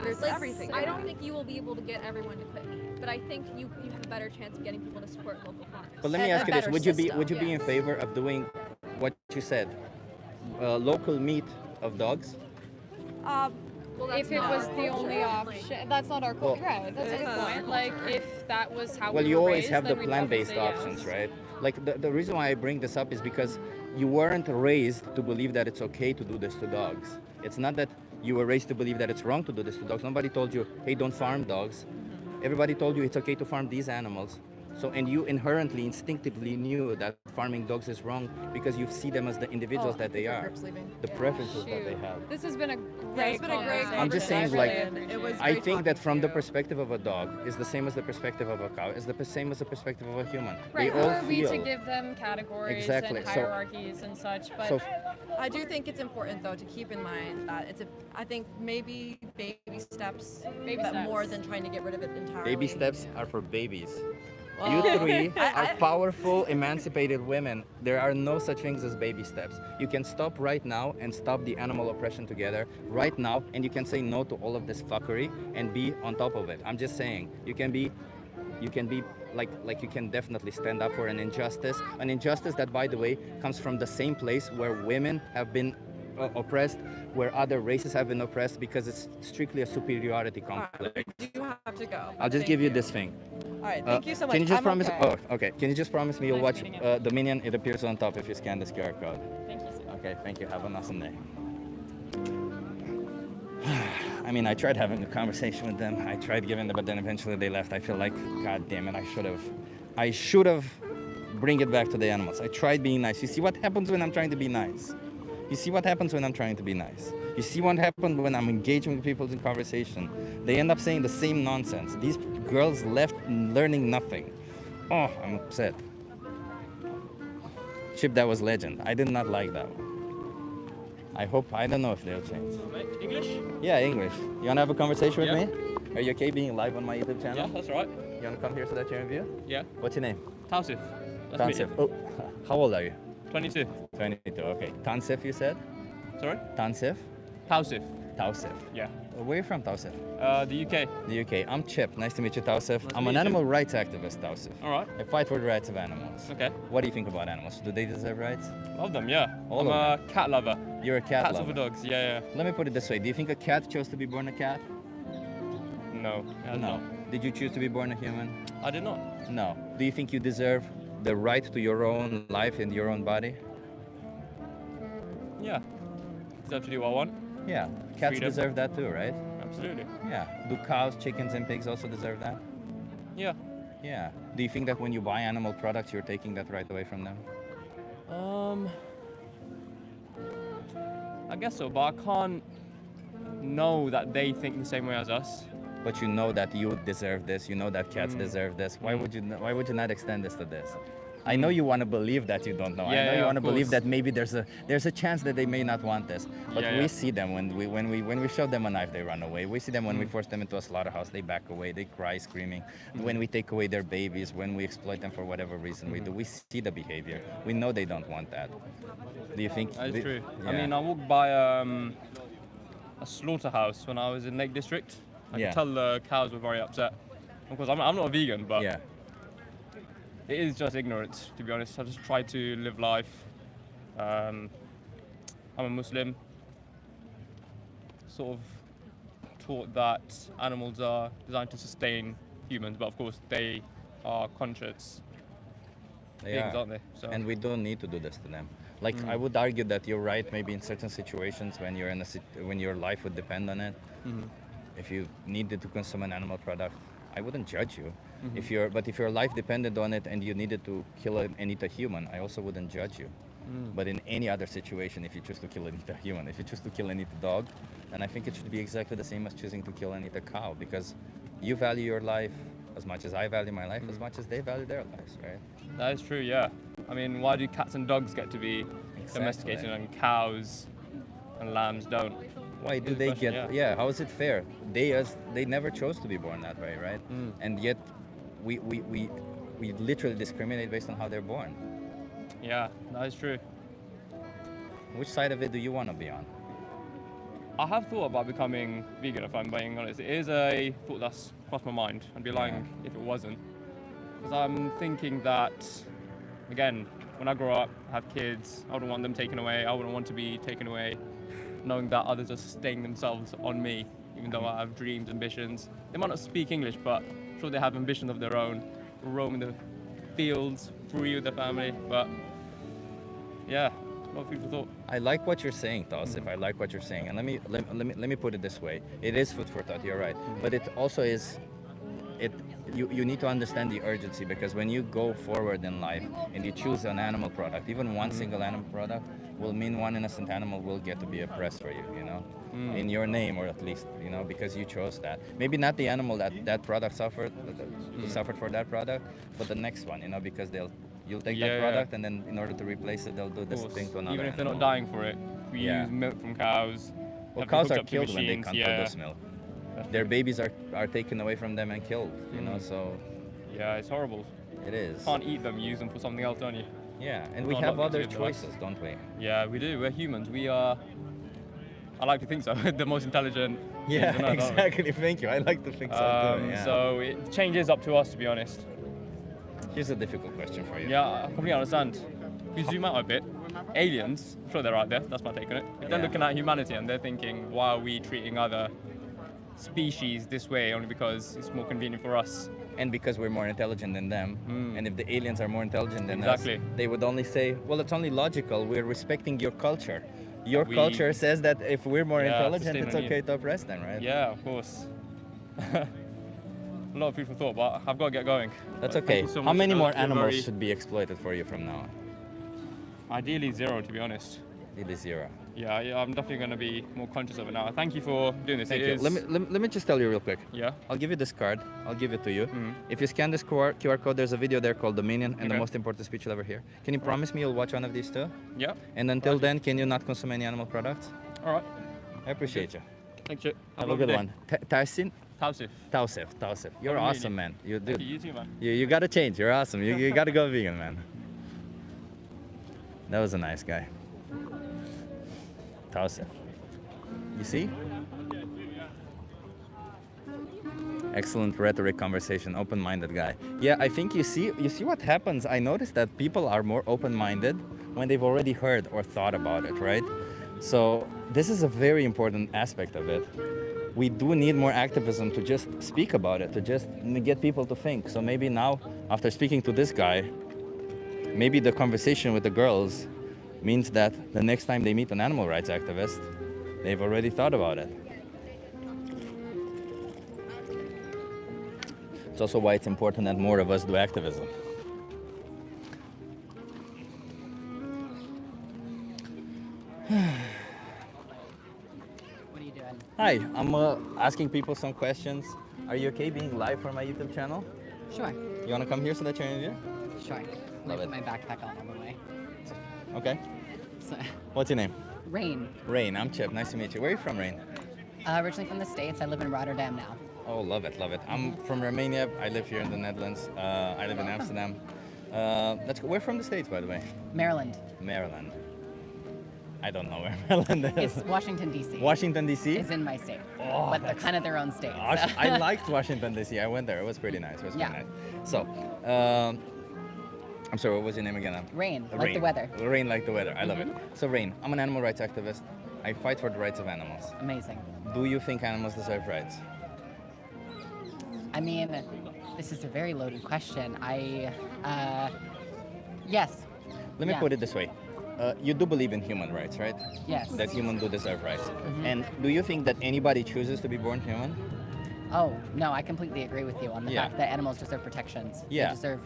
there's Like, everything. I don't think you will be able to get everyone to quit meat, but I think you have a better chance of getting people to support local farms. But let me And ask a you this: better would you be in yes. favor of doing what you said, local meat of dogs? Well, if it was the only option, that's not our Well- culture. Right, that's a good point. Like if that was how Well, we you were always raised, have the then we'd probably plant-based say yes. options, right? Like the reason why I bring this up is because you weren't raised to believe that it's okay to do this to dogs. It's not that you were raised to believe that it's wrong to do this to dogs. Nobody told you, hey, don't farm dogs. Everybody told you it's okay to farm these animals. So, and you inherently, instinctively knew that farming dogs is wrong because you see them as the individuals that they are. The preferences that they have. This has been a Yeah, great it's been a great conversation. I'm just saying, conversation. like, It was I great think that talking from to the you. perspective of a dog is the same as the perspective of a cow, is the same as the perspective of a human. Right, They who all are we to feel. give them categories Exactly, and so- hierarchies and such, but So, I do think it's important though to keep in mind that I think maybe baby steps, Baby but steps. more than trying to get rid of it entirely. baby steps are for babies. Well, You three I- are powerful, emancipated women. There are no such things as baby steps. You can stop right now and stop the animal oppression together right now, and you can say no to all of this fuckery and be on top of it. I'm just saying, you can be like you can definitely stand up for an injustice that, by the way, comes from the same place where women have been oppressed, where other races have been oppressed, because it's strictly a superiority complex. We do have to go. I'll just give you this thing. All right, thank you so much. Can you just I'm promise? okay. Oh, okay. Can you just promise me you'll Nice watch meeting you. Dominion? It appears on top if you scan this QR code. thank you so much. Okay, thank you. Have an awesome day. I mean, I tried having a conversation with them. I tried giving them, but then eventually they left. I feel like, God damn it, I should have bring it back to the animals. I tried being nice. You see what happens when I'm trying to be nice. You see what happens when I'm trying to be nice. You see what happens when I'm engaging with people in conversation. They end up saying the same nonsense. These girls left learning nothing. Oh, I'm upset. Chip, that was legend. I did not like that one. I don't know if they'll change. English? Yeah, English. You wanna have a conversation with Yeah. me? Are you okay being live on my YouTube channel? Yeah, that's right. You wanna come here so that you interview? Yeah. What's your name? Tausif. Nice to meet Tansif. you. Oh, how old are you? 22. 22, okay. Tansif, you said? Sorry? Tansif? Tausif. Tausif. Yeah. Where are you from, Tausif? The UK. The UK. I'm Chip. Nice to meet you, Tausif. Nice to I'm meet an you animal rights activist, Tausif. All right. I fight for the rights of animals. Okay. What do you think about animals? Do they deserve rights? Love them, yeah. All I'm of a cat lover. You're a cat Cats lover. over dogs, yeah, Let me put it this way. Do you think a cat chose to be born a cat? yeah. No. I did No. not. Did you choose to be born a human? I did not. No. Do you think you deserve the right to your own life and your own body? Yeah. Deserve to do what I want. Yeah. Cats Freedom. deserve that too, right? Absolutely. Yeah. Do cows, chickens, and pigs also deserve that? Yeah. Yeah. Do you think that when you buy animal products, you're taking that right away from them? I guess so, but I can't know that they think the same way as us. But you know that you deserve this. You know that cats deserve this. Why would you? Why would you not extend this to this? I know you want to believe that you don't know. I Yeah, know you yeah, want to of believe course. that maybe there's a chance that they may not want this. But Yeah, we yeah. see them when we shove them a knife, they run away. We see them when we force them into a slaughterhouse, they back away, they cry, screaming. When we take away their babies, when we exploit them for whatever reason we do, we see the behavior. We know they don't want that. Do you think? That is true. I Yeah. mean, I walked by a slaughterhouse when I was in Lake District. I Yeah. could tell the cows were very upset. Of course, I'm not a vegan, but Yeah. it is just ignorance, to be honest. I just try to live life. I'm a Muslim. Sort of taught that animals are designed to sustain humans, but of course they are conscious They beings, are. aren't they? So And we don't need to do this to them. Like I would argue that you're right. Maybe in certain situations when you're when your life would depend on it, if you needed to consume an animal product, I wouldn't judge you. If your life depended on it and you needed to kill and eat a human, I also wouldn't judge you. But in any other situation, if you choose to kill and eat a human, if you choose to kill and eat a dog, then I think it should be exactly the same as choosing to kill and eat a cow, because you value your life as much as I value my life, as much as they value their lives, right? that is true, yeah. I mean, why do cats and dogs get to be domesticated and cows and lambs don't? Why do Good they question, get? yeah. Yeah, how is it fair? They never chose to be born that way, right? And yet, we literally discriminate based on how they're born. Yeah, that is true. Which side of it do you want to be on? I have thought about becoming vegan, if I'm being honest. It is a thought that's crossed my mind. I'd be lying if it wasn't. Because I'm thinking that, again, when I grow up, have kids, I wouldn't want them taken away. I wouldn't want to be taken away knowing that others are sustaining themselves on me, even though I have dreams, ambitions. They might not speak English, but I'm sure they have ambitions of their own, roaming the fields, free with their family. But yeah, a lot of food for thought. I like what you're saying, Tausif. I like what you're saying, and let me put it this way: it is food for thought. You're right, but it also is. you need to understand the urgency, because when you go forward in life and you choose an animal product, even one single animal product will mean one innocent animal will get to be oppressed for you, you know, in your name, or at least, you know, because you chose that. Maybe not the animal that product suffered for that product, but the next one, you know, because you'll take that product and then in order to replace it, they'll do this thing to another Even if they're animal. not dying for it, we use milk from cows. Well, have them cows hooked are up to killed when they machines, can't produce milk. Their babies are taken away from them and killed, you know, so... Yeah, it's horrible. It is. Can't eat them, use them for something else, don't you? Yeah, and we Not a have lot other to do with us. choices, don't we? Yeah, we do. We're humans. We are... I like to think so. The most intelligent. Yeah, beings on Earth, aren't we? exactly. Thank you. I like to think so too. Yeah. So change is up to us, to be honest. Here's a difficult question for you. Yeah, I completely understand. If you zoom out a bit, aliens, I'm sure they're out there, that's my take on it. If they're looking at humanity and they're thinking, why are we treating other species this way only because it's more convenient for us? And because we're more intelligent than them. And if the aliens are more intelligent than us, Exactly. they would only say, well, it's only logical. We're respecting your culture. Your culture says that if we're more intelligent, it's okay to oppress them, right? Yeah, of course. A lot of food for thought, but I've got to get going. That's But okay. thank you so How much. many more You're animals very- should be exploited for you from now on? Ideally 0, to be honest. Ideally 0. Yeah, I'm definitely going to be more conscious of it now. Thank you for doing this. Thank It you. is- Let me just tell you real quick. Yeah. I'll give you this card. I'll give it to you. If you scan this QR code, there's a video there called Dominion and the Okay. most important speech you'll ever hear. Can you promise me you'll watch one of these too? Yeah. And until then, can you not consume any animal products? All right. I appreciate you. Thank you. Have a good one. Taisin? Tausif. Tausif. You're Really? awesome, man. You do. Thank you, you too, man. You gotta change. You're awesome. You gotta go vegan, man. That was a nice guy. Tausif. You see? Excellent rhetoric conversation, open-minded guy. Yeah, I think you see what happens. I noticed that people are more open-minded when they've already heard or thought about it, right? So this is a very important aspect of it. We do need more activism to just speak about it, to just get people to think. So maybe now, after speaking to this guy, maybe the conversation with the girls means that the next time they meet an animal rights activist, they've already thought about it. It's also why it's important that more of us do activism. What are you doing? Hi, I'm asking people some questions. Are you okay being live for my YouTube channel? Sure. You want to come here so that you're in view? Sure. Love I it. put my backpack on the way. Okay. So, What's your name? Rain. Rain. I'm Chip. Nice to meet you. Where are you from, Rain? Originally from the States. I live in Rotterdam now. Oh, love it, love it. I'm from Romania. I live here in the Netherlands. I live in Amsterdam. We're from the States, by the way. Maryland. Maryland. I don't know where Maryland is. It's Washington, D.C. Washington, D.C.? Is in my state. Oh, but they're kind of their own state. Gosh, so. I liked Washington, D.C. I went there. It was pretty nice. It was pretty Yeah. nice. So, I'm sorry, what was your name again? Rain, like the weather. Rain like the weather. I love it. So, Rain, I'm an animal rights activist. I fight for the rights of animals. Amazing. Do you think animals deserve rights? I mean, this is a very loaded question. Yes. Let me Yeah. put it this way. You do believe in human rights, right? Yes. That humans do deserve rights. Mhm. And do you think that anybody chooses to be born human? Oh, no, I completely agree with you on the Yeah. fact that animals deserve protections. Yeah. They deserve,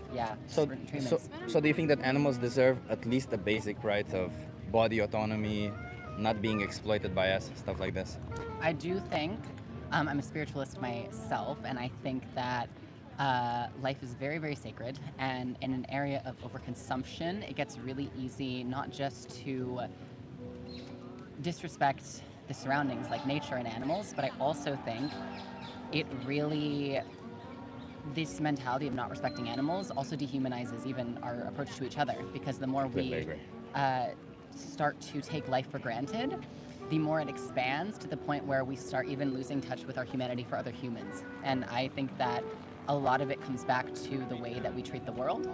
So, certain treatments. so do you think that animals deserve at least the basic rights of body autonomy, not being exploited by us, stuff like this? I do think, I'm a spiritualist myself, and I think that life is very, very sacred. And in an area of overconsumption, it gets really easy not just to disrespect the surroundings like nature and animals, but I also think it really, this mentality of not respecting animals also dehumanizes even our approach to each other, because the more Completely we agree. start to take life for granted, the more it expands to the point where we start even losing touch with our humanity for other humans. And I think that a lot of it comes back to the way that we treat the world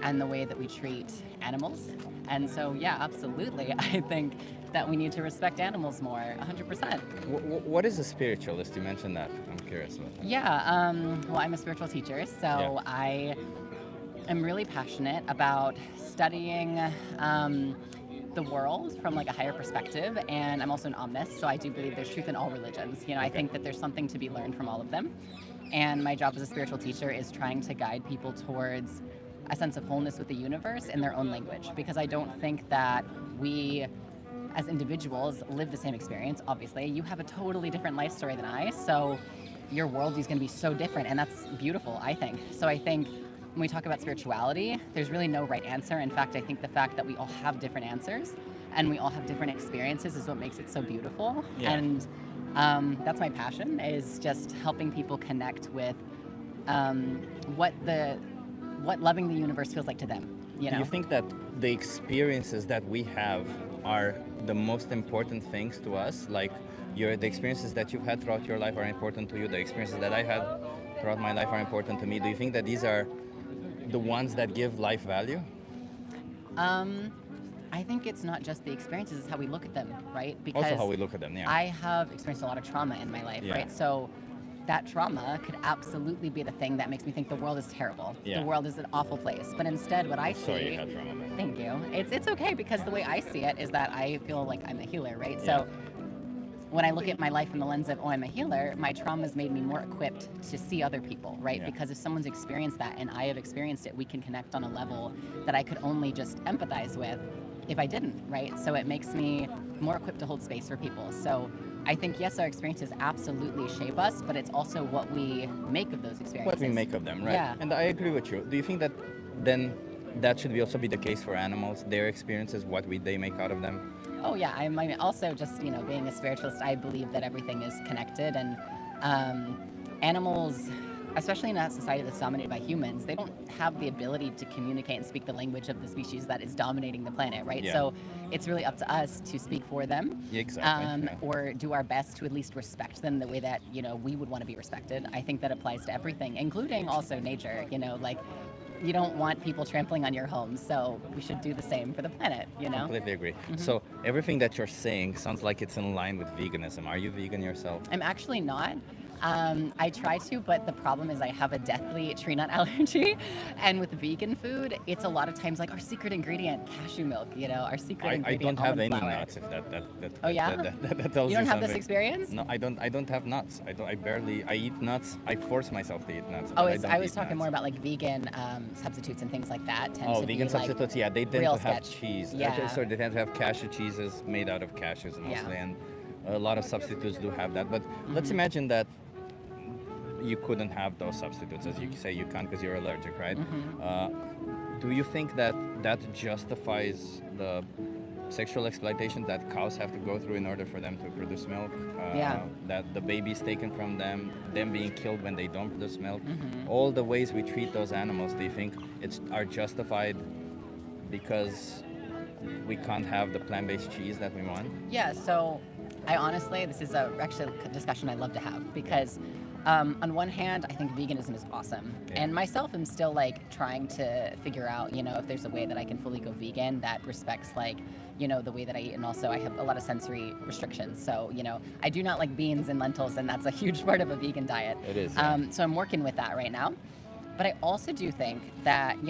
and the way that we treat animals. And so, yeah, absolutely. I think that we need to respect animals more, 100%. What is a spiritualist? You mentioned that. I'm curious about that. Yeah, well, I'm a spiritual teacher, so I am really passionate about studying the world from like a higher perspective, and I'm also an omnist, so I do believe there's truth in all religions. You know, I think that there's something to be learned from all of them. And my job as a spiritual teacher is trying to guide people towards a sense of wholeness with the universe in their own language, because I don't think that we as individuals live the same experience. Obviously, you have a totally different life story than I, so your worldview is going to be so different, and that's beautiful, I think. So I think when we talk about spirituality, there's really no right answer. In fact, I think the fact that we all have different answers and we all have different experiences is what makes it so beautiful. Yeah. And that's my passion, is just helping people connect with what loving the universe feels like to them. You know? Do you think that the experiences that we have are the most important things to us? Like the experiences that you've had throughout your life are important to you. The experiences that I had throughout my life are important to me. Do you think that these are the ones that give life value? I think it's not just the experiences, it's how we look at them, right? Because Also how we look at them, yeah. I have experienced a lot of trauma in my life, Yeah. right? So that trauma could absolutely be the thing that makes me think the world is terrible. Yeah. The world is an awful place. But instead, what I see... Sorry you had trauma. Thank you. It's okay, because the way I see it is that I feel like I'm a healer, right? Yeah. So when I look at my life from the lens of, oh, I'm a healer, my trauma's made me more equipped to see other people, right? Yeah. Because if someone's experienced that and I have experienced it, we can connect on a level that I could only just empathize with if I didn't, right? So it makes me more equipped to hold space for people. So I think, yes, our experiences absolutely shape us, but it's also what we make of those experiences. What we make of them, right? Yeah. And I agree with you. Do you think that then that should also be the case for animals? Their experiences, they make out of them? Oh yeah, I'm also just, being a spiritualist, I believe that everything is connected, and animals, especially in a society that's dominated by humans, they don't have the ability to communicate and speak the language of the species that is dominating the planet, right? Yeah. So it's really up to us to speak for them, Yeah, exactly. Yeah. or do our best to at least respect them the way that, we would want to be respected. I think that applies to everything, including also nature, like you don't want people trampling on your home, so we should do the same for the planet, Completely agree. Mm-hmm. So everything that you're saying sounds like it's in line with veganism. Are you vegan yourself? I'm actually not. I try to, but the problem is I have a deathly tree nut allergy. And with vegan food, it's a lot of times like our secret ingredient, cashew milk, our secret I ingredient, don't have almond any flour. nuts, if that Oh, yeah? that tells You don't have this something. experience? No, I don't have nuts. I eat nuts. I force myself to eat nuts. Oh, but I was eat talking nuts. more about like vegan substitutes and things like that. Tend Oh, to vegan be, like, substitutes, yeah, they tend real to have sketch. cheese. Yeah. So they tend to have cashew cheeses made out of cashews mostly, and a lot of substitutes do have that. But let's imagine that you couldn't have those substitutes, as you say you can't because you're allergic, right? Do you think that justifies the sexual exploitation that cows have to go through in order for them to produce milk? Yeah. That the babies taken from them being killed when they don't produce milk, all the ways we treat those animals, do you think are justified because we can't have the plant-based cheese that we want? Yeah, so I honestly, this is actually a discussion I love to have, because on one hand, I think veganism is awesome. Yeah. And myself, I'm still like trying to figure out, if there's a way that I can fully go vegan that respects like, the way that I eat. And also I have a lot of sensory restrictions. So, I do not like beans and lentils, and that's a huge part of a vegan diet. It is. So I'm working with that right now. But I also do think that,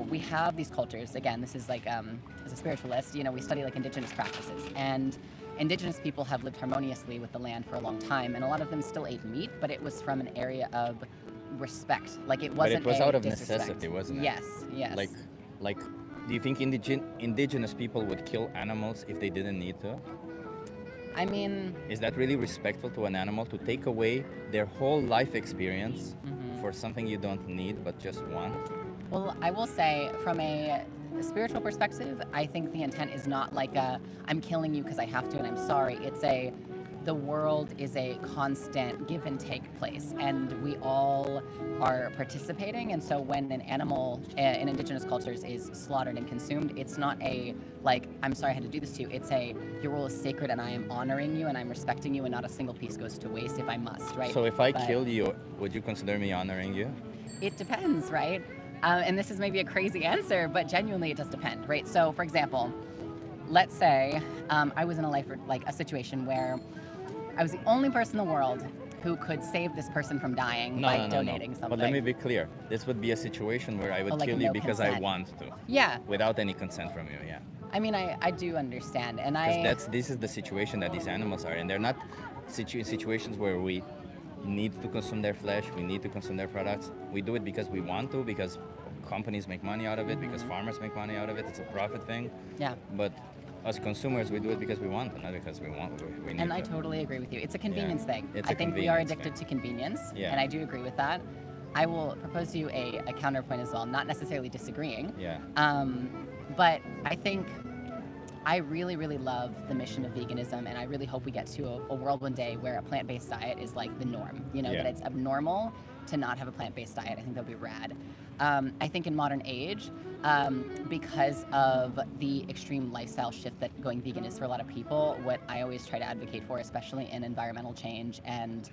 we have these cultures, again, this is like, as a spiritualist, we study like indigenous practices. And indigenous people have lived harmoniously with the land for a long time, and a lot of them still ate meat, but it was from an area of respect. Like it wasn't. But it was a out of disrespect. necessity, wasn't it? Yes, yes. Like, do you think indigenous people would kill animals if they didn't need to? I mean, is that really respectful to an animal to take away their whole life experience for something you don't need but just want? Well, I will say from a spiritual perspective, I think the intent is not like I'm killing you because I have to and I'm sorry. It's the world is a constant give and take place, and we all are participating. And so when an animal in indigenous cultures is slaughtered and consumed, it's not I'm sorry I had to do this to you. It's your role is sacred, and I am honoring you and I'm respecting you, and not a single piece goes to waste if I must, right? So if I kill you, would you consider me honoring you? It depends, right? And this is maybe a crazy answer, but genuinely it does depend, right? So for example, let's say I was in a situation where I was the only person in the world who could save this person from dying by donating something. But let me be clear. This would be a situation where I would kill you because I want to. Yeah. Without any consent from you, yeah. I mean, I do understand, and Because this is the situation that these animals are in. They're not situations where we need to consume their flesh, we need to consume their products. We do it because we want to, because companies make money out of it, because farmers make money out of it. It's a profit thing. Yeah. But as consumers, we do it because we want to, not because we want. We need And I to. totally agree with you. It's a convenience thing. It's I a think we are convenience addicted to convenience, Yeah. and I do agree with that. I will propose to you a counterpoint as well, not necessarily disagreeing. Yeah. But I think I really, really love the mission of veganism, and I really hope we get to a world one day where a plant-based diet is like the norm. You know, Yeah. that it's abnormal to not have a plant-based diet. I think that'd be rad. I think in modern age, because of the extreme lifestyle shift that going vegan is for a lot of people, what I always try to advocate for, especially in environmental change and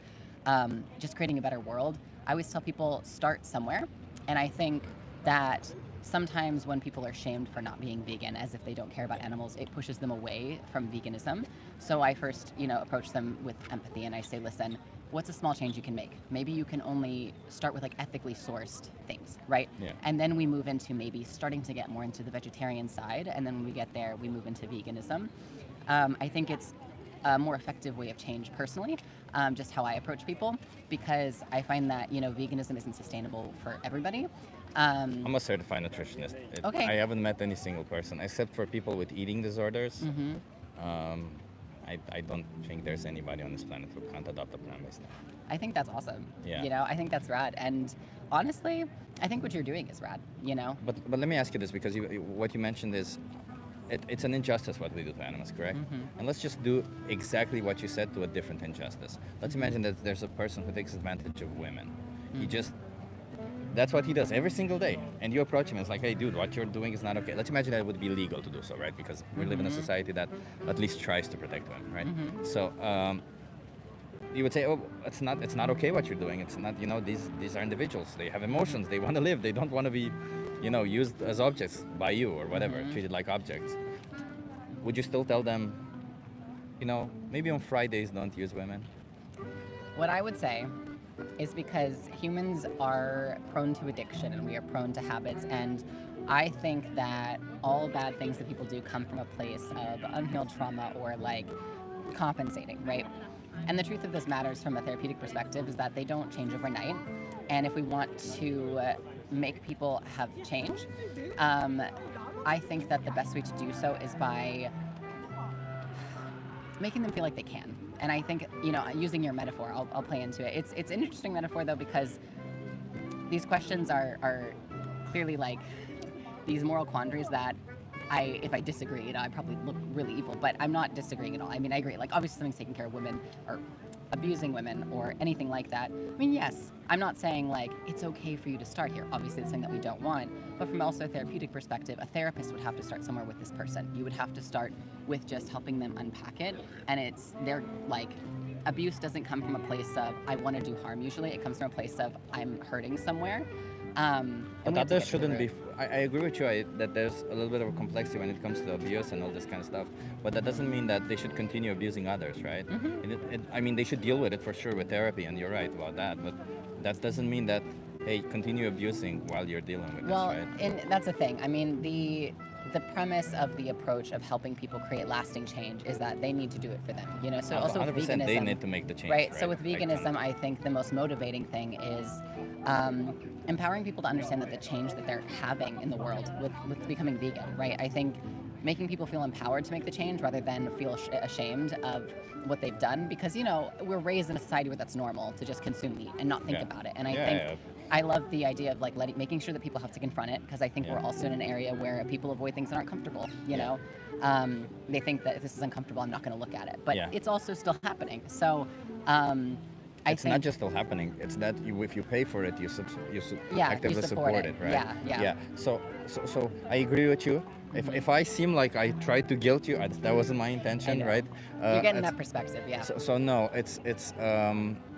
just creating a better world, I always tell people start somewhere. And I think that sometimes when people are shamed for not being vegan, as if they don't care about animals, it pushes them away from veganism. So I first, approach them with empathy, and I say, listen, what's a small change you can make? Maybe you can only start with like ethically sourced things, right? Yeah. And then we move into maybe starting to get more into the vegetarian side, and then when we get there, we move into veganism. I think it's a more effective way of change personally, just how I approach people, because I find that, veganism isn't sustainable for everybody. I'm a certified nutritionist. Okay. I haven't met any single person, except for people with eating disorders. I don't think there's anybody on this planet who can't adopt a plant-based diet. I think that's awesome. Yeah. I think that's rad. And honestly, I think what you're doing is rad, But let me ask you this, because what you mentioned is, it's an injustice what we do to animals, correct? And let's just do exactly what you said to a different injustice. Let's imagine that there's a person who takes advantage of women. That's what he does every single day. And you approach him and it's like, hey, dude, what you're doing is not okay. Let's imagine that it would be legal to do so, right? Because we live in a society that at least tries to protect women, right? So you would say, oh, it's not okay what you're doing. It's not, these are individuals. They have emotions. They want to live. They don't want to be, used as objects by you or whatever, treated like objects. Would you still tell them, maybe on Fridays don't use women? What I would say is because humans are prone to addiction and we are prone to habits, and I think that all bad things that people do come from a place of unhealed trauma or like compensating, right? And the truth of this matters from a therapeutic perspective is that they don't change overnight. And if we want to make people have change, I think that the best way to do so is by making them feel like they can. And I think, using your metaphor, I'll play into it. It's an interesting metaphor though, because these questions are clearly like these moral quandaries that if I disagree, I probably look really evil, but I'm not disagreeing at all. I mean, I agree. Like, obviously something's taking care of women or abusing women or anything like that. I mean, yes, I'm not saying like it's okay for you to start here. Obviously it's something that we don't want, but from also a therapeutic perspective, a therapist would have to start somewhere with this person. You would have to start with just helping them unpack it. And they're like, abuse doesn't come from a place of I want to do harm. Usually it comes from a place of I'm hurting somewhere. But others shouldn't be. I agree with you that there's a little bit of a complexity when it comes to abuse and all this kind of stuff. But that doesn't mean that they should continue abusing others, right? I mean, they should deal with it for sure with therapy, and you're right about that. But that doesn't mean that, hey, continue abusing while you're dealing with this, right? And that's the thing. I mean, the premise of the approach of helping people create lasting change is that they need to do it for them. So also with 100% veganism, they need to make the change. right? So with veganism, I think the most motivating thing is empowering people to understand that the change that they're having in the world with becoming vegan, right? I think making people feel empowered to make the change rather than feel ashamed of what they've done, because we're raised in a society where that's normal to just consume meat and not think about it. And I think I love the idea of like making sure that people have to confront it, because I think we're also in an area where people avoid things that aren't comfortable. They think that if this is uncomfortable, I'm not going to look at it, but it's also still happening. So it's not just still happening. It's that if you pay for it, you actively support it, right? Yeah. So I agree with you. If I seem like I tried to guilt you, that wasn't my intention, right? You're getting that perspective, yeah. So no, it's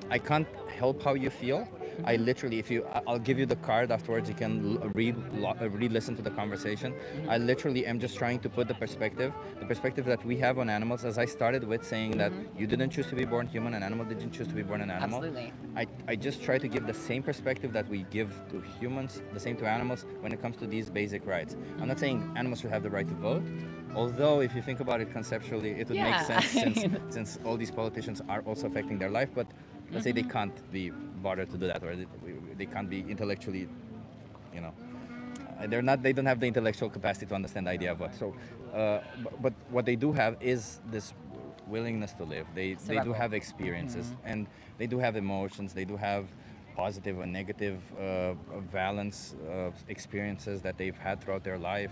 I can't help how you feel. I literally, I'll give you the card afterwards. You can re-listen to the conversation. I literally am just trying to put the perspective that we have on animals. As I started with saying that you didn't choose to be born human, an animal didn't choose to be born an animal. Absolutely. I just try to give the same perspective that we give to humans, the same to animals when it comes to these basic rights. I'm not saying animals should have the right to vote, Although, if you think about it conceptually, it would make Yeah, sense I since mean- since all these politicians are also affecting their life. But let's say they can't be bothered to do that, or they can't be intellectually, you know, they're not. They don't have the intellectual capacity to understand the idea of what. So, but what they do have is this willingness to live. They do have experiences, and they do have emotions. They do have positive and negative valence experiences that they've had throughout their life,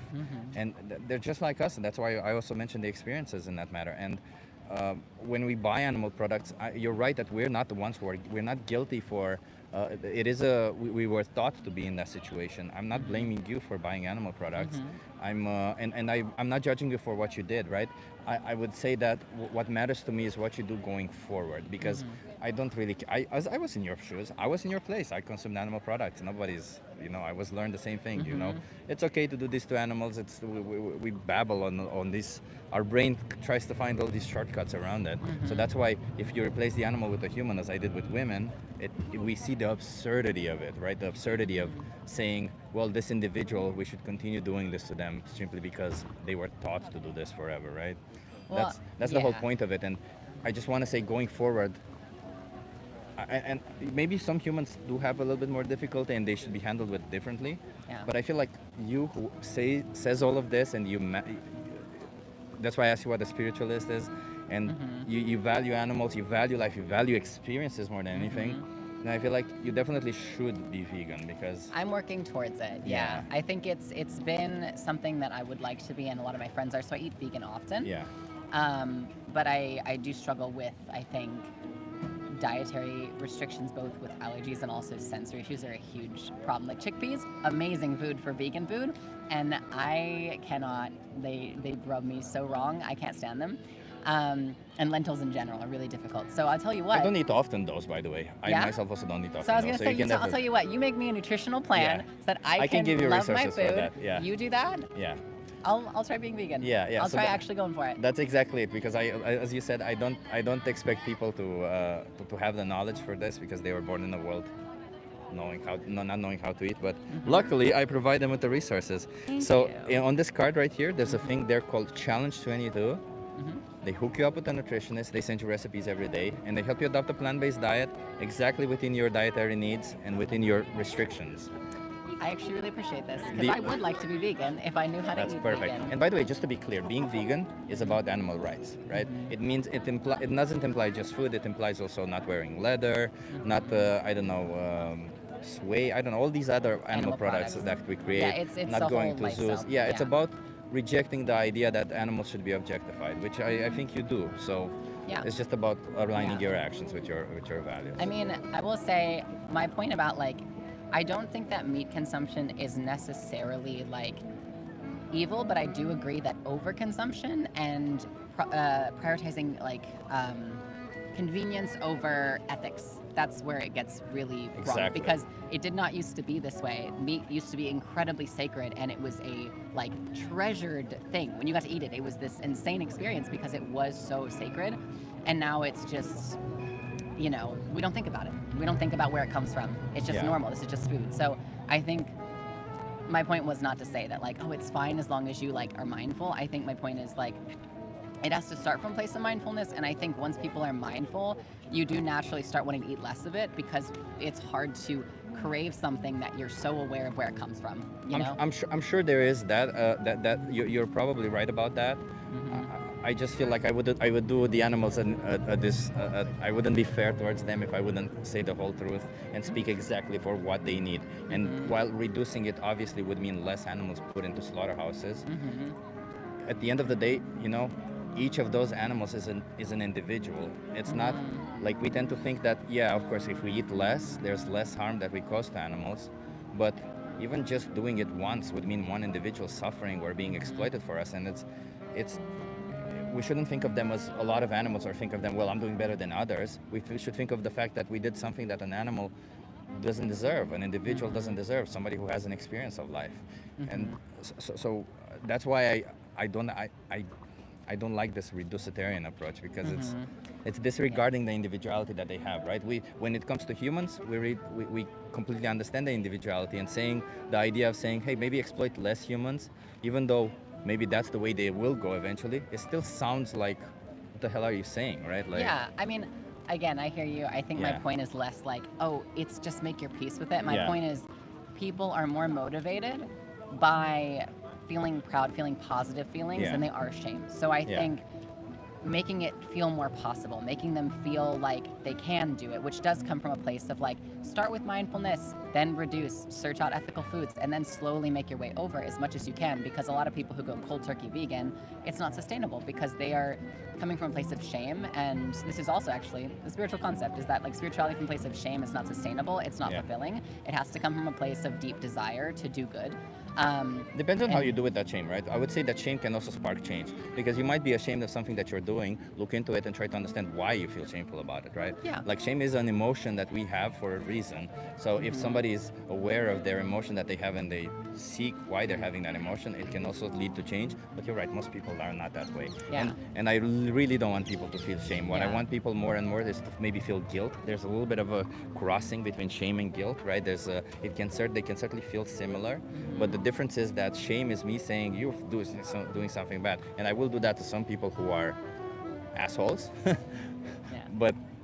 and they're just like us. And that's why I also mentioned the experiences in that matter. And when we buy animal products, you're right that we're not the ones who are. We're not guilty for. It is a. We were thought to be in that situation. I'm not blaming you for buying animal products. I'm not judging you for what you did. Right. I would say that what matters to me is what you do going forward, because I don't really. As I was in your shoes, I was in your place. I consumed animal products. Nobody's. I was learned the same thing. It's okay to do this to animals. It's we babble on this. Our brain tries to find all these shortcuts around it. So that's why if you replace the animal with a human, as I did with women, we see the absurdity of it, right? The absurdity of saying, well, this individual, we should continue doing this to them simply because they were taught to do this forever, right? Well, That's the whole yeah. point of it. And I just want to say, going forward, and maybe some humans do have a little bit more difficulty and they should be handled with differently. Yeah. But I feel like you who says all of this, and that's why I asked you what a spiritualist is, and you value animals, you value life, you value experiences more than anything. And I feel like you definitely should be vegan, because I'm working towards it. Yeah. I think it's been something that I would like to be, and a lot of my friends are, so I eat vegan often. Yeah. But I do struggle with, I think, dietary restrictions, both with allergies and also sensory issues are a huge problem. Like chickpeas, amazing food for vegan food, and I cannot, they rub me so wrong, I can't stand them. And lentils in general are really difficult. So I'll tell you what. I don't eat often those, by the way. I Yeah? myself also don't eat often. So I was gonna those, say, you can I'll tell you what, you make me a nutritional plan so that I can give you love my resources for food. that, yeah. You do that? Yeah. I'll try being vegan. Yeah. I'll so try actually going for it. That's exactly it, because I as you said, I don't expect people to have the knowledge for this, because they were born in a world not knowing how to eat, but luckily I provide them with the resources. So on this card right here, there's a thing there called Challenge 22. They hook you up with a nutritionist, they send you recipes every day, and they help you adopt a plant-based diet exactly within your dietary needs and within your restrictions. I actually really appreciate this, because I would like to be vegan if I knew how to That's eat perfect. vegan. And by the way, just to be clear, being vegan is about animal rights, right? It means it doesn't imply just food. It implies also not wearing leather, not sway. I don't know, all these other animal products that we create. Yeah, it's not a going whole to lifestyle. zoos. Yeah, it's about rejecting the idea that animals should be objectified, which I think you do. So Yeah. it's just about aligning your actions with your values. I mean, I will say my point about I don't think that meat consumption is necessarily evil, but I do agree that overconsumption and prioritizing convenience over ethics, that's where it gets really wrong. Exactly. Because it did not used to be this way. Meat used to be incredibly sacred, and it was a treasured thing. When you got to eat it, it was this insane experience because it was so sacred. And now it's just, we don't think about it. We don't think about where it comes from. It's just normal. This is just food. So I think my point was not to say that it's fine as long as you are mindful. I think my point is it has to start from a place of mindfulness, and I think once people are mindful, you do naturally start wanting to eat less of it, because it's hard to crave something that you're so aware of where it comes from. I'm sure there is that that you're probably right about that. I just feel like I would do the animals I wouldn't be fair towards them if I wouldn't say the whole truth and speak exactly for what they need. And while reducing it obviously would mean less animals put into slaughterhouses, at the end of the day, each of those animals is an individual. It's not like we tend to think that, of course, if we eat less, there's less harm that we cause to animals. But even just doing it once would mean one individual suffering or being exploited for us. And it's we shouldn't think of them as a lot of animals, or think of them, well, I'm doing better than others. We should think of the fact that we did something that an animal doesn't deserve, an individual doesn't deserve, somebody who has an experience of life. And so that's why I don't like this reducitarian approach, because it's disregarding the individuality that they have, right? When it comes to humans, we completely understand the individuality, and the idea of saying, hey, maybe exploit less humans, even though maybe that's the way they will go eventually. It still sounds like, what the hell are you saying, right? Like, Yeah, I mean, again, I hear you. I think my Yeah. point is less like, oh, it's just make your peace with it. My Yeah. point is people are more motivated by feeling proud, feeling positive feelings Yeah. than they are shame. So I Yeah. think making it feel more possible, making them feel like they can do it, which does come from a place of like, start with mindfulness, then reduce, search out ethical foods, and then slowly make your way over as much as you can, because a lot of people who go cold turkey vegan, it's not sustainable because they are coming from a place of shame. And this is also actually the spiritual concept, is that like spirituality from a place of shame is not sustainable, it's not Yeah. fulfilling. It has to come from a place of deep desire to do good. Depends on how and- you do with that shame, right? I would say that shame can also spark change, because you might be ashamed of something that you're doing, look into it and try to understand why you feel shameful about it, right? Yeah. Like shame is an emotion that we have for a reason. So if somebody is aware of their emotion that they have and they seek why they're having that emotion, it can also lead to change. But you're right, most people are not that way. Yeah. And I really don't want people to feel shame. What I Yeah. want people more and more is to maybe feel guilt. There's a little bit of a crossing between shame and guilt, right? They can certainly feel similar, but the difference is that shame is me saying you're doing something bad, and I will do that to some people who are assholes.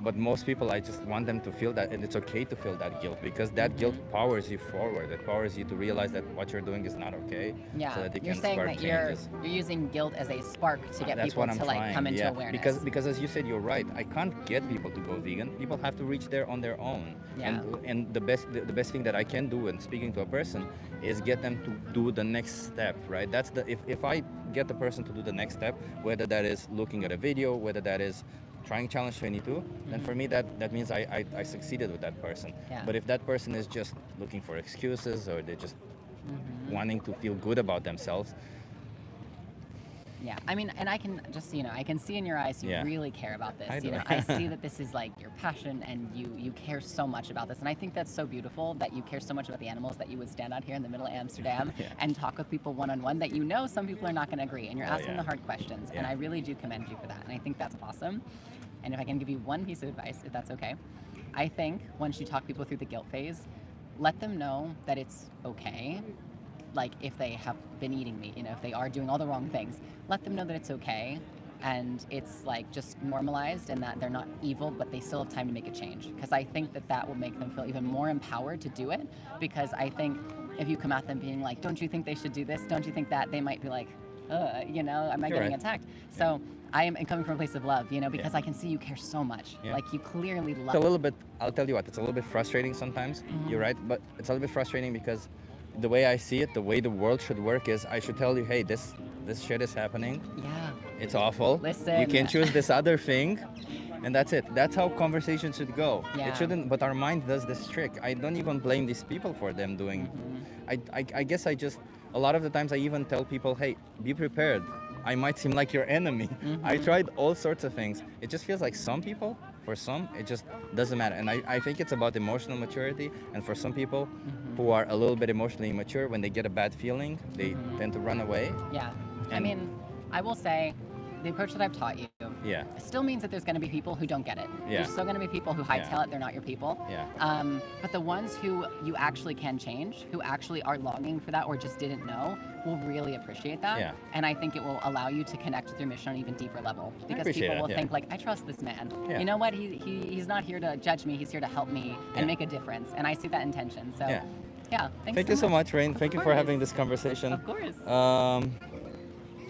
But most people, I just want them to feel that, and it's okay to feel that guilt, because that guilt powers you forward. It powers you to realize that what you're doing is not okay. Yeah, so that it you're can saying spark that you're changes. using guilt as a spark to get That's people what I'm to like trying, come into yeah. awareness. Because as you said, you're right. I can't get people to go vegan. People have to reach there on their own. Yeah. And the best thing that I can do when speaking to a person is get them to do the next step, right? That's if I get the person to do the next step, whether that is looking at a video, whether that is trying challenge 22, then for me that means I succeeded with that person. Yeah. But if that person is just looking for excuses, or they're just wanting to feel good about themselves, Yeah, I mean, and I can just, I can see in your eyes you Yeah. really care about this. I do. I see that this is like your passion, and you care so much about this. And I think that's so beautiful that you care so much about the animals that you would stand out here in the middle of Amsterdam Yeah. and talk with people one-on-one that some people are not going to agree, and you're Oh, asking yeah. the hard questions. And Yeah. I really do commend you for that. And I think that's awesome. And if I can give you one piece of advice, if that's okay, I think once you talk people through the guilt phase, let them know that it's okay. Like if they have been eating meat, if they are doing all the wrong things, let them know that it's okay, and it's like just normalized, and that they're not evil, but they still have time to make a change. Because I think that will make them feel even more empowered to do it. Because I think if you come at them being like, don't you think they should do this? Don't you think that? They might be like, am I You're getting right. attacked? So I am coming from a place of love, because I can see you care so much. Yeah. Like you clearly love. it's a little bit, I'll tell you what, it's a little bit frustrating sometimes. You're right, but it's a little bit frustrating because the way I see it, the way the world should work is I should tell you, hey, this shit is happening. Yeah. It's awful. Listen. You can choose this other thing, and that's it. That's how conversation should go. Yeah. It shouldn't, but our mind does this trick. I don't even blame these people for them doing. I guess a lot of the times I even tell people, hey, be prepared. I might seem like your enemy. I tried all sorts of things. It just feels like some people, for some, it just doesn't matter. And I think it's about emotional maturity. And for some people who are a little bit emotionally immature, when they get a bad feeling, they tend to run away. Yeah. I And- mean, I will say the approach that I've taught you Yeah. still means that there's going to be people who don't get it. Yeah. There's still going to be people who hightail it. They're not your people. Yeah. But the ones who you actually can change, who actually are longing for that or just didn't know, will really appreciate that. Yeah. And I think it will allow you to connect with your mission on an even deeper level. Because appreciate people it, will yeah. think like, I trust this man. Yeah. You know what? He's not here to judge me. He's here to help me and Yeah. make a difference. And I see that intention. So Yeah. yeah. Thanks Thank you so much, Rain. Of Thank you for course. having this conversation. Of course.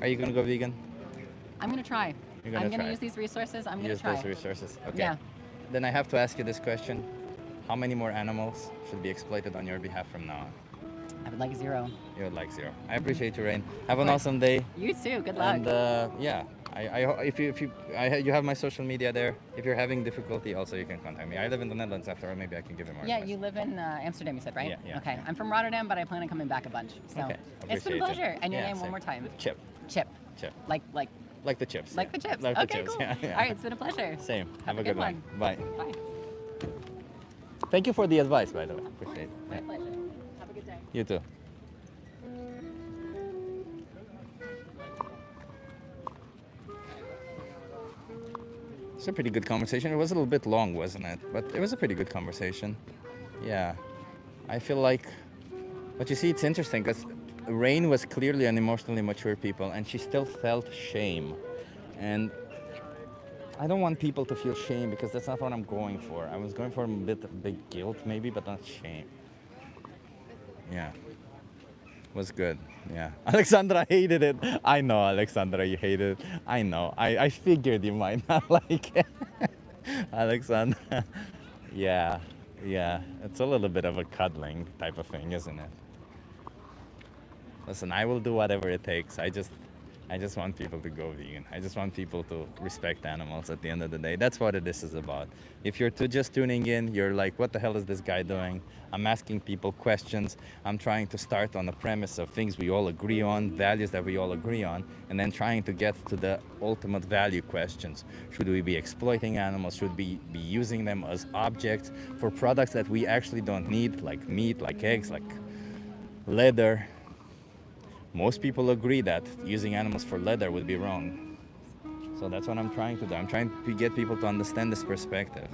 Are you gonna go vegan? I'm going to try. You're gonna I'm going to try. use these resources. I'm going to Use try. those resources. Okay. Yeah. Then I have to ask you this question: how many more animals should be exploited on your behalf from now on? I would like 0. You would like 0. I appreciate you, Rain. Have an course. awesome day. You too. Good luck. And yeah, you have my social media there. If you're having difficulty, also you can contact me. I live in the Netherlands after all. Maybe I can give you more. Yeah, advice. you live in Amsterdam, you said, right? Yeah, yeah, Okay, yeah. I'm from Rotterdam, but I plan on coming back a bunch. So Okay, it's been appreciate a it. pleasure. And your Yeah, name one same. more time. Chip. Chip. Chip. Like the chips. like yeah. the chips. Like the Okay, chips. cool. Yeah, yeah. All right, it's been a pleasure. Same. Have Have a a good good one. Bye. Bye. Thank you for the advice, by the way. Appreciate it. My Yeah. pleasure. Have a good day. You too. It's a pretty good conversation. It was a little bit long, wasn't it? But it was a pretty good conversation. Yeah. I feel like, but you see, it's interesting because Rain was clearly an emotionally mature people, and she still felt shame. And I don't want people to feel shame because that's not what I'm going for. I was going for a bit of big guilt, maybe, but not shame. Yeah. Was good. Yeah. Alexandra hated it. I know, Alexandra, you hated it. I know. I figured you might not like it. Alexandra. Yeah. Yeah. It's a little bit of a cuddling type of thing, isn't it? Listen, I will do whatever it takes. I just want people to go vegan. I just want people to respect animals at the end of the day. That's what this is about. If you're just tuning in, you're like, what the hell is this guy doing? I'm asking people questions. I'm trying to start on the premise of things we all agree on, values that we all agree on, and then trying to get to the ultimate value questions. Should we be exploiting animals? Should we be using them as objects for products that we actually don't need, like meat, like eggs, like leather? Most people agree that using animals for leather would be wrong. So that's what I'm trying to do. I'm trying to get people to understand this perspective.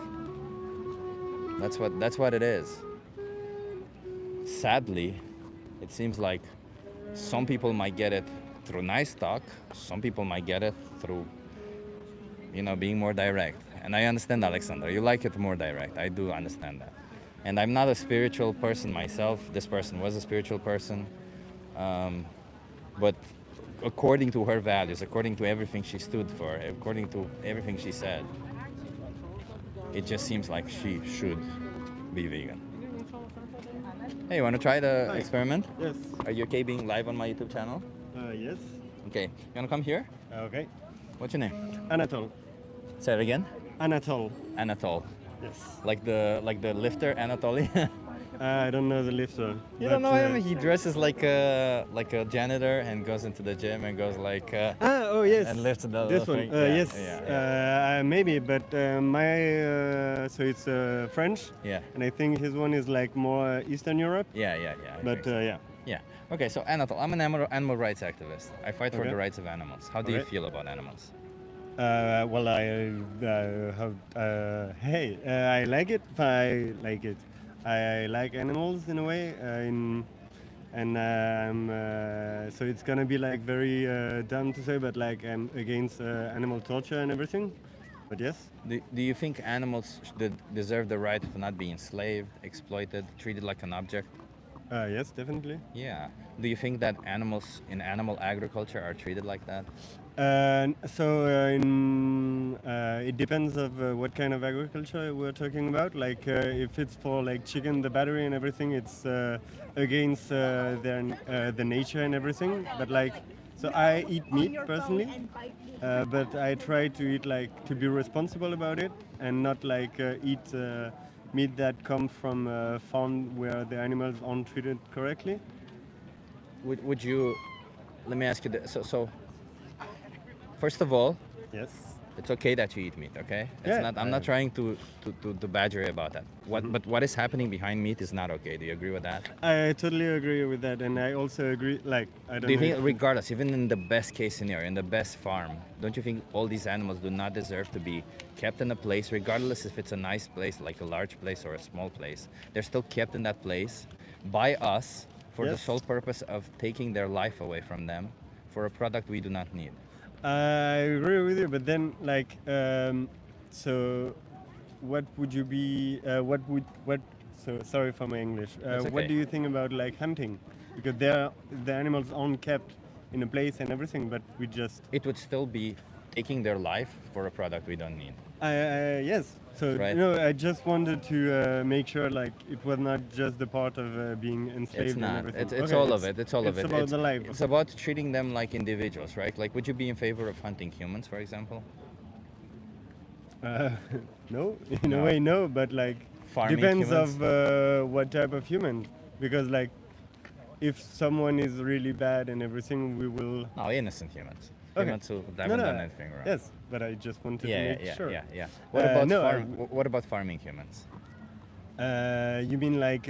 That's what it is. Sadly, it seems like some people might get it through nice talk. Some people might get it through, being more direct. And I understand, Alexander. You like it more direct. I do understand that. And I'm not a spiritual person myself. This person was a spiritual person. But according to her values, according to everything she stood for, according to everything she said, it just seems like she should be vegan. Hey, you want to try the experiment? Yes. Are you okay being live on my YouTube channel? Yes. Okay. You want to come here? Okay. What's your name? Anatol. Say it again. Anatol. Anatol. Yes. Like the lifter Anatoly? I don't know the lifter. You don't know him? He dresses like a janitor and goes into the gym and goes like. Oh yes. And lifts the this one. thing. Yes. Yeah. Maybe, but my so it's French. Yeah. And I think his one is like more Eastern Europe. Yeah. But yeah. Yeah. Okay. So Anatol, I'm an animal rights activist. I fight for Okay. the rights of animals. How do you feel about animals? Well, I like it. I like it. I like animals in a way, so it's gonna be like very dumb to say, but like I'm against animal torture and everything. But yes. Do you think animals deserve the right to not be enslaved, exploited, treated like an object? Yes, definitely. Yeah. Do you think that animals in animal agriculture are treated like that? It depends of what kind of agriculture we're talking about. Like if it's for like chicken, the battery and everything, it's against the nature and everything. But like, so I eat meat personally, but I try to eat like to be responsible about it and not like eat meat that comes from a farm where the animals aren't treated correctly. Would you? Let me ask you this. So first of all, yes, it's okay that you eat meat. Okay, I'm not trying to badger you about that. But what is happening behind meat is not okay. Do you agree with that? I totally agree with that, and I also agree. Like, I don't. Do you know think, regardless, even in the best case scenario, in the best farm, don't you think all these animals do not deserve to be kept in a place, regardless if it's a nice place, like a large place or a small place? They're still kept in that place by us for the sole purpose of taking their life away from them for a product we do not need. I agree with you, but then like, so what would you be? So sorry for my English. That's What okay. do you think about like hunting? Because the animals aren't kept in a place and everything, but we just. It would still be taking their life for a product we don't need. Yes. So Right. I just wanted to make sure like it was not just the part of being enslaved. It's and not. everything. It's Okay, all of it. It's all of it. About the life. It's about treating them like individuals, right? Like, would you be in favor of hunting humans, for example? No, in a No. way, no. But like, Farming depends humans? of what type of human. Because like, if someone is really bad and everything, we will. No, innocent humans. Okay. Humans who No, haven't no, done anything wrong. Yes, but I just wanted to Yeah, make yeah, sure. yeah. What about no, what about farming humans? You mean like?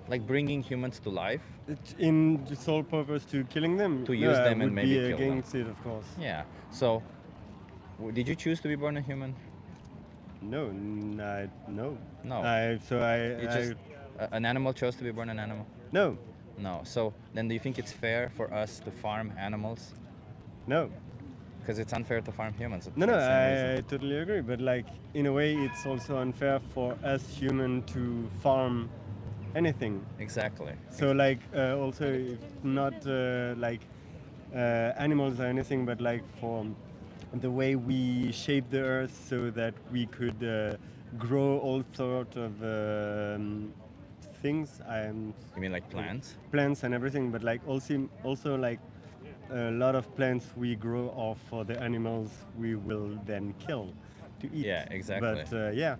Like bringing humans to life? In the sole purpose to killing them? To use them I and would maybe be kill them. against it, of course. Yeah. So, did you choose to be born a human? No, no. No. So I. You just an animal chose to be born an animal. No, No. So then do you think it's fair for us to farm animals? No. Because it's unfair to farm humans. No, for no, the same reason. I totally agree. But like, in a way, it's also unfair for us human to farm anything. Exactly. So like, also if not like animals or anything, but like for the way we shape the earth so that we could grow all sort of things. You mean like plants? Plants and everything, but like also like a lot of plants we grow are for the animals we will then kill to eat. Yeah, exactly. But yeah,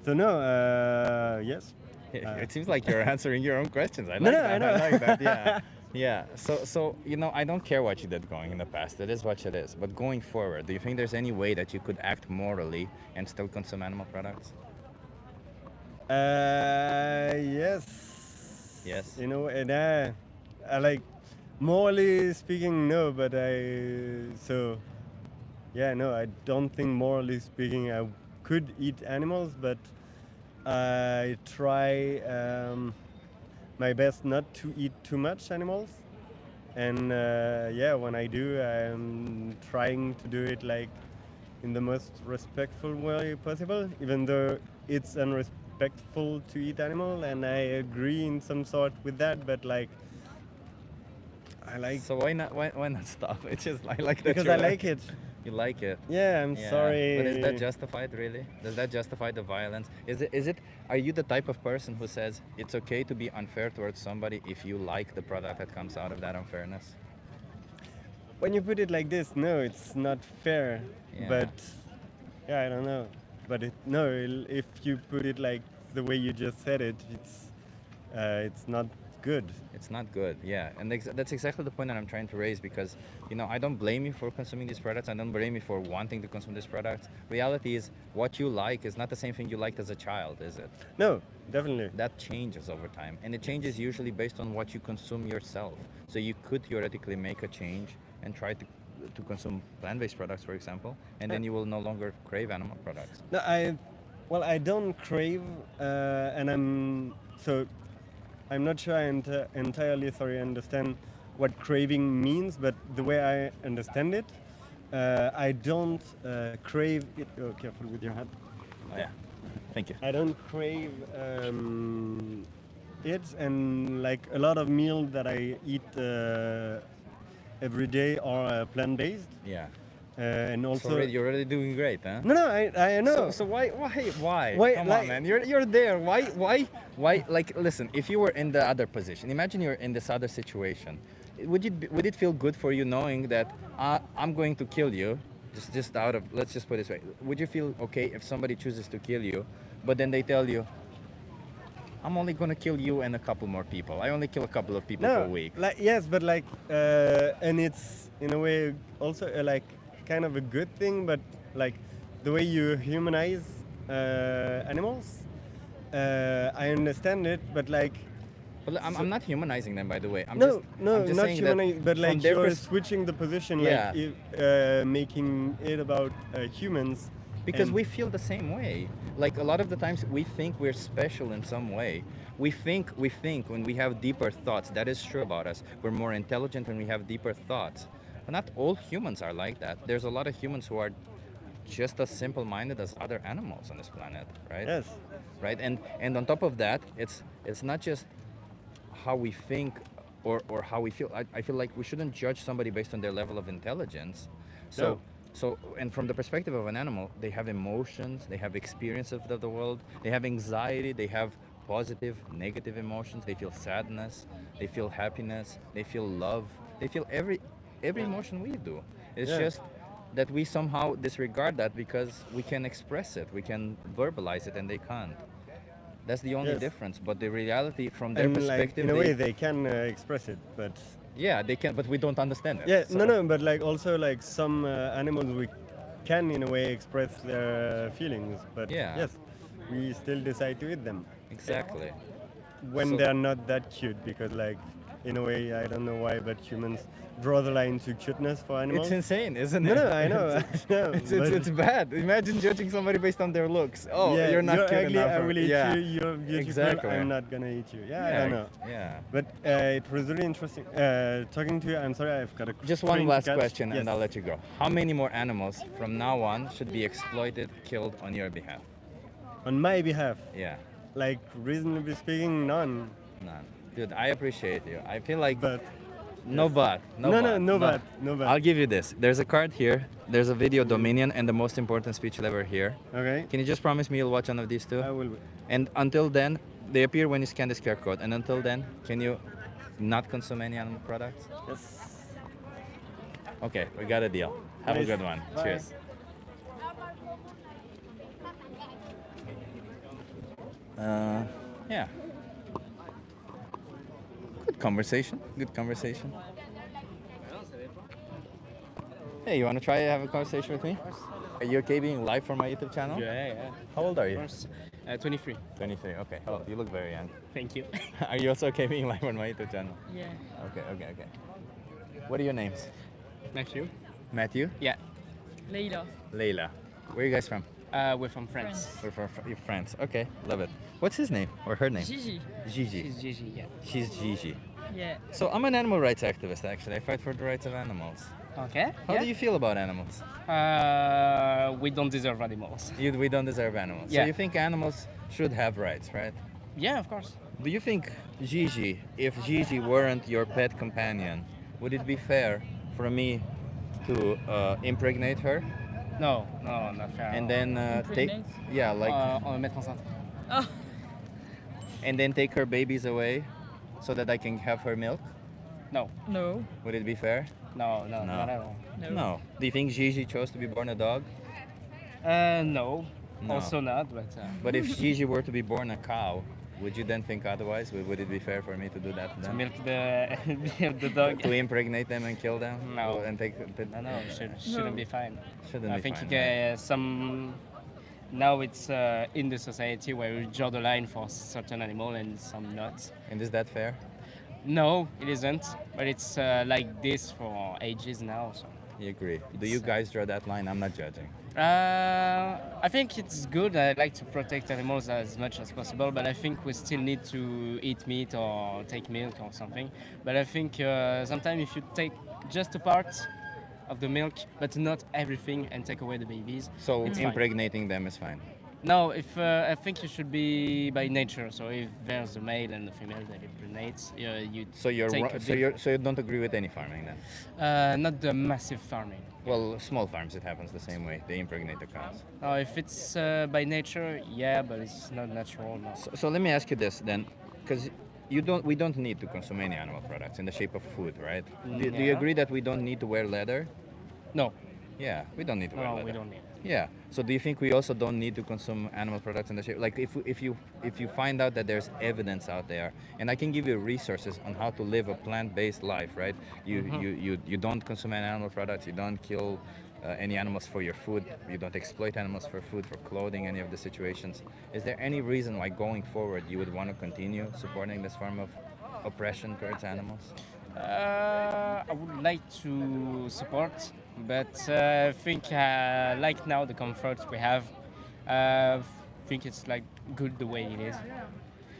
so no, yes. It seems like you're answering your own questions. I like No, no, that. I know. I like that. Yeah. Yeah. So you know, I don't care what you did going in the past. It is what it is. But going forward, do you think there's any way that you could act morally and still consume animal products? Yes. Yes. You know, and I like, morally speaking, no, but yeah, no, I don't think morally speaking I could eat animals, but I try my best not to eat too much animals. And yeah, when I do, I'm trying to do it like in the most respectful way possible, even though it's unrespectful to eat animal, and I agree in some sort with that, but like I like. So why not stop? It's just I like that. Because you're I like it. You like it. Yeah, I'm sorry. But is that justified, really? Does that justify the violence? Is it? Are you the type of person who says it's okay to be unfair towards somebody if you like the product that comes out of that unfairness? When you put it like this, no, it's not fair. Yeah. But yeah, I don't know. But if you put it like the way you just said it, it's not good. It's not good, yeah. And that's exactly the point that I'm trying to raise, because, you know, I don't blame you for consuming these products. I don't blame you for wanting to consume these products. Reality is, what you like is not the same thing you liked as a child, is it? No, definitely. That changes over time. And it changes usually based on what you consume yourself. So you could theoretically make a change and try to consume plant-based products, for example, and then you will no longer crave animal products. No, I don't crave, and I'm not sure I entirely understand what craving means, but the way I understand it, I don't crave it. Oh, careful with your hat. Oh, yeah, thank you. I don't crave it, and like a lot of meals that I eat every day are plant-based. Yeah. And also, you're already doing great, huh? No, I know. So why? Why, Come like- on, man. You're there. Why? Like, listen. If you were in the other position, imagine you're in this other situation. Would it feel good for you knowing that I'm going to kill you, just out of, let's just put it this way. Would you feel okay if somebody chooses to kill you, but then they tell you, I'm only gonna kill you and a couple more people. I only kill a couple of people per week. Like, yes, but like, and it's in a way also like kind of a good thing, but like the way you humanize animals, I understand it, but like. But I'm not humanizing them, by the way. I'm no, just not saying that humanizing, but from like their you're switching the position, Yeah. like making it about humans. Because and- we feel the same way. Like a lot of the times we think we're special in some way. We think when we have deeper thoughts, that is true about us. We're more intelligent when we have deeper thoughts. But not all humans are like that. There's a lot of humans who are just as simple-minded as other animals on this planet, right? Yes. Right? And on top of that, it's not just how we think or how we feel. I feel like we shouldn't judge somebody based on their level of intelligence. So, and from the perspective of an animal, they have emotions, they have experience of the world, they have anxiety, they have positive, negative emotions, they feel sadness, they feel happiness, they feel love, they feel every emotion we do. It's Yeah. just that we somehow disregard that because we can express it, we can verbalize it, and they can't. That's the only Yes. difference. But the reality from their And like perspective, in a way they can express it, but. yeah, they can, but we don't understand it. Yeah, So- no, but like also like some animals we can in a way express their feelings, but Yeah. yes, we still decide to eat them. Exactly. When So- they're not that cute, because like in a way. I don't know why, but humans draw the line to cuteness for animals. It's insane, isn't it? No, I know. It's bad. Imagine judging somebody based on their looks. Oh, yeah, you're not cute ugly, enough. I will eat yeah. you. You're beautiful. Exactly. I'm not gonna eat you. Yeah, I don't know. Yeah. But it was really interesting talking to you. I'm sorry, I've got a Just one train to last catch. question, Yes. and I'll let you go. How many more animals from now on should be exploited, killed on your behalf? On my behalf. Yeah. Like reasonably speaking, none. None. Dude, I appreciate you. I feel like. But. No Yes. but. No, but. No but. I'll give you this. There's a card here. There's a video, Dominion, and the most important speech lever here. Okay. Can you just promise me you'll watch one of these two? I will. And until then, they appear when you scan this QR code. And until then, can you not consume any animal products? Yes. Okay, we got a deal. Have Nice. a good one. Bye. Cheers. Yeah. Good conversation. Good conversation. Hey, you want to try to have a conversation with me? Are you okay being live for my YouTube channel? Yeah. How old are you? 23. 23. Okay. Oh, you look very young. Thank you. Are you also okay being live on my YouTube channel? Yeah. Okay. What are your names? Matthew? Matthew? Yeah. Leila. Layla. Where are you guys from? We're from France. We're from your friends. Okay, love it. What's his name or her name? Gigi. Gigi. She's Gigi, yeah. She's Gigi. Yeah. So I'm an animal rights activist. Actually, I fight for the rights of animals. Okay. How yeah. do you feel about animals? We don't deserve animals. We don't deserve animals. Yeah. So you think animals should have rights, right? Yeah, of course. Do you think Gigi, if Gigi weren't your pet companion, would it be fair for me to impregnate her? No, not fair. And then take, Impregnate? yeah, like, On mettre enceinte. Oh. and then take her babies away, so that I can have her milk? No. No. Would it be fair? No, not at all. No. Do you think Gigi chose to be born a dog? No. No. Also not, but. But if Gigi were to be born a cow, would you then think otherwise? Would it be fair for me to do that? To Then? milk the dog. To impregnate them and kill them? No. And take No, shouldn't be fine. Shouldn't I be think fine, some. Now it's in the society where we draw the line for certain animal and some not. And is that fair? No, it isn't. But it's like this for ages now. So. You agree? Do you guys draw that line? I'm not judging. I think it's good. I like to protect animals as much as possible, but I think we still need to eat meat or take milk or something. But I think sometimes if you take just a part of the milk, but not everything, and take away the babies, So it's fine. impregnating them is fine. No, if I think it should be by nature. So if there's a male and a female that impregnates, you So you're take wrong, a so you don't agree with any farming then? not the massive farming. Well, small farms it happens the same way. They impregnate the cows. No, if it's by nature, yeah, but it's not natural. No. So let me ask you this then, because we don't need to consume any animal products in the shape of food, right? Do you Yeah. agree that we don't need to wear leather? No. Yeah, we don't need to wear No, leather. we don't need. Yeah. So do you think we also don't need to consume animal products in the shape? Like if you find out that there's evidence out there, and I can give you resources on how to live a plant-based life, right? You don't consume any animal products. You don't kill any animals for your food. You don't exploit animals for food, for clothing, any of the situations. Is there any reason why going forward you would want to continue supporting this form of oppression towards animals? I would like to support, but I think like now the comforts we have, I think it's like good the way it is.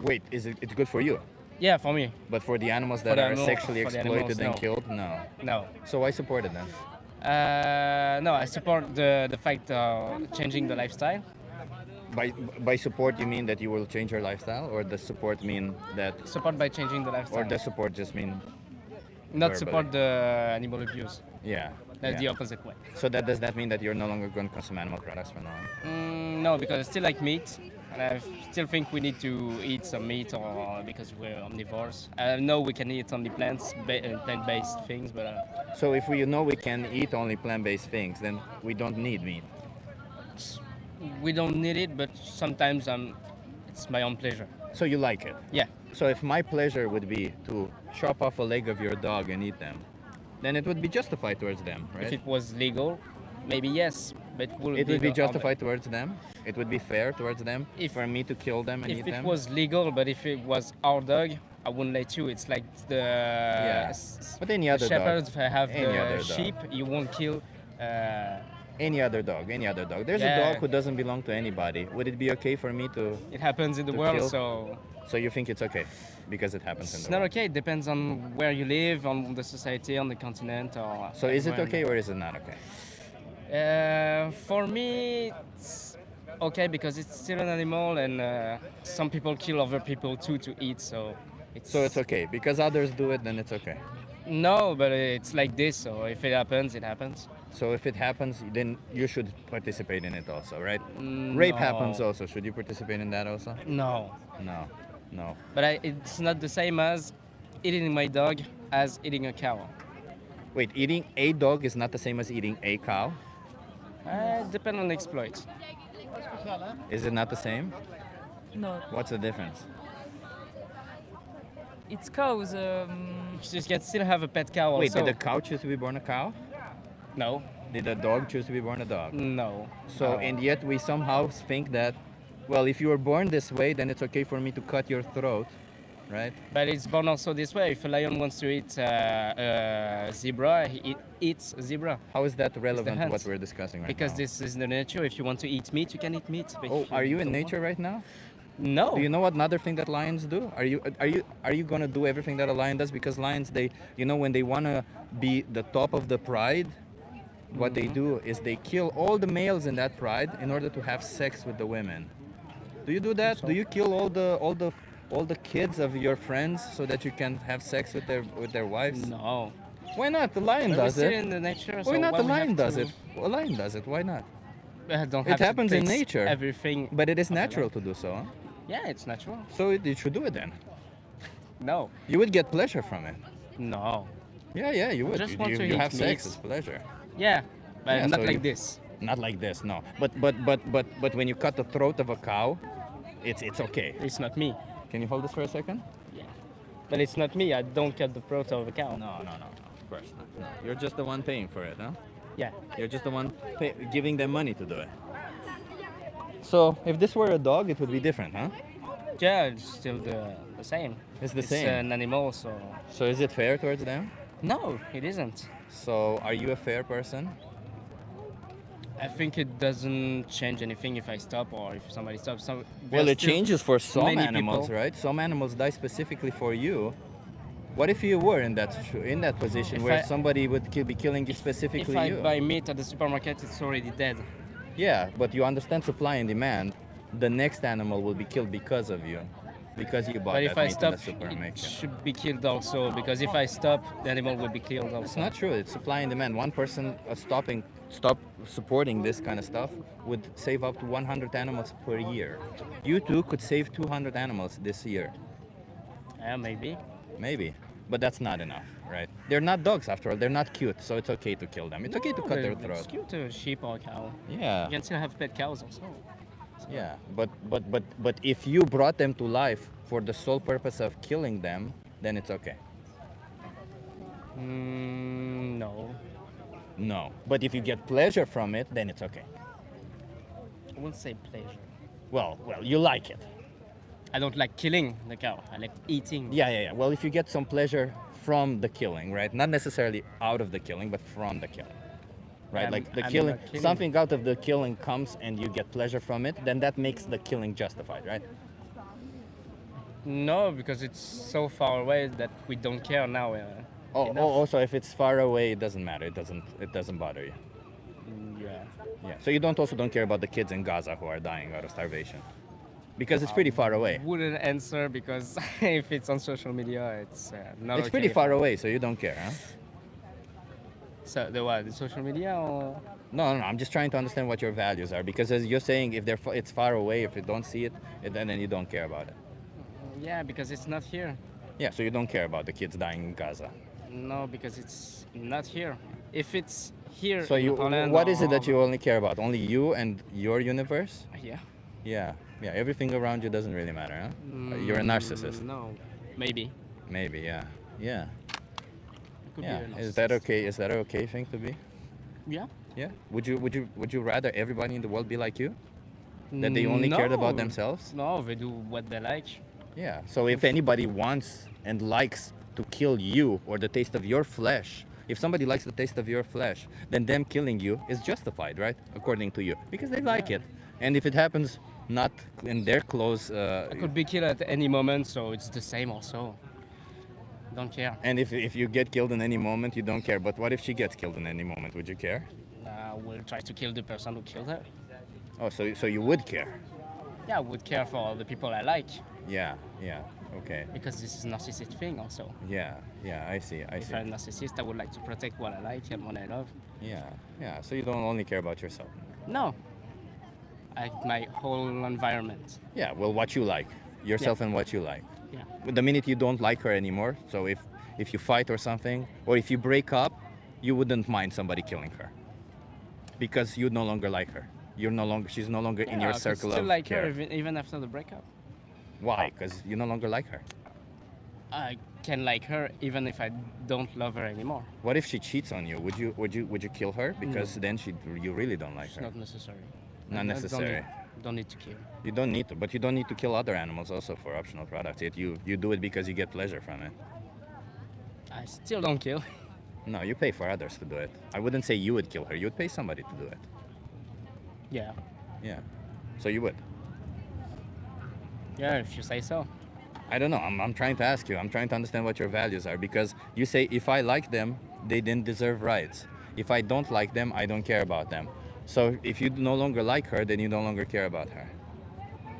Wait, it's good for you? Yeah, for me. But for the animals For that the are animals- sexually for the exploited animals, and killed, no. No. So why support it then? No, I support the fact of changing the lifestyle. By support, you mean that you will change your lifestyle, or does support mean that? Support by changing the lifestyle. Or does support just mean? Not verbally? support the animal abuse. Yeah. That's yeah. the opposite way. So does that mean that you're no longer going to consume animal products from now on? No, because I still like meat, and I still think we need to eat some meat, or because we're omnivores. I know we can eat only plant-based things, but So if we know we can eat only plant-based things, then we don't need meat. we don't need it. But sometimes it's my own pleasure. So you like it? Yeah. So if my pleasure would be to chop off a leg of your dog and eat them, then it would be justified towards them, right? If it was legal, maybe yes, but It would be justified towards them. It would be fair towards them for me to kill them and eat If it them. was legal, but if it was our dog, I wouldn't let you. It's like the But any the other dog. shepherds if I have Any other the dog. sheep. You won't kill. Any other dog, any other dog. There's a Yeah. dog who doesn't belong to anybody. Would it be okay for me to? It happens in the to world, kill? so So you think it's okay because it happens it's in the not world. okay. It depends on where you live, on the society, on the continent, or. So is it everywhere. okay or is it not okay? For me, it's okay because it's still an animal, and some people kill other people too to eat. So it's okay because others do it, then it's okay. No, but it's like this. So if it happens, it happens. So if it happens, then you should participate in it also, right? Rape happens No. also. Should you participate in that also? No. No. No. But it's not the same as eating my dog as eating a cow. Wait, eating a dog is not the same as eating a cow? Depend on the exploit. Is it not the same? No, What's the difference? it's cows. You can still have a pet cow also. Wait, did the cow choose to be born a cow? No. Did the dog choose to be born a dog? No. So, No. and yet we somehow think that, well, if you were born this way, then it's okay for me to cut your throat, right? But it's born also this way. If a lion wants to eat a zebra, he eats a zebra. How is that relevant to hands. what we're discussing right Because now? this is the nature. If you want to eat meat, you can eat meat. But Oh, if are you in don't nature want- right now? No. Do you know what another thing that lions do? Are you gonna do everything that a lion does? Because lions, they, you know, when they wanna be the top of the pride, what they do is they kill all the males in that pride in order to have sex with the women. Do you do that? Do you kill all the kids of your friends so that you can have sex with their wives? No. Why not? The lion But we're does still it. in the nature, Why so not? why The we have lion does to- it. A lion does it. Why not? Don't It have to happens in taste nature. Everything. But it is of the natural life. to do so. Huh? Yeah, it's natural. So you should do it then. No. You would get pleasure from it. No. Yeah, you I would. just you want to you eat have sex, meat. it's pleasure. Yeah, but Yeah, not so like you- this. Not like this, no. But when you cut the throat of a cow, it's okay. It's not me. Can you hold this for a second? Yeah. But it's not me. I don't cut the throat of a cow. No. Of course not. No. You're just the one paying for it, huh? Yeah. You're just the one giving them money to do it. So if this were a dog, it would be different, huh? Yeah, it's still the same. It's the It's same. an animal, so. So is it fair towards them? No, it isn't. So are you a fair person? I think it doesn't change anything if I stop or if somebody stops. Well, there's it still changes for some many animals, people. right? Some animals die specifically for you. What if you were in that position If where I- somebody would be killing specifically If I you? buy meat at the supermarket, it's already dead. Yeah, but you understand supply and demand. The next animal will be killed because of you, because you bought But that if I meat stop, in the supermarket. it should be killed also. Because if I stop, the animal will be killed also. It's not true. It's supply and demand. One person stop supporting this kind of stuff would save up to 100 animals per year. You too could save 200 animals this year. Yeah, maybe. Maybe, but that's not enough, right? They're not dogs after all. They're not cute, so it's okay to kill them. It's okay to cut their It's throat. cute, a sheep or a cow. Yeah. You can still have pet cows also. Yeah, but if you brought them to life for the sole purpose of killing them, then it's okay. No. No, but if you get pleasure from it, then it's okay. I wouldn't say pleasure. Well, you like it. I don't like killing the cow. I like eating. Yeah. Well, if you get some pleasure from the killing, right? Not necessarily out of the killing, but from the killing. Right? Like the I'm killing, not killing. something out of the killing comes and you get pleasure from it, then that makes the killing justified, right? No, because it's so far away that we don't care now. Also if it's far away, it doesn't matter. It doesn't bother you. Yeah. Yeah. So you don't care about the kids in Gaza who are dying out of starvation. Because it's pretty far away. Wouldn't answer because if it's on social media, it's not It's okay. pretty far away, so you don't care, huh? So the what? The social media or? No. I'm just trying to understand what your values are. Because as you're saying, if it's far away, if you don't see it, then you don't care about it. Yeah, because it's not here. Yeah, so you don't care about the kids dying in Gaza. No, because it's not here. If it's here So in Poland what is it that or- you only care about? Only you and your universe? Yeah. Yeah. Everything around you doesn't really matter, huh? You're a narcissist. No, maybe. Maybe, yeah. Could Yeah. be a Is that okay? Is that an okay thing to be? Yeah. Yeah. Would you rather everybody in the world be like you? That they only cared about No. themselves? No, they do what they like. Yeah. So if anybody wants and likes to kill you or the taste of your flesh, if somebody likes the taste of your flesh, then them killing you is justified, right? According to you, because they like it. And if it happens not in their close, I could be killed at any moment, so it's the same also. Don't care. and if you get killed in any moment, you don't care. But what if she gets killed in any moment? Would you care? We'll try to kill the person who killed her. Oh, so you would care? Yeah, I would care for the people I like. Yeah, yeah, okay. Because this is a narcissist thing also. Yeah, yeah, I see, I If see. I'm a narcissist, I would like to protect what I like and what I love. Yeah, yeah. So you don't only care about yourself. No. My whole environment. Yeah, well, what you like, yourself and what you like. Yeah. The minute you don't like her anymore, so if you fight or something, or if you break up, you wouldn't mind somebody killing her, because you no longer like her. She's no longer in your I could circle still of like care. her even after the breakup. Why? Because you no longer like her. I can like her even if I don't love her anymore. What if she cheats on you? Would you kill her? Because No. then you really don't like It's her. not necessary. Not I necessary. Don't need to kill. You don't need to, but you don't need to kill other animals also for optional products. You do it because you get pleasure from it. I still don't kill. No, you pay for others to do it. I wouldn't say you would kill her. You would pay somebody to do it. Yeah. Yeah. So you would. Yeah, if you say so. I don't know. I'm trying to ask you. I'm trying to understand what your values are, because you say if I like them, they didn't deserve rights. If I don't like them, I don't care about them. So if you no longer like her, then you no longer care about her.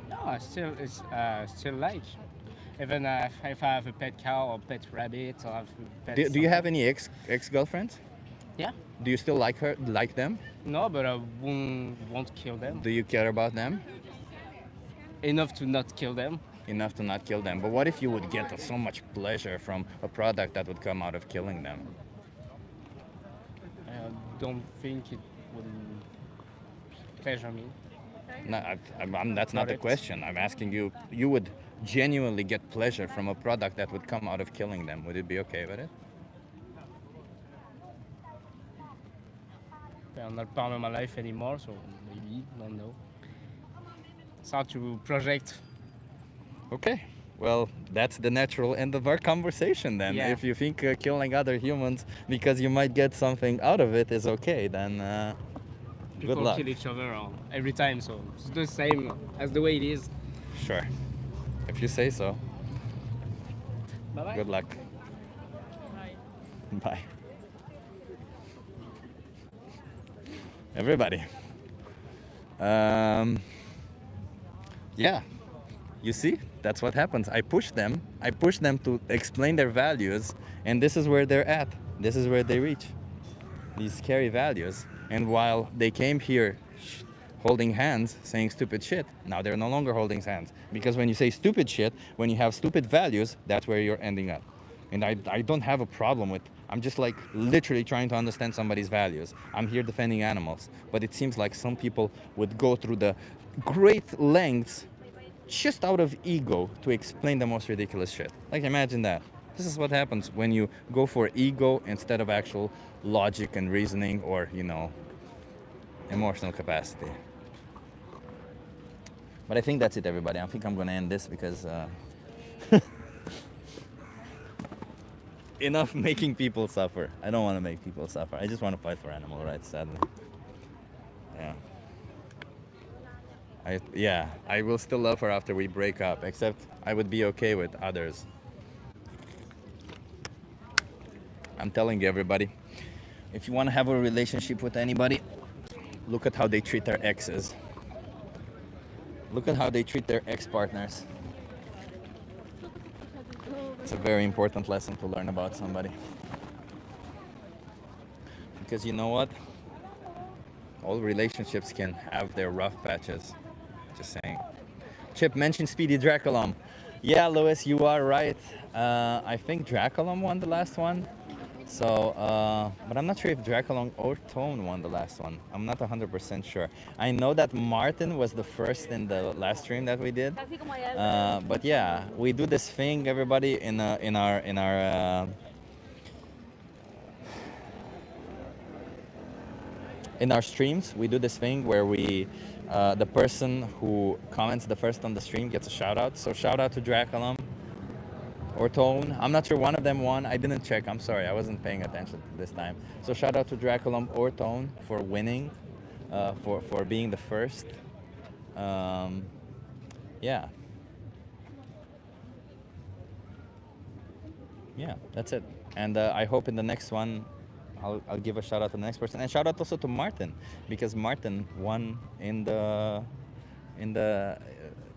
No, I still like. Even if I have a pet cow or pet rabbit or have a pet Do you have any ex-girlfriends? Yeah. Do you still like them? No, but I won't kill them. Do you care about them? Enough to not kill them. Enough to not kill them. But what if you would get so much pleasure from a product that would come out of killing them? I don't think it will pleasure me. No, that's not the question. I'm asking you, you would genuinely get pleasure from a product that would come out of killing them. Would you be okay with it? I'm not part of my life anymore, so maybe, don't know. It's hard to project. Okay. Well, that's the natural end of our conversation then. Yeah. If you think killing other humans because you might get something out of it is okay, then People good luck. kill each other every time, so it's the same as the way it is. Sure. If you say so. Bye-bye. Good luck. Bye. Everybody. Yeah. You see? That's what happens. I push them to explain their values, and this is where they're at. This is where they reach. These scary values. And while they came here holding hands, saying stupid shit, now they're no longer holding hands. Because when you say stupid shit, when you have stupid values, that's where you're ending up. And I don't have a problem with, I'm just like literally trying to understand somebody's values. I'm here defending animals. But it seems like some people would go through the great lengths just out of ego to explain the most ridiculous shit. Like, imagine that. This is what happens when you go for ego instead of actual logic and reasoning or, emotional capacity. But I think that's it, everybody. I think I'm going to end this because enough making people suffer. I don't want to make people suffer. I just want to fight for animal rights, sadly. Yeah. I will still love her after we break up, except I would be okay with others. I'm telling you, everybody, if you want to have a relationship with anybody, look at how they treat their exes. Look at how they treat their ex-partners. It's a very important lesson to learn about somebody. Because you know what? All relationships can have their rough patches. Just saying. Chip mentioned Speedy Draculum. Yeah, Lewis, you are right. I think Draculum won the last one. So, but I'm not sure if Draculum or Tone won the last one. I'm not 100% sure. I know that Martin was the first in the last stream that we did. But yeah, we do this thing, everybody, in our streams. We do this thing where we the person who comments the first on the stream gets a shout out. So shout out to Draculum or Tone. I'm not sure, one of them won. I didn't check. I'm sorry. I wasn't paying attention this time. So shout out to Draculum or Tone for winning, for being the first. Yeah. Yeah, that's it. And I hope in the next one, I'll give a shout out to the next person, and shout out also to Martin, because Martin won in the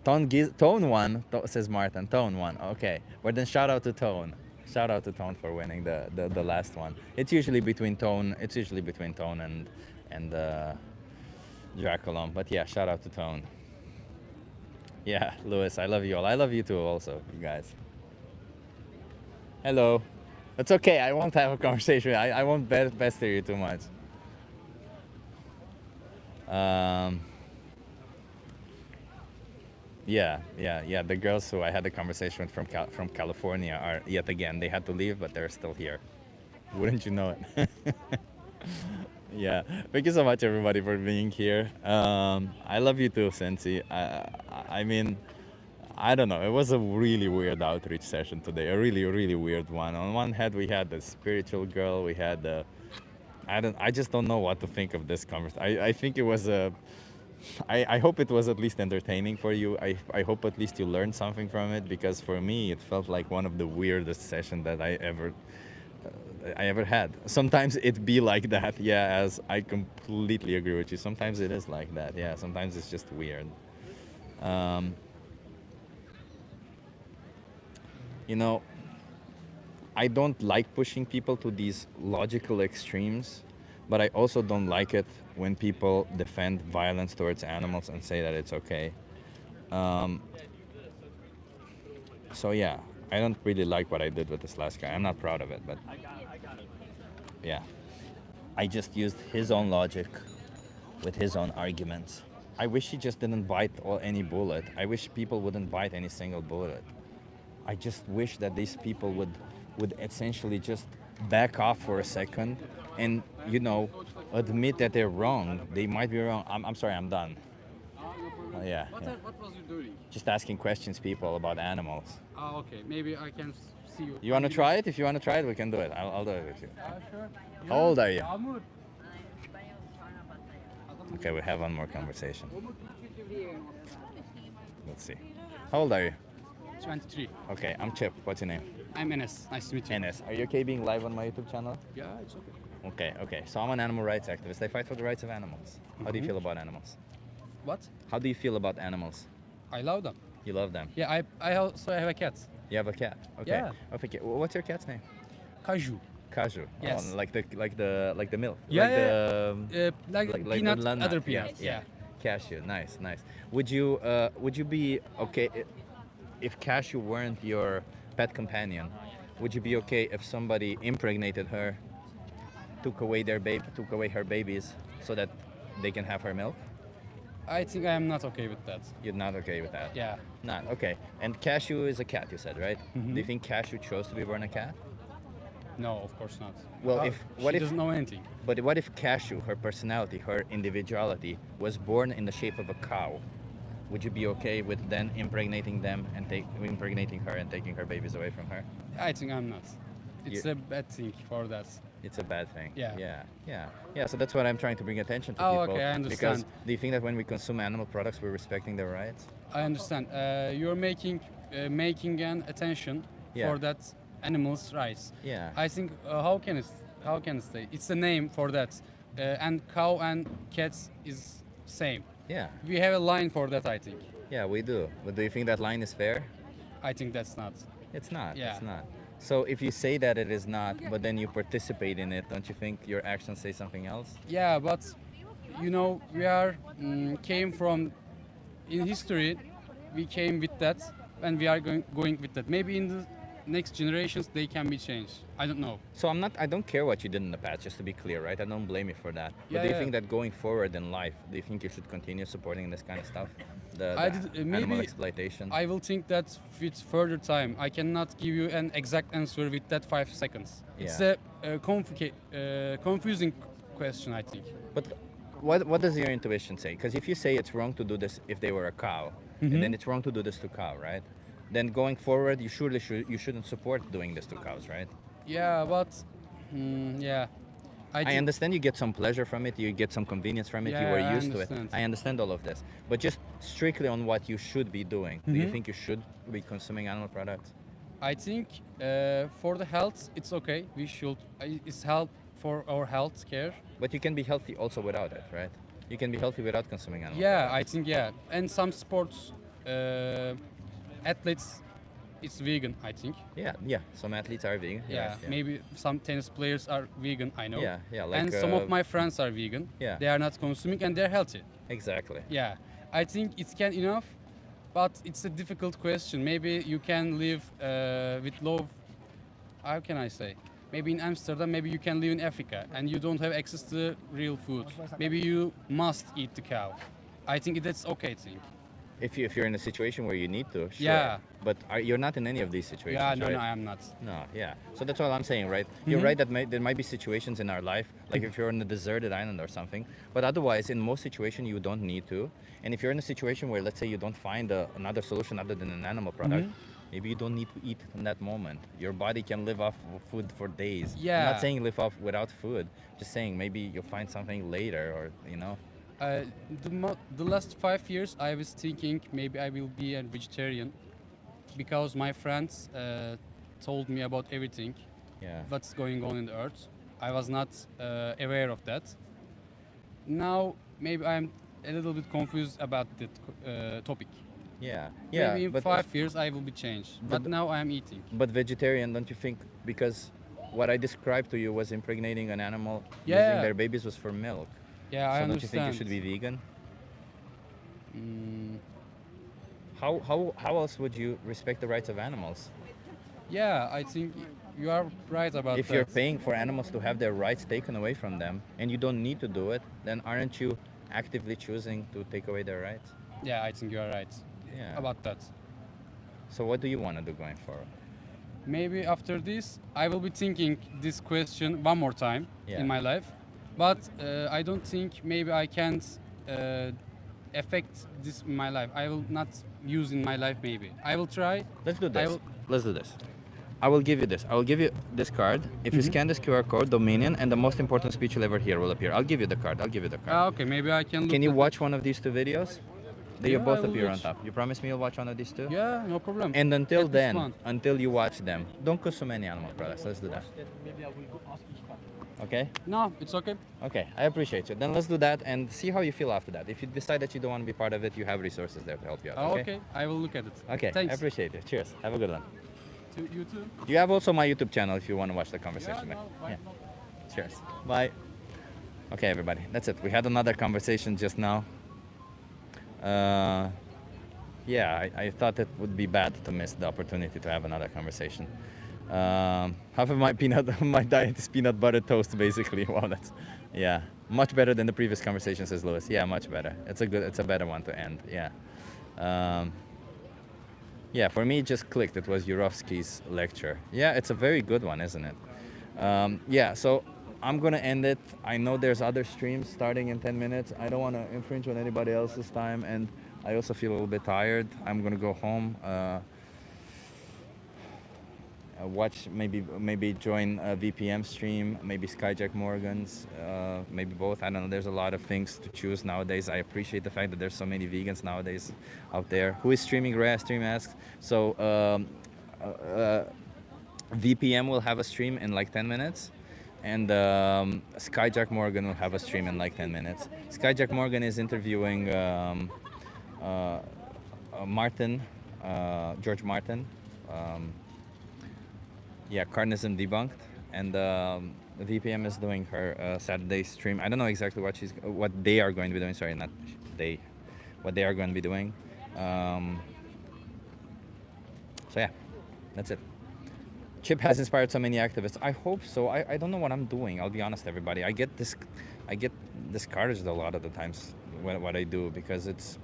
Tone won. Says Martin. Tone won. Okay. Well then, shout out to Tone. Shout out to Tone for winning the last one. It's usually between Tone. It's usually between Tone and Draculum. But yeah, shout out to Tone. Yeah, Lewis, I love you all. I love you too, also, you guys. Hello. It's okay. I won't have a conversation. I won't pester you too much. Yeah. The girls who I had the conversation with from California are yet again. They had to leave, but they're still here. Wouldn't you know it? Yeah. Thank you so much, everybody, for being here. I love you too, Sensi. I mean, I don't know. It was a really weird outreach session today. A really, really weird one. On one hand, we had the spiritual girl. We had the. I just don't know what to think of this conversation. I think it was a. I hope it was at least entertaining for you. I hope at least you learned something from it, because for me it felt like one of the weirdest sessions that I ever had. Sometimes it be like that, yeah, as I completely agree with you. Sometimes it is like that, yeah. Sometimes it's just weird. You know, I don't like pushing people to these logical extremes, but I also don't like it when people defend violence towards animals and say that it's okay. So yeah, I don't really like what I did with this last guy. I'm not proud of it, but yeah. I just used his own logic with his own arguments. I wish he just didn't bite any bullet. I wish people wouldn't bite any single bullet. I just wish that these people would essentially just back off for a second and, you know, admit that they're wrong. They might be wrong. I'm sorry, I'm done. Yeah. What was you doing? Just asking questions, people, about animals. Oh, okay. Maybe I can see you. You want to try it? If you want to try it, we can do it. I'll do it with you. Sure. How old are you? Okay, we have one more conversation. Let's see. How old are you? 23. Okay, I'm Chip. What's your name? I'm Enes. Nice to meet you. Enes. Are you okay being live on my YouTube channel? Yeah, it's okay. Okay. So I'm an animal rights activist. I fight for the rights of animals. How do you feel about animals? What? How do you feel about animals? I love them. You love them? Yeah, I also have a cat. You have a cat? Okay. Yeah. Okay. What's your cat's name? Kaju. Kaju. Yes. Oh, like the milk. Yeah. Like Like the peanut, nut. other peanuts. Yeah. Cashew. Nice. Would you be okay if Cashew weren't your pet companion? Would you be okay if somebody impregnated her, took away her babies, so that they can have her milk? I think I am not okay with that. You're not okay with that? Yeah. Not okay. And Cashew is a cat, you said, right? Mhm. Do you think Cashew chose to be born a cat? No, of course not. Well, She doesn't know anything. But what if Cashew, her personality, her individuality, was born in the shape of a cow? Would you be okay with then impregnating them and impregnating her and taking her babies away from her? I think I'm not. It's a bad thing for that. It's a bad thing. Yeah. Yeah. So that's what I'm trying to bring attention to Oh, people. okay, I understand. Because do you think that when we consume animal products, we're respecting their rights? I understand. You're making an attention for that animals' rights. Yeah. I think how can it say? It's a name for that, and cow and cats is same. Yeah. We have a line for that, I think. Yeah, we do. But do you think that line is fair? I think that's not. It's not. Yeah. It's not. So if you say that it is not, but then you participate in it, don't you think your actions say something else? Yeah, but you know, we are came from in history. We came with that, and we are going with that. Maybe in the next generations they can be changed. I don't know. So I don't care what you did in the past, just to be clear, right? I don't blame you for that. But Yeah, do you yeah. think that going forward in life, do you think you should continue supporting this kind of stuff? The Maybe animal exploitation? I will think that with further time. I cannot give you an exact answer with that 5 seconds. It's Yeah. a confusing question, I think. But what does your intuition say? Because if you say it's wrong to do this if they were a cow, and then it's wrong to do this to cow, right? Then going forward, you shouldn't support doing this to cows, right? Yeah, but yeah, I think- understand you get some pleasure from it, you get some convenience from it, you Yeah, were I used to it. understand. I understand all of this. But just strictly on what you should be doing. Do you Mhm. think you should be consuming animal products? I think for the health, it's okay. We should. It's help for our health care. But you can be healthy also without it, right? You can be healthy without consuming animal Yeah, I think yeah. And some sports athletes, it's vegan. I think. Yeah. Some athletes are vegan. you're Yeah, right, maybe some tennis players are vegan. I know. Yeah, and like, some of my friends are vegan. yeah. They are not consuming and they're healthy. Exactly. Yeah, I think it can enough, but it's a difficult question. Maybe you can live with low. How can I say? Maybe in Amsterdam, maybe you can live in Africa and you don't have access to real food. Maybe you must eat the cow. I think that's okay thing. If you're in a situation where you need to, sure. Yeah. But you're not in any of these situations, Yeah, no, right? no, I am not. No, yeah. So that's all I'm saying, right? You're Mhm. right that there might be situations in our life, like if you're on a deserted island or something. But otherwise, in most situations, you don't need to. And if you're in a situation where, let's say, you don't find another solution other than an animal product, maybe you don't need to eat in that moment. Your body can live off of food for days. I'm Yeah. not saying live off without food. Just saying maybe you'll find something later, or you know. The last 5 years, I was thinking maybe I will be a vegetarian because my friends told me about everything. Yeah. What's going on in the earth. I was not aware of that. Now maybe I'm a little bit confused about the topic. Yeah. Maybe in but 5 years I will be changed. But now I am eating. But vegetarian, don't you think? Because what I described to you was impregnating an animal Yeah. using their babies was for milk. Yeah, so I don't you think you understand. should be vegan? Mm, How else would you respect the rights of animals? yeah, I think you are right about If that. you're paying for animals to have their rights taken away from them and you don't need to do it, then aren't you actively choosing to take away their rights? Yeah, I think you are right Yeah. about that. So what do you want to do going forward? Maybe after this, I will be thinking this question one more time Yeah. in my life. But I don't think maybe I can't affect this in my life. I will not use in my life maybe. I will try. Let's do I this. will- Let's do this. I will give you this. I will give you this card. If you scan this QR code, Dominion, and the most important speech you'll ever hear will appear. I'll give you the card. I'll give you the card. Okay, maybe I can look Can you at- watch one of these two videos? They Yeah, both I will appear on watch. top. You promise me you'll watch one of these two? Yeah, no problem. And until At this then, one. until you watch them, don't consume any animal products. Let's do that. Okay? No, it's okay. Okay, I appreciate you. Then let's do that and see how you feel after that. If you decide that you don't want to be part of it, you have resources there to help you out. Oh, Okay? okay, I will look at it. Okay, Thanks. I appreciate it. Cheers. Have a good one. To you too. You have also my YouTube channel if you want to watch the conversation. Yeah, there. no, why Yeah. not? Cheers. Bye. Okay, everybody. That's it. We had another conversation just now. Yeah, I thought it would be bad to miss the opportunity to have another conversation. Half of my my diet is peanut butter toast, basically. Wow, that's yeah, much better than the previous conversation, says Lewis. Yeah, much better. It's a better one to end. Yeah. Yeah, for me, it just clicked. It was Yurovsky's lecture. Yeah, it's a very good one, isn't it? Yeah, so I'm gonna end it. I know there's other streams starting in 10 minutes. I don't want to infringe on anybody else's time, and I also feel a little bit tired. I'm gonna go home. Watch, maybe join a VPM stream, maybe Skyjack Morgan's, maybe both. I don't know. There's a lot of things to choose nowadays. I appreciate the fact that there's so many vegans nowadays out there. Who is streaming? Rhea Stream asks. So VPM will have a stream in like 10 minutes. And Skyjack Morgan will have a stream in like 10 minutes. Skyjack Morgan is interviewing Martin, George Martin. Yeah, Carnism Debunked, and VPM is doing her Saturday stream. I don't know exactly what they are going to be doing. Sorry, not they, what they are going to be doing. So yeah, that's it. Chip has inspired so many activists. I hope so. I don't know what I'm doing. I'll be honest, everybody. I get discouraged a lot of the times what I do, because it's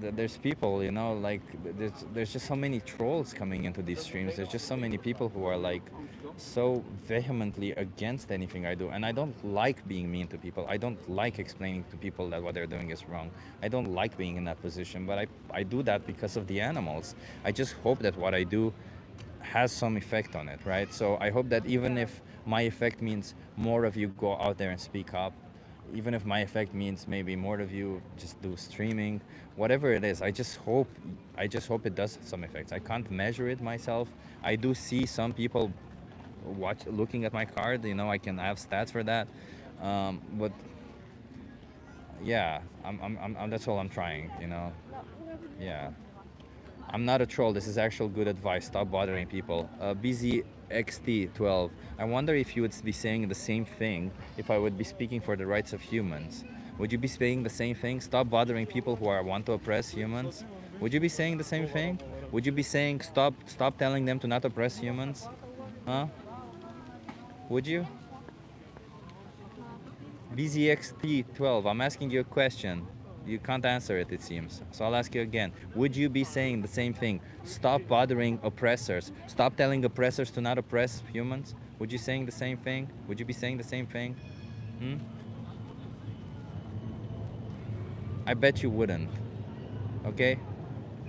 there's people, you know, like there's just so many trolls coming into these streams. There's just so many people who are like so vehemently against anything I do, and I don't like being mean to people. I don't like explaining to people that what they're doing is wrong. I don't like being in that position, but I do that because of the animals. I just hope that what I do has some effect on it, right? So I hope that even if my effect means more of you go out there and speak up, even if my effect means maybe more of you just do streaming, whatever it is, I just hope it does some effects. I can't measure it myself. I do see some people looking at my card, you know, I have stats for that, but yeah, that's all I'm trying, you know. Yeah, I'm not a troll. This is actual good advice. Stop bothering people. BZXT12. I wonder if you would be saying the same thing if I would be speaking for the rights of humans. Would you be saying the same thing? Stop bothering people who want to oppress humans. Would you be saying the same thing? Would you be saying stop telling them to not oppress humans? Huh? Would you? BZXT12. I'm asking you a question. You can't answer it, it seems. So I'll ask you again. Would you be saying the same thing? Stop bothering oppressors. Stop telling oppressors to not oppress humans. Would you saying the same thing? Would you be saying the same thing? I bet you wouldn't. Okay?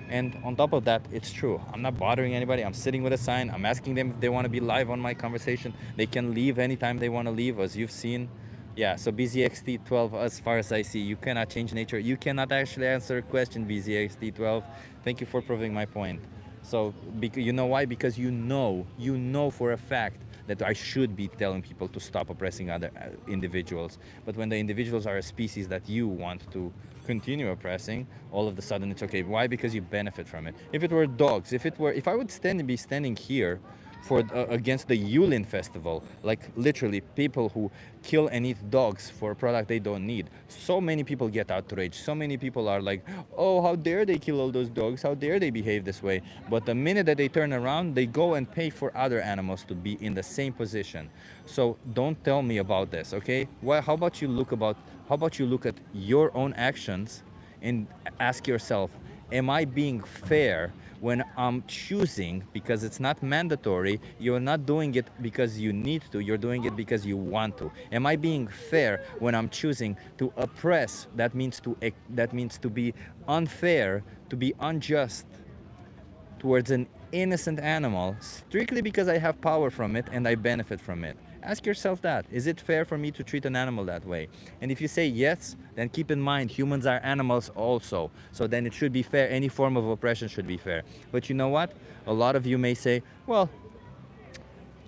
And on top of that, it's true. I'm not bothering anybody. I'm sitting with a sign. I'm asking them if they want to be live on my conversation. They can leave anytime they want to leave, as you've seen. Yeah, so BZXT12, as far as I see, you cannot change nature. You cannot actually answer a question, BZXT12. Thank you for proving my point. So, you know why? Because you know for a fact that I should be telling people to stop oppressing other individuals. But when the individuals are a species that you want to continue oppressing, all of a sudden it's okay. Why? Because you benefit from it. If it were dogs, if I would be standing here for against the Yulin festival, like literally people who kill and eat dogs for a product they don't need, so many people get outraged. So many people are like, oh, how dare they kill all those dogs, how dare they behave this way. But the minute that they turn around, they go and pay for other animals to be in the same position. So don't tell me about this, okay? How about you look at your own actions and ask yourself, am I being fair when I'm choosing, because it's not mandatory, you're not doing it because you need to, you're doing it because you want to? Am I being fair when I'm choosing to oppress? That means to be unfair, to be unjust towards an innocent animal, strictly because I have power from it and I benefit from it. Ask yourself that. Is it fair for me to treat an animal that way? And if you say yes, then keep in mind humans are animals also. So then it should be fair. Any form of oppression should be fair. But you know what? A lot of you may say, well,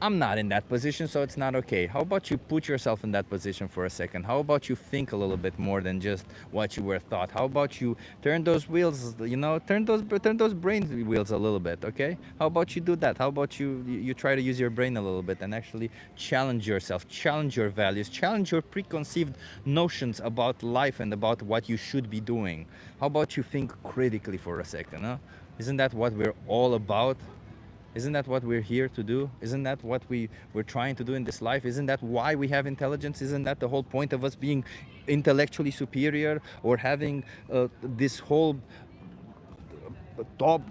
I'm not in that position, so it's not okay. How about you put yourself in that position for a second? How about you think a little bit more than just what you were thought? How about you turn those wheels, you know, turn those brain wheels a little bit, okay? How about you do that? How about you try to use your brain a little bit and actually challenge yourself, challenge your values, challenge your preconceived notions about life and about what you should be doing? How about you think critically for a second, huh? Isn't that what we're all about? Isn't that what we're here to do? Isn't that what we're trying to do in this life? Isn't that why we have intelligence? Isn't that the whole point of us being intellectually superior or having this whole top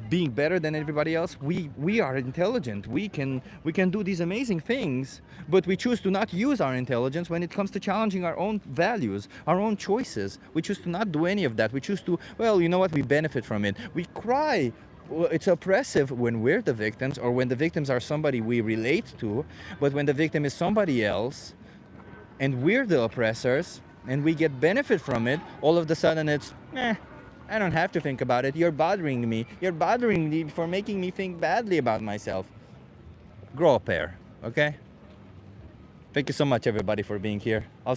being better than everybody else? We are intelligent. We can do these amazing things, but we choose to not use our intelligence when it comes to challenging our own values, our own choices. We choose to not do any of that. We choose to, well, you know what? We benefit from it. We cry. Well, it's oppressive when we're the victims or when the victims are somebody we relate to, but when the victim is somebody else and we're the oppressors and we get benefit from it, all of a sudden it's, I don't have to think about it. You're bothering me. You're bothering me for making me think badly about myself. Grow a pair, okay? Thank you so much, everybody, for being here. I'll see